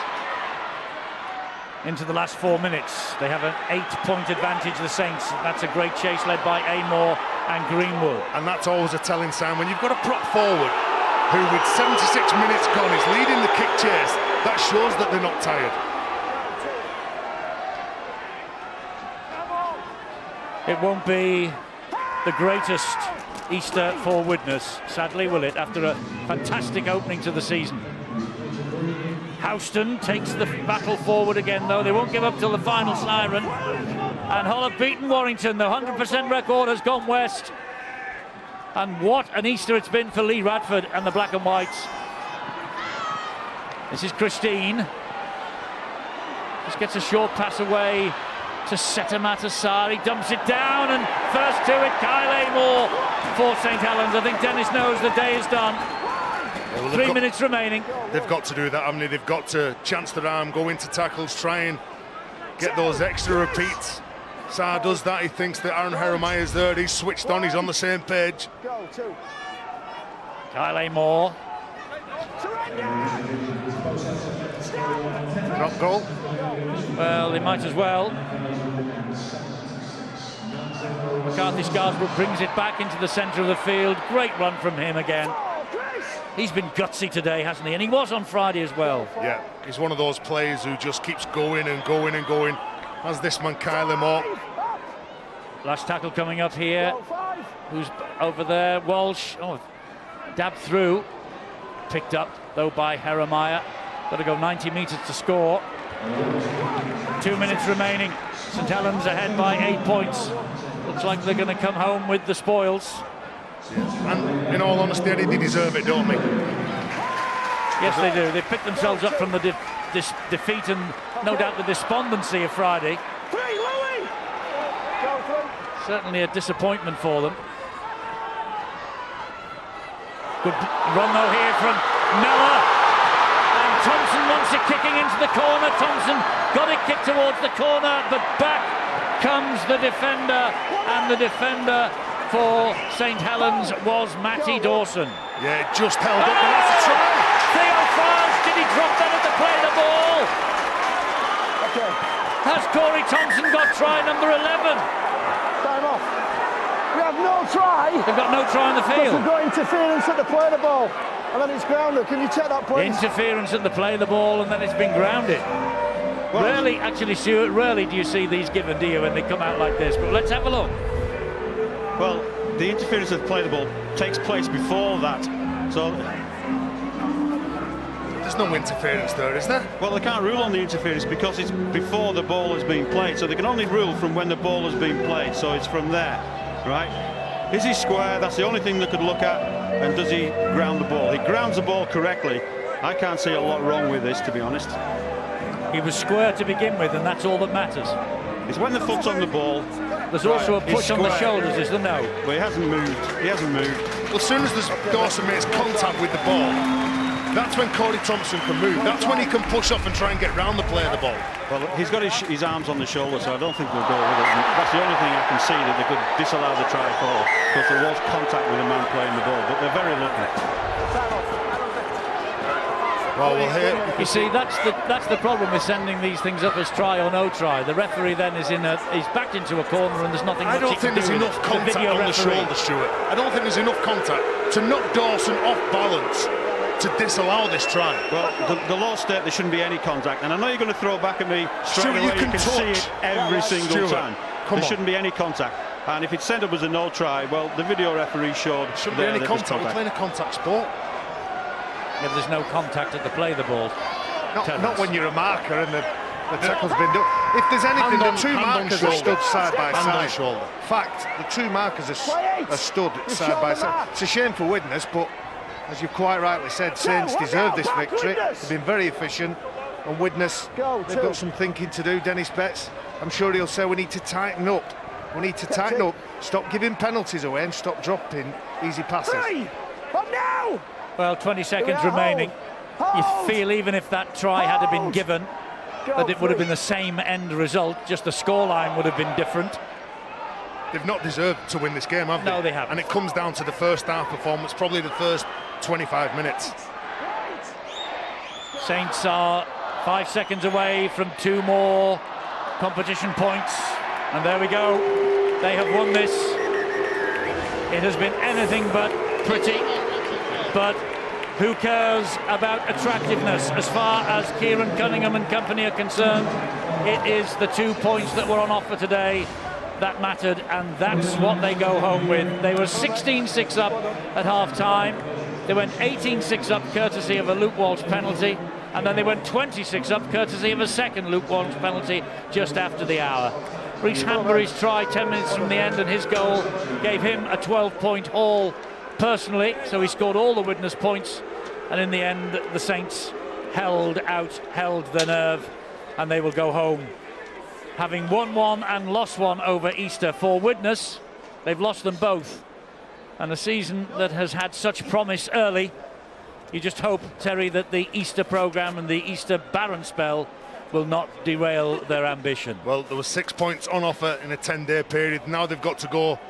Into the last 4 minutes, they have an 8-point advantage, the Saints. That's a great chase led by Amor and Greenwood. And that's always a telling sign. When you've got a prop forward who with 76 minutes gone is leading the kick chase, that shows that they're not tired. It won't be the greatest Easter for Widnes, sadly, will it, after a fantastic opening to the season. Houston takes the battle forward again, though. They won't give up till the final siren. And Hull have beaten Warrington. The 100% record has gone west. And what an Easter it's been for Lee Radford and the Black and Whites. This is Christine. Just gets a short pass away to Setamat Asari, dumps it down, and first to it, Kyle Amor for St Helens. I think Dennis knows the day is done. Yeah, well, 3 minutes remaining. They've got to do that, haven't they? They've got to chance their arm, go into tackles, try and get those extra repeats. Sarr does that, he thinks that Aaron Jeremiah is there, he's switched on, he's on the same page. Kyle Amor. Not goal. Well, they might as well. McCarthy Scarsbrook brings it back into the centre of the field. Great run from him again. He's been gutsy today, hasn't he? And he was on Friday as well. Yeah, he's one of those players who just keeps going and going and going. As this man, Kyler Moore. Last tackle coming up here. Who's over there? Walsh. Oh, dabbed through. Picked up, though, by Jeremiah. Got to go 90 metres to score. 2 minutes remaining. St Helens ahead by 8 points. Looks like they're going to come home with the spoils. Yeah. And in all honesty, Eddie, they deserve it, don't they? Yes, they do. They picked themselves up from the defeat and no doubt the despondency of Friday. Certainly a disappointment for them. Good run though here from Miller. And Thompson wants it kicking into the corner. Thompson got it kicked towards the corner, but back comes the defender, and the defender for St Helens was Matty Dawson. Yeah, it just held up, but that's a try. Theo Fars, did he drop that at the play of the ball? Okay. Has Corey Thompson got try number 11? Time off. We have no try. They've got no try on the field. We've got interference at the play of the ball, and then it's grounded. Can you check that, please? Interference at the play of the ball, and then it's been grounded. Well, rarely, actually, Stuart, rarely do you see these given, do you, when they come out like this? But let's have a look. Well, the interference at the play of the ball takes place before that. So there's no interference there, is there? Well, they can't rule on the interference because it's before the ball has been played. So they can only rule from when the ball has been played. So it's from there, right? Is he square? That's the only thing they could look at. And does he ground the ball? He grounds the ball correctly. I can't see a lot wrong with this, to be honest. He was square to begin with, and that's all that matters. It's when the foot's on the ball. There's also a push on the shoulders, is there? No. Well, he hasn't moved. He hasn't moved. Well, as soon as Dawson makes contact with the ball, that's when Corey Thompson can move. That's when he can push off and try and get round the play of the ball. Well, he's got his arms on the shoulder, so I don't think they'll go with it. That's the only thing I can see that they could disallow the try for, because there was contact with the man playing the ball, but they're very lucky. Well, we'll hear. You see, that's the problem with sending these things up as try or no try. The referee then is he's backed into a corner, and there's nothing. I don't think there's enough contact on the shoulder, Stuart. I don't think there's enough contact to knock Dawson off balance to disallow this try. Well, the law state there shouldn't be any contact, and I know you're going to throw back at me straight away. You can see it every single time. There shouldn't be any contact, and if it's sent up as a no try, well, the video referee showed shouldn't be any contact. We're playing a contact sport. If there's no contact at the play of the ball. Not when you're a marker and the tackle's been done. If there's anything, the two markers are stood side by side. Fact, the two markers are stood side by side. It's a shame for Widnes, but as you've quite rightly said, Saints deserve this victory. They've been very efficient, and Widnes, they've got some thinking to do. Dennis Betts, I'm sure he'll say we need to tighten up. We need to tighten up, stop giving penalties away and stop dropping easy passes. Now! Well, 20 seconds remaining. You feel even if that try had been given, that it would have been the same end result, just the scoreline would have been different. They've not deserved to win this game, have they? No, they haven't. And it comes down to the first half performance, probably the first 25 minutes. Saints are 5 seconds away from 2 more competition points. And there we go. They have won this. It has been anything but pretty. But who cares about attractiveness? As far as Kieran Cunningham and company are concerned, it is the 2 points that were on offer today that mattered, and that's what they go home with. They were 16-6 up at half-time. They went 18-6 up courtesy of a Luke Walsh penalty, and then they went 26 up courtesy of a second Luke Walsh penalty just after the hour. Reece Hanbury's try 10 minutes from the end, and his goal gave him a 12-point haul personally, so he scored all the Widnes points, and in the end the Saints held the nerve, and they will go home having won one and lost one over Easter. For Widnes, they've lost them both, and a season that has had such promise early, you just hope, Terry, that the Easter programme and the Easter barren spell will not derail their ambition. Well, there were 6 points on offer in a 10-day period. Now they've got to go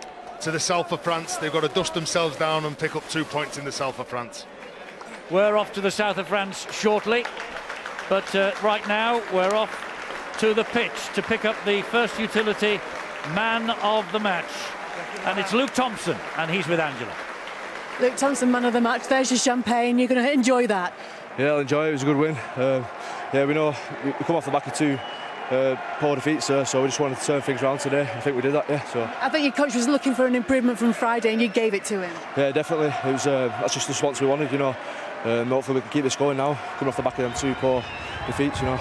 to the south of France. They've got to dust themselves down and pick up 2 points in the south of France. We're off to the south of France shortly, but right now we're off to the pitch to pick up the first utility man of the match. And it's Luke Thompson, and he's with Angela. Luke Thompson, man of the match. There's your champagne. You're going to enjoy that. Yeah, I'll enjoy it. It was a good win. Yeah, we know we come off the back of 2 poor defeats, so we just wanted to turn things around today. I think we did that, yeah. So I think your coach was looking for an improvement from Friday, and you gave it to him. Yeah, definitely. It was that's just the response we wanted, you know. Hopefully we can keep this going now, coming off the back of them 2 poor defeats, you know.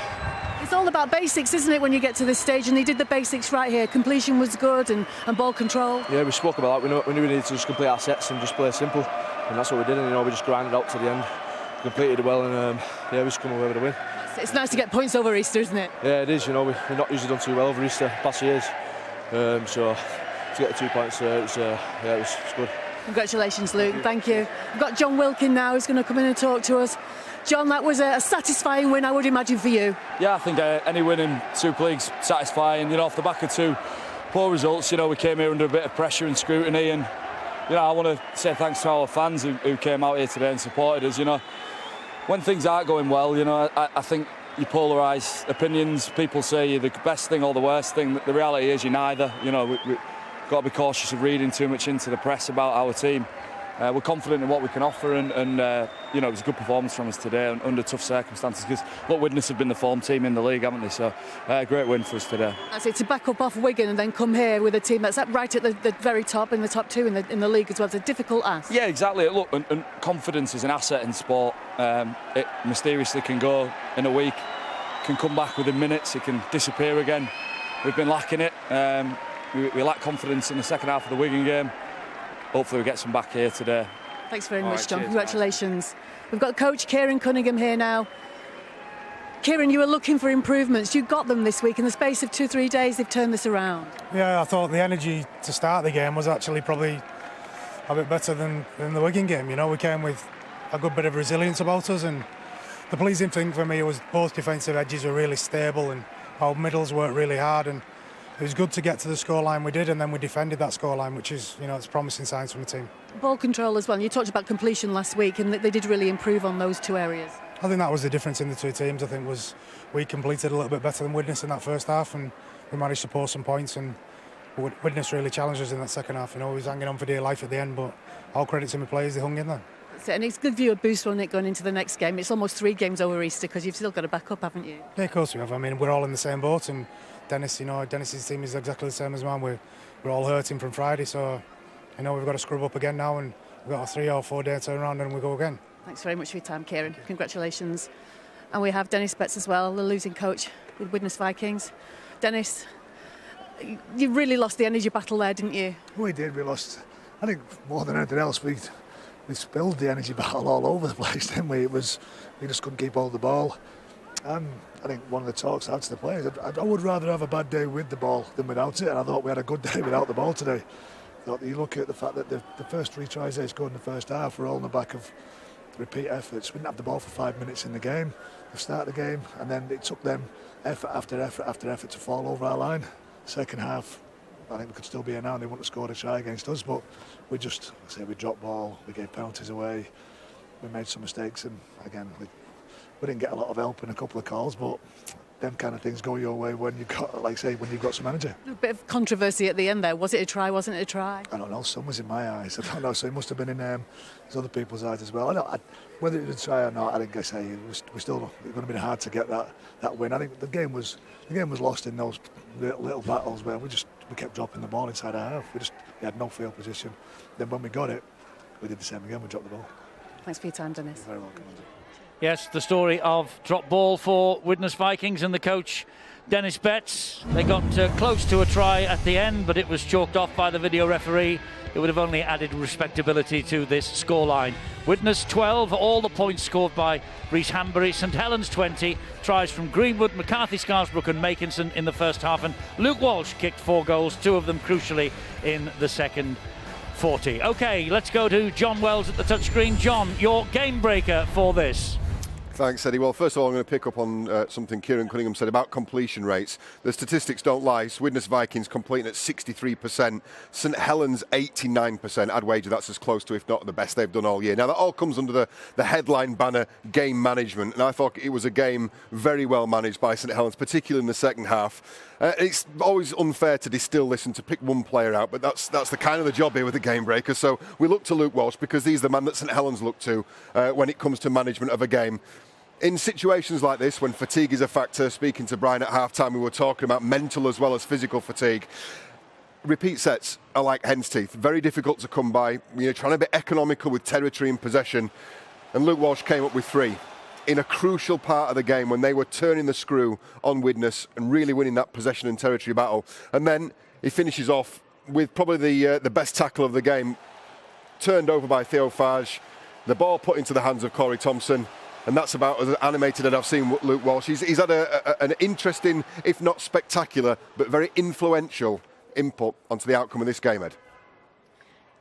It's all about basics, isn't it, when you get to this stage? And they did the basics right here. Completion was good and ball control. Yeah, we spoke about that. We knew we needed to just complete our sets and just play simple, and that's what we did. And you know, we just grinded out to the end, completed it well, and yeah, we just come away with a win. It's nice to get points over Easter, isn't it? Yeah, it is. You know, we've not usually done too well over Easter past years, so to get the 2 points, yeah, it was good. Congratulations, Luke. Thank you. We've got John Wilkin now, who's going to come in and talk to us. John, that was a satisfying win, I would imagine, for you. Yeah, I think any win in Super League's satisfying. You know, off the back of 2 poor results, you know, we came here under a bit of pressure and scrutiny, and you know, I want to say thanks to our fans who came out here today and supported us. You know, when things aren't going well, you know, I think you polarise opinions. People say you're the best thing or the worst thing. The reality is you're neither. You know, we've got to be cautious of reading too much into the press about our team. We're confident in what we can offer, and you know, it was a good performance from us today under tough circumstances, because look, Widnes have been the form team in the league, haven't they? So great win for us today. That's it, to back up off Wigan and then come here with a team that's right at the very top, in the top 2 in the league as well. It's a difficult ask. Yeah, exactly. Look, and confidence is an asset in sport. It mysteriously can go in a week, can come back within minutes, it can disappear again. We've been lacking it. We lack confidence in the second half of the Wigan game. Hopefully we get some back here today. Thanks very much, John. Cheers, congratulations. We've got Coach Kieran Cunningham here now. Kieran, you were looking for improvements. You got them this week. In the space of 2-3 days, they've turned this around. Yeah, I thought the energy to start the game was actually probably a bit better than the Wigan game. You know, we came with a good bit of resilience about us, and the pleasing thing for me was both defensive edges were really stable and our middles worked really hard, and it was good to get to the scoreline we did, and then we defended that scoreline, which is, you know, it's promising signs from the team. Ball control as well. You talked about completion last week, and they did really improve on those 2 areas. I think that was the difference in the 2 teams. I think was we completed a little bit better than Widnes in that first half, and we managed to pour some points, and Widnes really challenged us in that second half. You know, we was hanging on for dear life at the end, but all credit to my players, they hung in there. And it's good for you, a boost on it going into the next game. It's almost 3 games over Easter, because you've still got to back up, haven't you? Yeah, of course we have. I mean, we're all in the same boat, and Dennis, you know, Dennis's team is exactly the same as mine. We're all hurting from Friday, so you know we've got to scrub up again now, and we've got a 3 or 4 day turnaround, and we go again. Thanks very much for your time, Kieran. Congratulations. And we have Dennis Betts as well, the losing coach with Widnes Vikings. Dennis, you really lost the energy battle there, didn't you? We did. We lost. I think more than anything else, we spilled the energy battle all over the place, didn't we? We just couldn't keep hold of the ball. I think one of the talks I had to the players, I would rather have a bad day with the ball than without it, and I thought we had a good day without the ball today. You look at the fact that the first 3 tries they scored in the first half were all on the back of repeat efforts. We didn't have the ball for 5 minutes in the game, the start of the game, and then it took them effort after effort after effort to fall over our line. Second half, I think we could still be here now and they wouldn't have scored a try against us, but we dropped ball, we gave penalties away, we made some mistakes, and again, we didn't get a lot of help in a couple of calls, but them kind of things go your way when you've got, like say, when you've got some energy. A bit of controversy at the end there. Was it a try? Wasn't it a try? I don't know. Some was in my eyes. I don't know. So it must have been in other people's eyes as well. Whether it was a try or not, I think I say we still it would have been hard to get that win. I think the game was lost in those little battles where we kept dropping the ball inside our half. We had no field position. Then when we got it, we did the same again. We dropped the ball. Thanks for your time, Dennis. You're very welcome. Yes, the story of drop ball for Widnes Vikings and the coach Dennis Betts. They got close to a try at the end, but it was chalked off by the video referee. It would have only added respectability to this scoreline. Widnes 12, all the points scored by Rhys Hanbury. St Helens 20, tries from Greenwood, McCarthy, Scarsbrook and Makinson in the first half, and Luke Walsh kicked 4 goals, 2 of them crucially in the second 40. OK, let's go to John Wells at the touchscreen. John, your game breaker for this. Thanks, Eddie. Well, first of all, I'm going to pick up on something Kieran Cunningham said about completion rates. The statistics don't lie. Widnes Vikings completing at 63%, St Helens 89%. I'd wager that's as close to, if not the best they've done all year. Now, that all comes under the headline banner, game management, and I thought it was a game very well managed by St Helens, particularly in the second half. It's always unfair to distill this and to pick one player out, but that's the kind of the job here with the game breaker. So we look to Luke Walsh because he's the man that St Helens look to when it comes to management of a game. In situations like this, when fatigue is a factor, speaking to Brian at half-time, we were talking about mental as well as physical fatigue. Repeat sets are like hen's teeth, very difficult to come by. You're trying to be economical with territory and possession, and Luke Walsh came up with 3 in a crucial part of the game when they were turning the screw on Widnes and really winning that possession and territory battle. And then he finishes off with probably the best tackle of the game, turned over by Theo Fage, the ball put into the hands of Corey Thompson. And that's about as animated as I've seen Luke Walsh. He's had an interesting, if not spectacular, but very influential input onto the outcome of this game, Ed.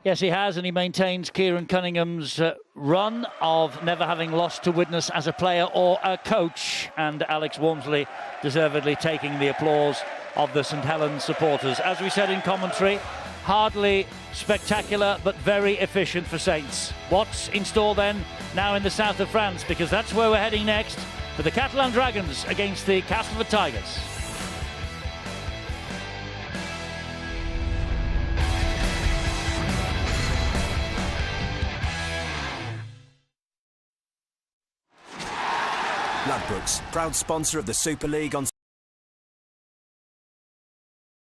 Yes, he has, and he maintains Kieran Cunningham's run of never having lost to Widnes as a player or a coach. And Alex Walmsley deservedly taking the applause of the St Helens supporters. As we said in commentary, hardly spectacular, but very efficient for Saints. What's in store then, now in the south of France, because that's where we're heading next for the Catalan Dragons against the Castleford Tigers. Ladbrokes, proud sponsor of the Super League on